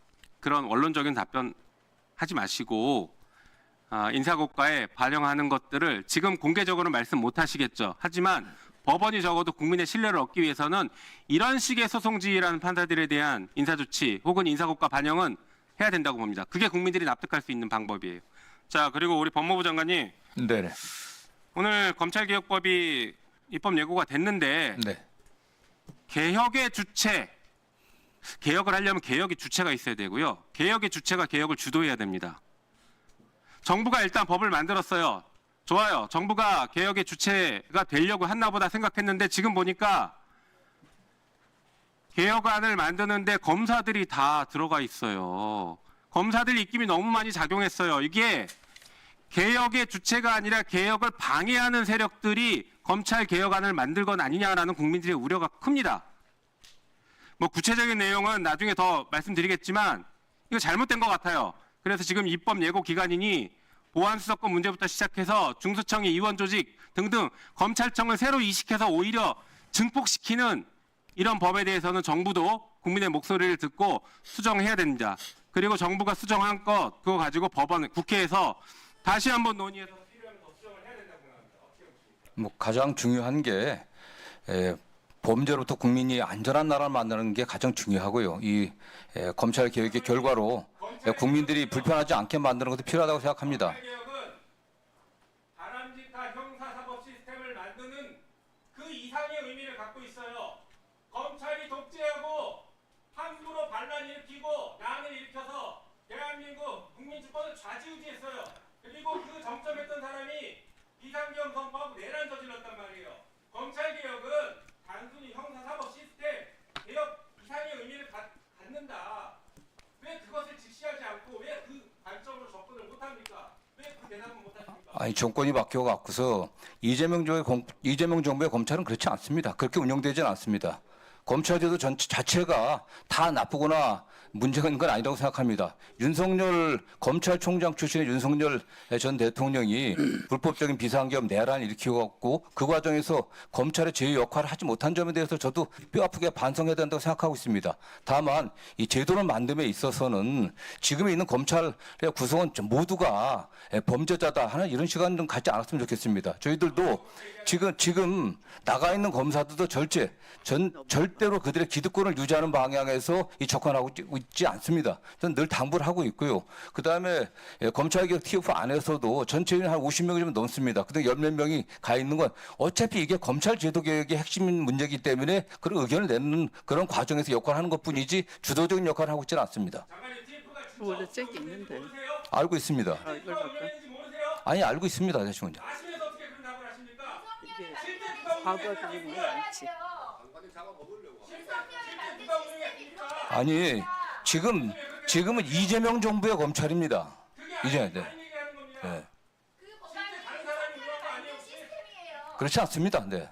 그런 원론적인 답변 하지 마시고 인사고과에 반영하는 것들을 지금 공개적으로 말씀 못 하시겠죠. 하지만 법원이 적어도 국민의 신뢰를 얻기 위해서는 이런 식의 소송지휘라는 판사들에 대한 인사조치 혹은 인사고과 반영은 해야 된다고 봅니다. 그게 국민들이 납득할 수 있는 방법이에요. 자 그리고 우리 법무부 장관님 네네. 오늘 검찰개혁법이 입법 예고가 됐는데 네. 개혁의 주체, 개혁을 하려면 개혁의 주체가 있어야 되고요. 개혁의 주체가 개혁을 주도해야 됩니다. 정부가 일단 법을 만들었어요. 좋아요. 정부가 개혁의 주체가 되려고 했나 보다 생각했는데 지금 보니까 개혁안을 만드는데 검사들이 다 들어가 있어요. 검사들 입김이 너무 많이 작용했어요. 이게 개혁의 주체가 아니라 개혁을 방해하는 세력들이 검찰 개혁안을 만들 건 아니냐라는 국민들의 우려가 큽니다. 뭐 구체적인 내용은 나중에 더 말씀드리겠지만 이거 잘못된 것 같아요. 그래서 지금 입법 예고 기간이니 보안수사권 문제부터 시작해서 중수청의 이원 조직 등등 검찰청을 새로 이식해서 오히려 증폭시키는 이런 법에 대해서는 정부도 국민의 목소리를 듣고 수정해야 됩니다. 그리고 정부가 수정한 것 그거 가지고 법원 국회에서 다시 한번 논의해서 필요하면 더 수정을 해야 된다고 생각합니다. 뭐 가장 중요한 게 범죄로부터 국민이 안전한 나라를 만드는 게 가장 중요하고요. 이 검찰 개혁의 결과로 국민들이 불편하지 않게 만드는 것도 필요하다고 생각합니다. 개혁은 바람직한 형사사법 시스템을 만드는 그 이상의 의미를 갖고 있어요. 검찰이 독재하고 함부로 반란 일으키고 난을 일으켜서 대한민국 국민 주권을 좌지우지했어요. 그리고 그 정점했던 사람이 비상계엄 선포하고 내란 저질렀단 말이에요. 검찰 개혁은 단순히 형사사법 시스템 개혁 이상의 의미를 갖는다. 왜 그것을 직시하지 않고 왜 그 관점으로 접근을 못합니까? 왜 그 대답을 못하십니까? 아니 정권이 바뀌어갖고서 이재명 정부의 검찰은 그렇지 않습니다. 그렇게 운영되지는 않습니다. 검찰제도 자체가 다 나쁘거나 문제가 있는 건 아니라고 생각합니다. 윤석열 검찰총장 출신의 윤석열 전 대통령이 불법적인 비상계엄 내란을 일으키고 그 과정에서 검찰의 제휴 역할을 하지 못한 점에 대해서 저도 뼈아프게 반성해야 된다고 생각하고 있습니다. 다만 이 제도를 만듦에 있어서는 지금 있는 검찰의 구성원 모두가 범죄자다 하는 이런 시간 좀 갖지 않았으면 좋겠습니다. 저희들도 지금 나가 있는 검사들도 절대로 그들의 기득권을 유지하는 방향에서 접근하고 있지 않습니다. 저는 늘 당부를 하고 있고요. 그 다음에 검찰개혁 TF 안에서도 전체인이 한 50명이 좀 넘습니다. 그때 10몇 명이 가 있는 건 어차피 이게 검찰제도개혁의 핵심 문제이기 때문에 그런 의견을 내는 그런 과정에서 역할하는 것뿐이지 주도적인 역할을 하고 있지는 않습니다. 원래 잭 있는데. 알고 있습니다. 이걸 볼까? 아니 알고 있습니다, 대통령님. 아시면서 어떻게 그런 답을 하십니까? 과거 드리는 건 아니지. 아니 지금은 이재명 정부의 검찰입니다. 이제 네. 그렇지 않습니다. 네.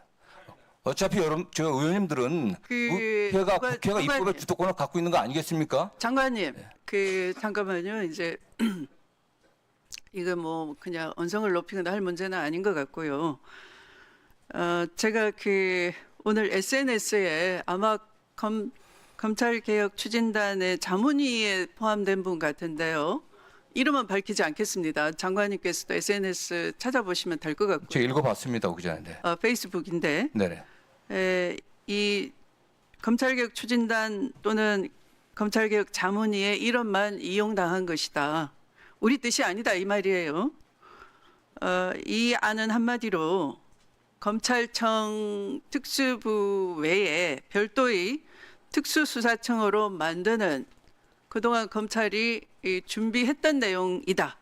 어차피 저 의원님들은 국회가 입법의 주도권을 갖고 있는 거 아니겠습니까? 장관님, 잠깐만요. 이제 이거 뭐 그냥 언성을 높이거나 할 문제는 아닌 것 같고요. 제가 오늘 SNS에 아마 검찰개혁 추진단의 자문위에 포함된 분 같은데요. 이름은 밝히지 않겠습니다. 장관님께서도 SNS 찾아보시면 될 것 같고요. 제가 읽어봤습니다, 오기 전에. 페이스북인데. 네네. 이 검찰개혁 추진단 또는 검찰개혁 자문위의 이름만 이용당한 것이다. 우리 뜻이 아니다 이 말이에요. 이 안은 한마디로 검찰청 특수부 외에 별도의 특수수사청으로 만드는 그동안 검찰이 준비했던 내용이다.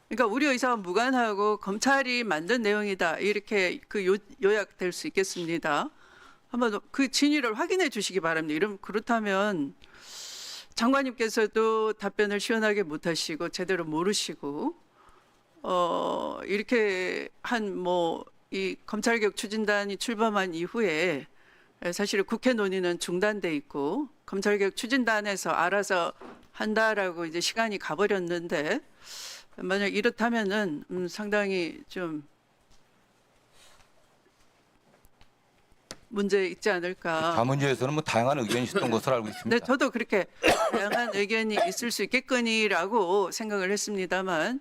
그러니까 우리 의사와 무관하고 검찰이 만든 내용이다. 이렇게 요약될 수 있겠습니다. 한번 그 진위를 확인해 주시기 바랍니다. 그렇다면 장관님께서도 답변을 시원하게 못 하시고 제대로 모르시고 이렇게 이 검찰개혁 추진단이 출범한 이후에 사실 국회 논의는 중단돼 있고 검찰개혁 추진단에서 알아서 한다라고 이제 시간이 가버렸는데 만약 이렇다면은 상당히 좀 문제 있지 않을까. 자문위에서는 뭐 다양한 의견이 있었던 것으로 알고 있습니다. 네, 저도 그렇게 다양한 의견이 있을 수 있겠거니라고 생각을 했습니다만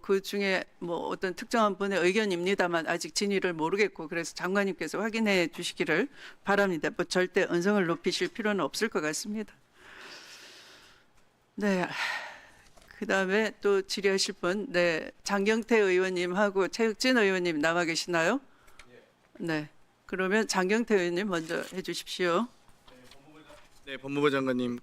그 중에 어떤 특정한 분의 의견입니다만 아직 진위를 모르겠고 그래서 장관님께서 확인해 주시기를 바랍니다. 절대 언성을 높이실 필요는 없을 것 같습니다. 네. 그다음에 또 질의하실 분, 네, 장경태 의원님하고 최혁진 의원님 남아 계시나요? 네. 그러면 장경태 의원님 먼저 해주십시오. 네, 법무부 장관님,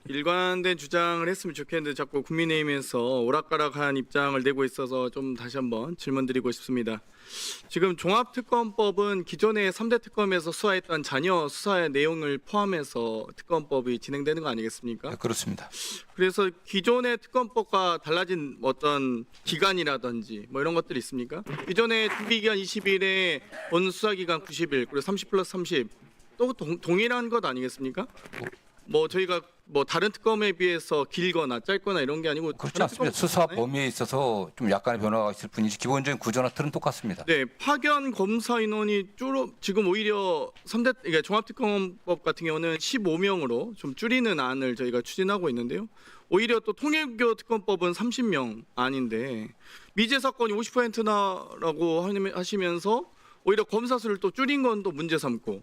일관된 주장을 했으면 좋겠는데 자꾸 국민의힘에서 오락가락한 입장을 내고 있어서 좀 다시 한번 질문드리고 싶습니다. 지금 종합특검법은 기존의 3대 특검에서 수사했던 자녀 수사의 내용을 포함해서 특검법이 진행되는 거 아니겠습니까? 네, 그렇습니다. 그래서 기존의 특검법과 달라진 어떤 기간이라든지 이런 것들이 있습니까? 기존의 준비기간 20일에 본 수사기간 90일, 그리고 30+30 또 동일한 것 아니겠습니까? 저희가 다른 특검에 비해서 길거나 짧거나 이런 게 아니고 그렇지 않습니다. 수사 범위에 있어서 좀 약간의 변화가 있을 뿐이지 기본적인 구조나 틀은 똑같습니다. 네, 파견 검사 인원이 지금 오히려 3대 그러니까 종합특검법 같은 경우는 15명으로 좀 줄이는 안을 저희가 추진하고 있는데요. 오히려 또 통일교 특검법은 30명 안인데 미제 사건이 50%나라고 하시면서 오히려 검사 수를 또 줄인 건 또 문제 삼고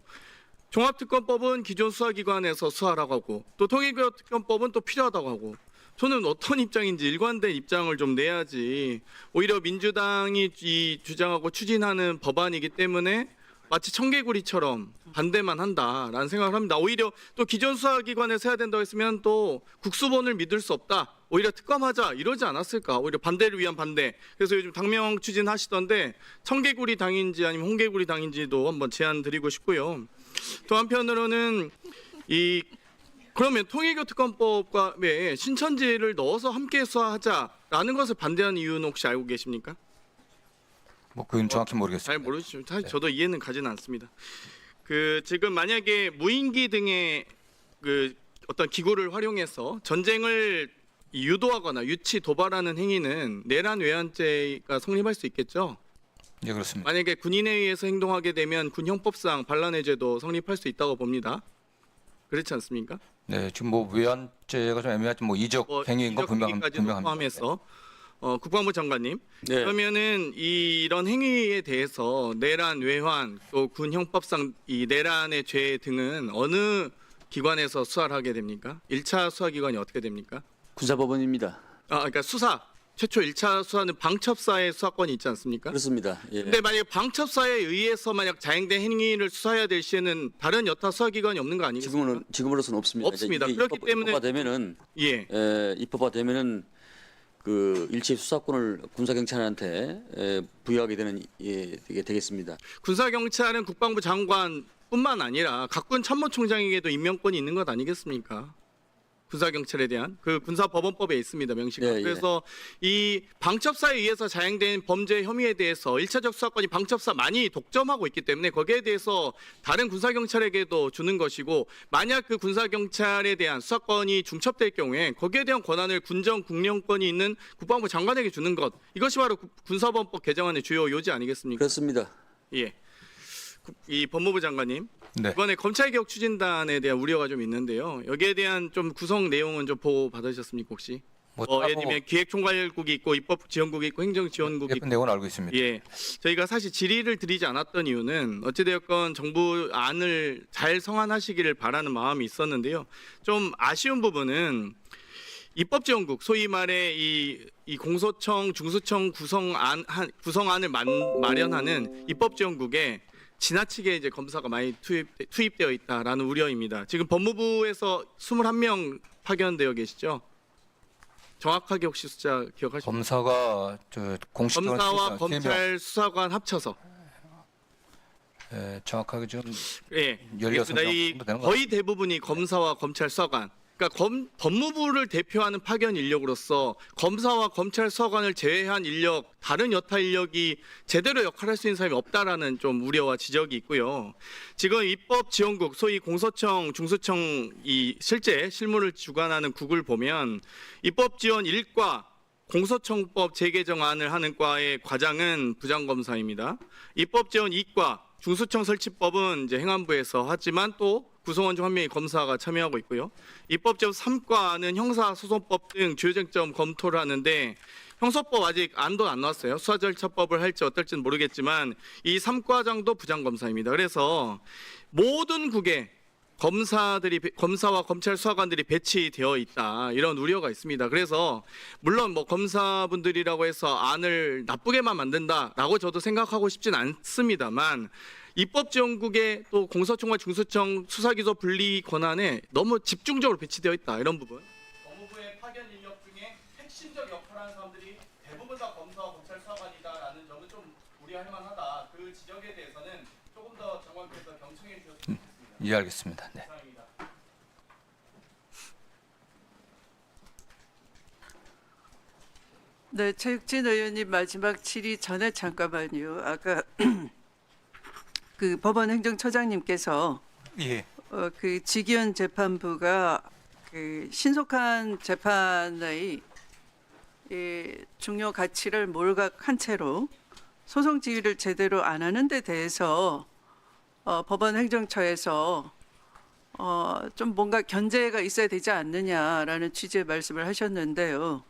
종합특검법은 기존 수사기관에서 수사라고 하고 또 통일교 특검법은 또 필요하다고 하고 저는 어떤 입장인지 일관된 입장을 좀 내야지 오히려 민주당이 이 주장하고 추진하는 법안이기 때문에 마치 청개구리처럼 반대만 한다라는 생각을 합니다. 오히려 또 기존 수사기관에서 해야 된다고 했으면 또 국수본을 믿을 수 없다. 오히려 특검하자 이러지 않았을까. 오히려 반대를 위한 반대. 그래서 요즘 당명 추진하시던데 청개구리 당인지 아니면 홍개구리 당인지도 한번 제안 드리고 싶고요. 또 한편으로는 그러면 통일교 특검법과 신천지를 넣어서 함께 수사하자라는 것을 반대하는 이유는 혹시 알고 계십니까? 그건 정확히 모르겠습니다. 잘 모르시죠. 사실 저도 이해는 가지는 않습니다. 지금 만약에 무인기 등의 어떤 기구를 활용해서 전쟁을 유도하거나 유치 도발하는 행위는 내란 외환죄가 성립할 수 있겠죠? 네, 그렇습니다. 만약에 군인에 의해서 행동하게 되면 군형법상 반란해죄도 성립할 수 있다고 봅니다. 그렇지 않습니까? 네, 지금 외환죄가 좀 애매하지만 이적 행위인 건 분명합니다. 포함해서 국방부 장관님, 네. 그러면은 이런 행위에 대해서 내란 외환 또 군형법상 이 내란의 죄 등은 어느 기관에서 수사를 하게 됩니까? 1차 수사 기관이 어떻게 됩니까? 군사법원입니다. 그러니까 수사 최초 1차 수사는 방첩사의 수사권이 있지 않습니까? 그렇습니다. 예. 근데 만약 방첩사에 의해서 만약 자행된 행위를 수사해야 될 시에는 다른 여타 수사기관이 없는 거 아니겠습니까? 지금으로서는 없습니다. 없습니다. 그렇기 때문에 입법화 되면은 예. 입법화 되면은 그 일체 수사권을 군사경찰한테 부여하게 되는 이게 되겠습니다. 군사경찰은 국방부 장관뿐만 아니라 각군 참모총장에게도 임명권이 있는 것 아니겠습니까? 군사경찰에 대한 그 군사법원법에 있습니다, 명시가. 예, 예. 그래서 이 방첩사에 의해서 자행된 범죄 혐의에 대해서 1차적 수사권이 방첩사만이 독점하고 있기 때문에 거기에 대해서 다른 군사경찰에게도 주는 것이고, 만약 그 군사경찰에 대한 수사권이 중첩될 경우에 거기에 대한 권한을 군정 국령권이 있는 국방부 장관에게 주는 것, 이것이 바로 군사법원법 개정안의 주요 요지 아니겠습니까? 그렇습니다. 예. 이 법무부 장관님, 네. 이번에 검찰개혁 추진단에 대한 우려가 좀 있는데요. 여기에 대한 좀 구성 내용은 좀 보고 받으셨습니까 혹시? 예를 들면 기획총괄국이 있고 입법지원국이 있고 행정지원국이 있고. 내용은 알고 있습니다. 예, 저희가 사실 질의를 드리지 않았던 이유는 어찌되었건 정부 안을 잘 성안하시기를 바라는 마음이 있었는데요. 좀 아쉬운 부분은 입법지원국, 소위 말해 이 공소청, 중수청 구성안을 마련하는 입법지원국에 지나치게 이제 검사가 많이 투입되어 있다라는 우려입니다. 지금 법무부에서 21명 파견되어 계시죠? 정확하게 혹시 숫자 기억하시나요? 검사가 공식 검사와 검찰 수사관 합쳐서. 정확하게 좀 예, 16명 알겠습니다. 이 정도 되는 것 거의 대부분이 검사와 검찰 수사관. 그러니까 법무부를 대표하는 파견 인력으로서 검사와 검찰 수사관을 제외한 인력, 다른 여타 인력이 제대로 역할할 수 있는 사람이 없다라는 좀 우려와 지적이 있고요. 지금 입법지원국, 소위 공소청, 중수청 이 실제 실무를 주관하는 국을 보면 입법지원 1과 공소청법 재개정안을 하는 과의 과장은 부장검사입니다. 입법지원 2과 중수청 설치법은 이제 행안부에서 하지만 또 구성원 중 한 명이 검사가 참여하고 있고요. 입법지원 3과는 형사소송법 등 주요 쟁점 검토를 하는데 형소법 아직 안도 안 나왔어요. 수사절차법을 할지 어떨지는 모르겠지만 이 3과장도 부장검사입니다. 그래서 모든 국에 검사와 검찰 수사관들이 배치되어 있다, 이런 우려가 있습니다. 그래서 물론 뭐 검사분들이라고 해서 안을 나쁘게만 만든다라고 저도 생각하고 싶진 않습니다만 입법지원국에 또 공소청과 중수청 수사기소 분리 권한에 너무 집중적으로 배치되어 있다, 이런 부분. 법무부의 파견 인력 중에 핵심적 역할을 하는 사람들이 대부분 다 검사와 검찰 수사관이다라는 점은 좀 우려할 만하다. 그 지적에 대해서는 조금 더 장관께서 경청해 주셨으면 좋겠습니다. 이해하겠습니다. 네. 네, 최육진 의원님 마지막 질의 전에 잠깐만요. 아까 그 법원 행정처장님께서 예. 그 직위원 재판부가 그 신속한 재판의 중요 가치를 몰각한 채로 소송 지휘를 제대로 안 하는 데 대해서 법원 행정처에서 좀 뭔가 견제가 있어야 되지 않느냐라는 취지의 말씀을 하셨는데요.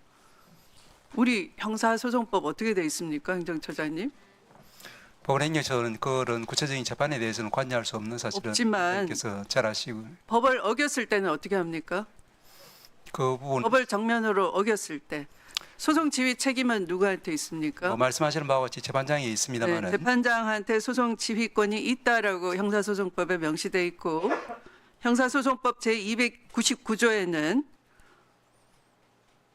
우리 형사소송법 어떻게 돼 있습니까, 행정처장님? 법원행정처는 그런 구체적인 재판에 대해서는 관여할 수 없는 사실은 없지만 의원님께서 잘 아시고 법을 어겼을 때는 어떻게 합니까? 그 부분 법을 정면으로 어겼을 때 소송 지휘 책임은 누구한테 있습니까? 말씀하시는 바와 같이 재판장에 네, 있습니다만은 재판장한테 소송 지휘권이 있다라고 형사소송법에 명시돼 있고 형사소송법 제299조에는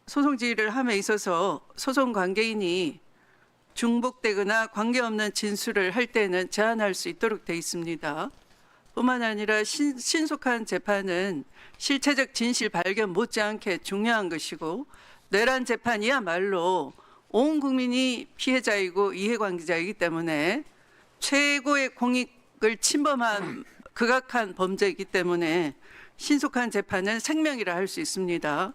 소송 지휘를 함에 있어서 소송 관계인이 중복되거나 관계없는 진술을 할 때는 제한할 수 있도록 돼 있습니다. 뿐만 아니라 신속한 재판은 실체적 진실 발견 못지않게 중요한 것이고 내란 재판이야말로 온 국민이 피해자이고 이해관계자이기 때문에 최고의 공익을 침범한 극악한 범죄이기 때문에 신속한 재판은 생명이라 할 수 있습니다.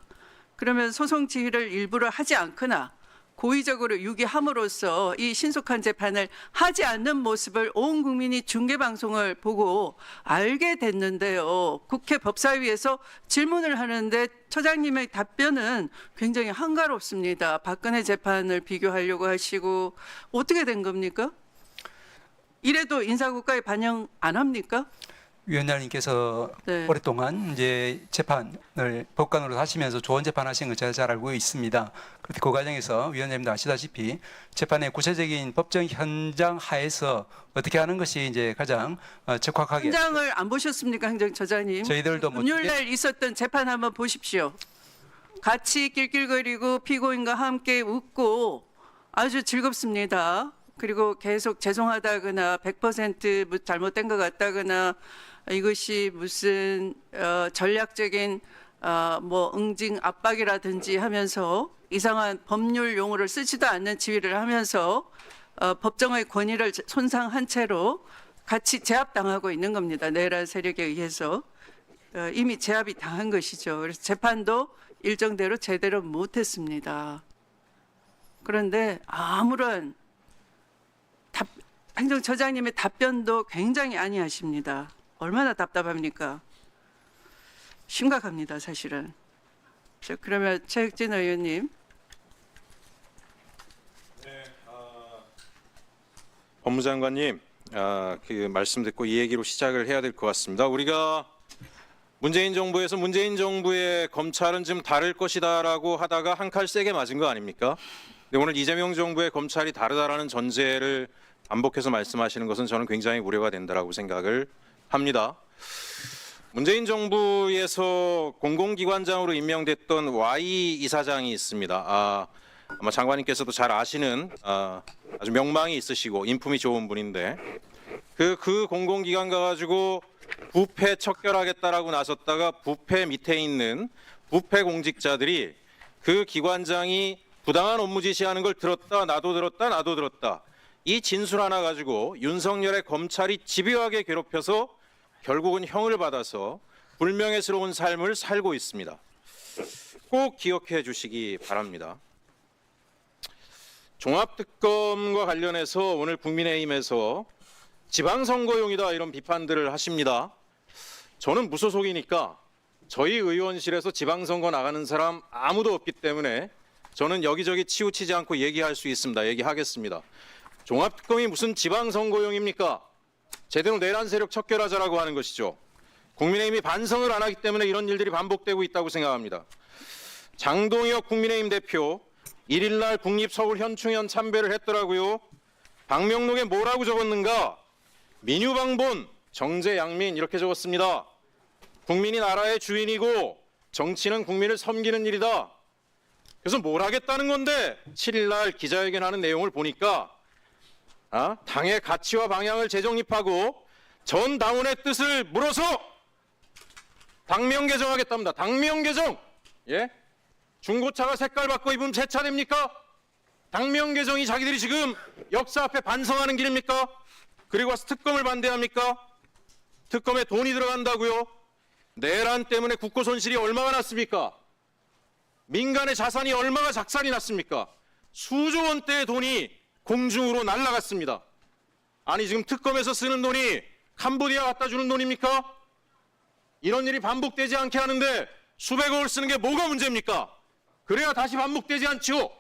그러면 소송 지휘를 일부러 하지 않거나 고의적으로 유기함으로써 이 신속한 재판을 하지 않는 모습을 온 국민이 중계방송을 보고 알게 됐는데요. 국회 법사위에서 질문을 하는데 처장님의 답변은 굉장히 한가롭습니다. 박근혜 재판을 비교하려고 하시고 어떻게 된 겁니까? 이래도 인사국가에 반영 안 합니까? 위원장님께서 네. 오랫동안 이제 재판을 법관으로 하시면서 좋은 재판하신 걸 제가 잘 알고 있습니다. 그런데 그 과정에서 위원장님도 아시다시피 재판의 구체적인 법정 현장 하에서 어떻게 하는 것이 이제 가장 적확하게 현장을 안 보셨습니까, 행정처장님? 저희들도 뭐 금요일 날 있었던 재판 한번 보십시오. 같이 낄낄거리고 피고인과 함께 웃고 아주 즐겁습니다. 그리고 계속 죄송하다거나 100% 잘못된 것 같다거나 이것이 무슨 전략적인 뭐 응징 압박이라든지 하면서 이상한 법률 용어를 쓰지도 않는 지위를 하면서 법정의 권위를 손상한 채로 같이 제압당하고 있는 겁니다. 내란 세력에 의해서 이미 제압이 당한 것이죠. 그래서 재판도 일정대로 제대로 못했습니다. 그런데 아무런 행정처장님의 답변도 굉장히 안이하십니다. 얼마나 답답합니까? 심각합니다, 사실은. 자, 그러면 최혁진 의원님. 법무장관님, 그 말씀 듣고 이 얘기로 시작을 해야 될 것 같습니다. 우리가 문재인 정부에서 문재인 정부의 검찰은 좀 다를 것이다라고 하다가 한 칼 세게 맞은 거 아닙니까? 근데 오늘 이재명 정부의 검찰이 다르다라는 전제를 반복해서 말씀하시는 것은 저는 굉장히 우려가 된다라고 생각을 합니다. 문재인 정부에서 공공기관장으로 임명됐던 Y 이사장이 있습니다. 아마 장관님께서도 잘 아시는 아주 명망이 있으시고 인품이 좋은 분인데 그 공공기관 가가지고 부패 척결하겠다라고 나섰다가 부패 밑에 있는 부패 공직자들이 그 기관장이 부당한 업무 지시하는 걸 들었다 나도 들었다 이 진술 하나 가지고 윤석열의 검찰이 집요하게 괴롭혀서 결국은 형을 받아서 불명예스러운 삶을 살고 있습니다. 꼭 기억해 주시기 바랍니다. 종합특검과 관련해서 오늘 국민의힘에서 지방선거용이다 이런 비판들을 하십니다. 저는 무소속이니까 저희 의원실에서 지방선거 나가는 사람 아무도 없기 때문에 저는 여기저기 치우치지 않고 얘기할 수 있습니다. 얘기하겠습니다. 종합특검이 무슨 지방선거용입니까? 제대로 내란 세력 척결하자라고 하는 것이죠. 국민의힘이 반성을 안 하기 때문에 이런 일들이 반복되고 있다고 생각합니다. 장동혁 국민의힘 대표 1일 날 국립서울현충원 참배를 했더라고요. 방명록에 뭐라고 적었는가? 민유방본, 정제양민 이렇게 적었습니다. 국민이 나라의 주인이고 정치는 국민을 섬기는 일이다. 그래서 뭘 하겠다는 건데 7일 날 기자회견하는 내용을 보니까 당의 가치와 방향을 재정립하고 전 당원의 뜻을 물어서 당명 개정하겠답니다. 당명 개정. 예? 중고차가 색깔 바꿔 입으면 제 차례입니까? 당명 개정이 자기들이 지금 역사 앞에 반성하는 길입니까? 그리고 와서 특검을 반대합니까? 특검에 돈이 들어간다고요? 내란 때문에 국고 손실이 얼마가 났습니까? 민간의 자산이 얼마가 작살이 났습니까? 수조 원대의 돈이 공중으로 날아갔습니다. 아니 지금 특검에서 쓰는 돈이 캄보디아 갖다 주는 돈입니까? 이런 일이 반복되지 않게 하는데 수백억을 쓰는 게 뭐가 문제입니까? 그래야 다시 반복되지 않지요.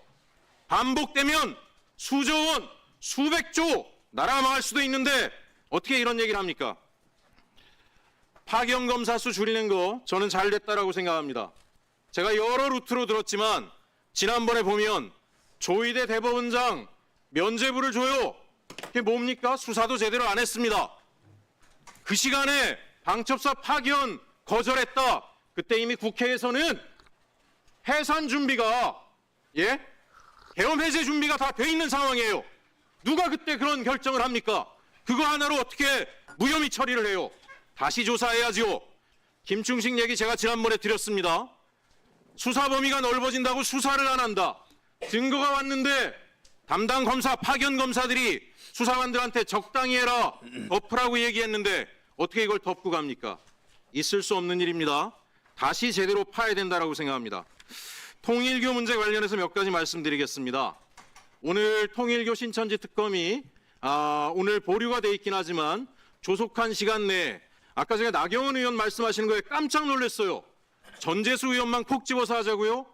반복되면 수조 원, 수백조 나라 망할 수도 있는데 어떻게 이런 얘기를 합니까? 파견 검사 수 줄이는 거 저는 잘 됐다라고 생각합니다. 제가 여러 루트로 들었지만 지난번에 보면 조희대 대법원장 면죄부를 줘요. 그게 뭡니까? 수사도 제대로 안 했습니다. 그 시간에 방첩사 파견 거절했다. 그때 이미 국회에서는 해산 준비가 계엄 해제 준비가 다 돼 있는 상황이에요. 누가 그때 그런 결정을 합니까? 그거 하나로 어떻게 무혐의 처리를 해요? 다시 조사해야지요. 김충식 얘기 제가 지난번에 드렸습니다. 수사 범위가 넓어진다고 수사를 안 한다. 증거가 왔는데 담당 검사, 파견 검사들이 수사관들한테 적당히 해라, 덮으라고 얘기했는데 어떻게 이걸 덮고 갑니까? 있을 수 없는 일입니다. 다시 제대로 파야 된다라고 생각합니다. 통일교 문제 관련해서 몇 가지 말씀드리겠습니다. 오늘 통일교 신천지 특검이 오늘 보류가 돼 있긴 하지만 조속한 시간 내에 아까 제가 나경원 의원 말씀하시는 거에 깜짝 놀랐어요. 전재수 의원만 콕 집어서 하자고요?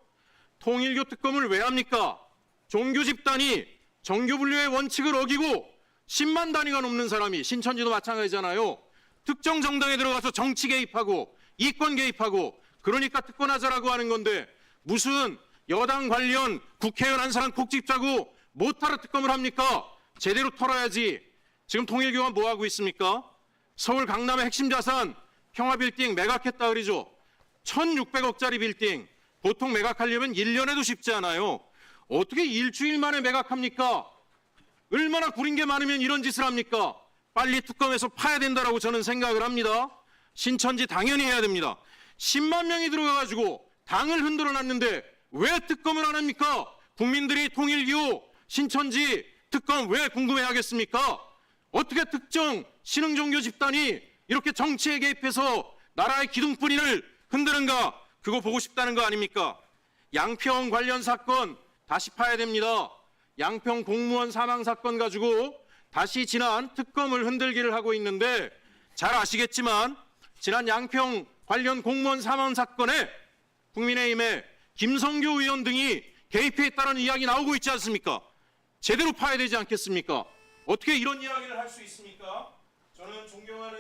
통일교 특검을 왜 합니까? 종교 집단이 정교 분류의 원칙을 어기고 10만 단위가 넘는 사람이 신천지도 마찬가지잖아요. 특정 정당에 들어가서 정치 개입하고 이권 개입하고 그러니까 특권하자라고 하는 건데 무슨 여당 관련 국회의원 한 사람 콕 집자고 못하러 특검을 합니까? 제대로 털어야지. 지금 통일교가 뭐 하고 있습니까? 서울 강남의 핵심 자산 평화빌딩 매각했다 그러죠. 1,600억짜리 빌딩 보통 매각하려면 1년에도 쉽지 않아요. 어떻게 일주일 만에 매각합니까? 얼마나 구린 게 많으면 이런 짓을 합니까? 빨리 특검에서 파야 된다라고 저는 생각을 합니다. 신천지 당연히 해야 됩니다. 10만 명이 들어가가지고 당을 흔들어 놨는데 왜 특검을 안 합니까? 국민들이 통일 이후 신천지 특검 왜 궁금해하겠습니까? 어떻게 특정 신흥종교 집단이 이렇게 정치에 개입해서 나라의 기둥뿌리를 흔드는가? 그거 보고 싶다는 거 아닙니까? 양평 관련 사건 다시 파야 됩니다. 양평 공무원 사망 사건 가지고 다시 지난 특검을 흔들기를 하고 있는데 잘 아시겠지만 지난 양평 관련 공무원 사망 사건에 국민의힘의 김성교 의원 등이 개입해 있다는 이야기 나오고 있지 않습니까? 제대로 파야 되지 않겠습니까? 어떻게 이런 이야기를 할 수 있습니까? 저는 존경하는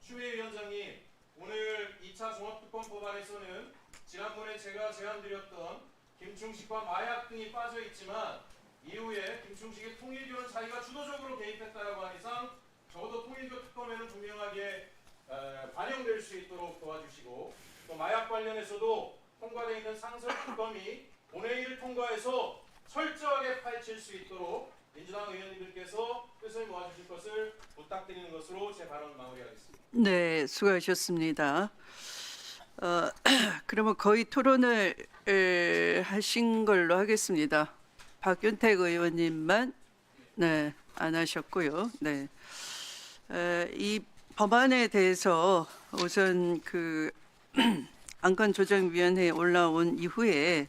추미애 위원장님, 오늘 2차 종합특검 법안에서는 지난번에 제가 제안드렸던 김충식과 마약 등이 빠져 있지만 이후에 김충식의 통일교는 자기가 주도적으로 개입했다라고 한 이상 적어도 통일교 특검에는 분명하게 반영될 수 있도록 도와주시고, 또 마약 관련해서도 통과되어 있는 상설 특검이 본회의를 통과해서 철저하게 파헤칠 수 있도록 민주당 의원님들께서 뜻을 모아주실 것을 부탁드리는 것으로 제 발언 마무리하겠습니다. 네, 수고하셨습니다. 그러면 거의 토론을 하신 걸로 하겠습니다. 박윤택 의원님만 네, 안 하셨고요. 네. 이 법안에 대해서 우선 그 안건조정위원회에 올라온 이후에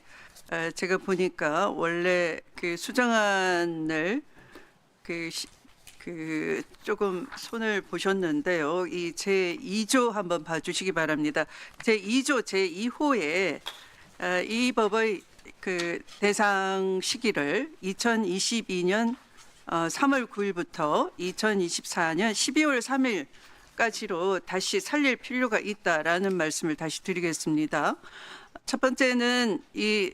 제가 보니까 원래 그 수정안을 그 조금 손을 보셨는데요. 이 제2조 한번 봐주시기 바랍니다. 제2조 제2호에 이 법의 그 대상 시기를 2022년 3월 9일부터 2024년 12월 3일까지로 다시 살릴 필요가 있다라는 말씀을 다시 드리겠습니다. 첫 번째는 이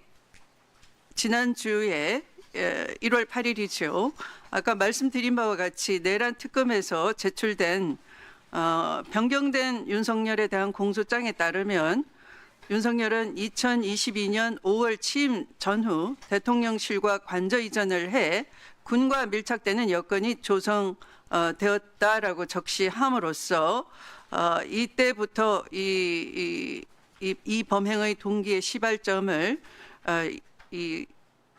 지난주에 1월 8일이죠. 아까 말씀드린 바와 같이 내란 특검에서 제출된 변경된 윤석열에 대한 공소장에 따르면 윤석열은 2022년 5월 취임 전후 대통령실과 관저 이전을 해 군과 밀착되는 여건이 조성되었다라고 적시함으로써 이때부터 이 범행의 동기의 시발점을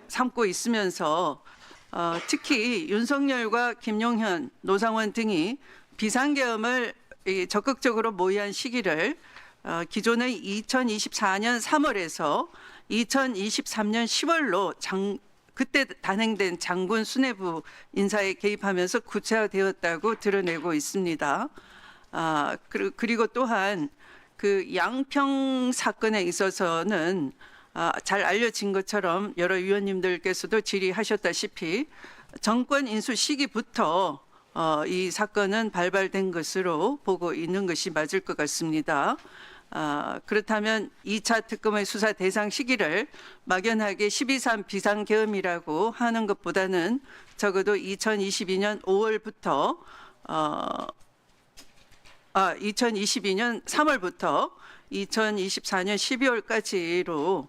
삼고 있으면서 특히 윤석열과 김용현, 노상원 등이 비상계엄을 적극적으로 모의한 시기를 기존의 2024년 3월에서 2023년 10월로 그때 단행된 장군 수뇌부 인사에 개입하면서 구체화되었다고 드러내고 있습니다. 그리고 또한 그 양평 사건에 있어서는 잘 알려진 것처럼 여러 위원님들께서도 질의하셨다시피 정권 인수 시기부터 이 사건은 발발된 것으로 보고 있는 것이 맞을 것 같습니다. 그렇다면 2차 특검의 수사 대상 시기를 막연하게 12.3 비상계엄이라고 하는 것보다는 적어도 2022년 5월부터 2022년 3월부터 2024년 12월까지로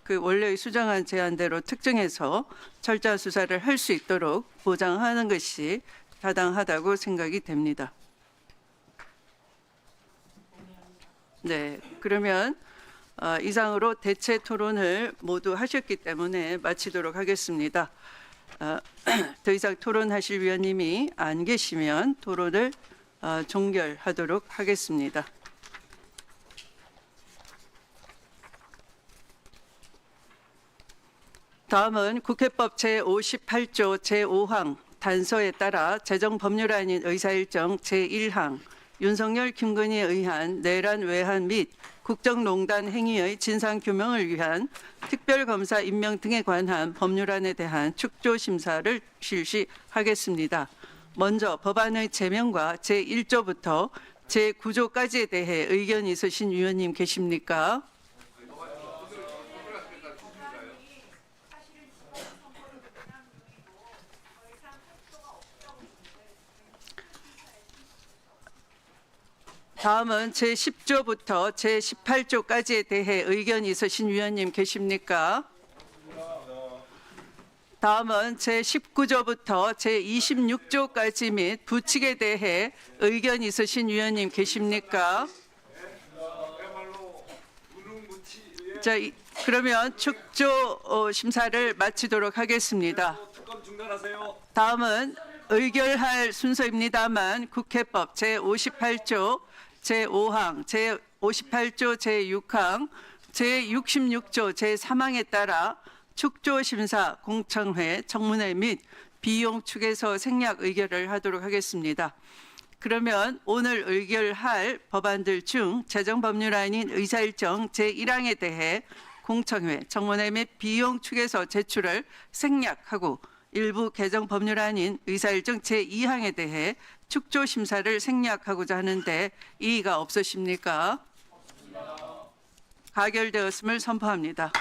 그 원래의 수정안 제안대로 특정해서 철저한 수사를 할 수 있도록 보장하는 것이 타당하다고 생각이 됩니다. 네, 그러면 이상으로 대체 토론을 모두 하셨기 때문에 마치도록 하겠습니다. 더 이상 토론하실 위원님이 안 계시면 토론을 종결하도록 하겠습니다. 다음은 국회법 제58조 제5항 단서에 따라 재정법률안인 의사일정 제1항 윤석열, 김건희에 의한 내란 외환 및 국정농단 행위의 진상규명을 위한 특별검사 임명 등에 관한 법률안에 대한 축조심사를 실시하겠습니다. 먼저 법안의 제명과 제1조부터 제9조까지에 대해 의견 있으신 위원님 계십니까? 다음은 제10조부터 제18조까지에 대해 의견 있으신 위원님 계십니까? 다음은 제19조부터 제26조까지 및 부칙에 대해 의견 있으신 위원님 계십니까? 자, 그러면 축조 심사를 마치도록 하겠습니다. 다음은 의결할 순서입니다만 국회법 제58조 제5항, 제58조 제6항, 제66조 제3항에 따라 축조심사, 공청회, 청문회 및 비용 축에서 생략 의결을 하도록 하겠습니다. 그러면 오늘 의결할 법안들 중 재정법률안인 의사일정 제1항에 대해 공청회, 청문회 및 비용 축에서 제출을 생략하고 일부 개정법률안인 의사일정 제2항에 대해 축조심사를 생략하고자 하는데 이의가 없으십니까? 가결되었음을 선포합니다.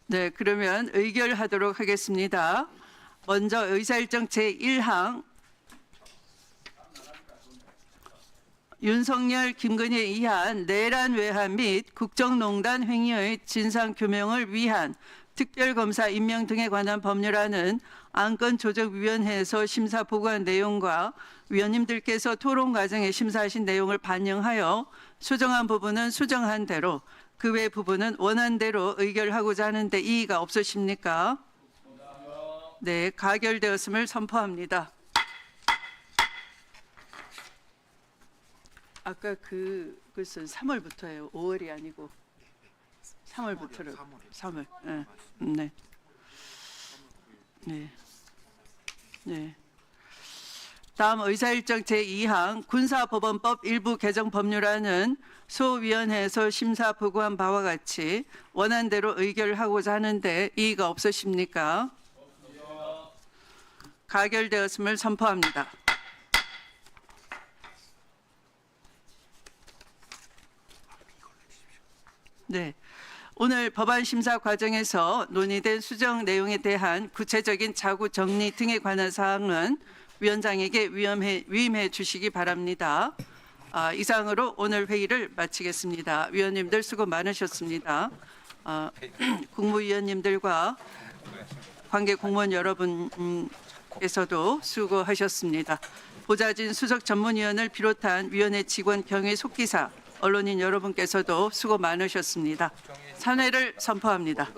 네, 그러면 의결하도록 하겠습니다. 먼저 의사일정 제1항 윤석열, 김건희에 의한 내란 외환 및 국정농단 횡의의 진상규명을 위한 특별검사 임명 등에 관한 법률안은 안건조정위원회에서 심사 보고한 내용과 위원님들께서 토론 과정에 심사하신 내용을 반영하여 수정한 부분은 수정한 대로 그 외 부분은 원한 대로 의결하고자 하는데 이의가 없으십니까? 네, 가결되었음을 선포합니다. 아까 그것은 3월부터예요. 5월이 아니고 3월부터로 3월. 네. 네. 네. 네. 다음 의사일정 제2항 군사법원법 일부 개정 법률안은 소위원회에서 심사 보고한 바와 같이 원한 대로 의결하고자 하는데 이의가 없으십니까? 가결되었음을 선포합니다. 네. 오늘 법안 심사 과정에서 논의된 수정 내용에 대한 구체적인 자구 정리 등에 관한 사항은 위원장에게 위임해 주시기 바랍니다. 이상으로 오늘 회의를 마치겠습니다. 위원님들 수고 많으셨습니다. 국무위원님들과 관계 공무원 여러분께서도 수고하셨습니다. 보좌진 수석 전문위원을 비롯한 위원회 직원 경위 속기사 언론인 여러분께서도 수고 많으셨습니다. 산회를 선포합니다.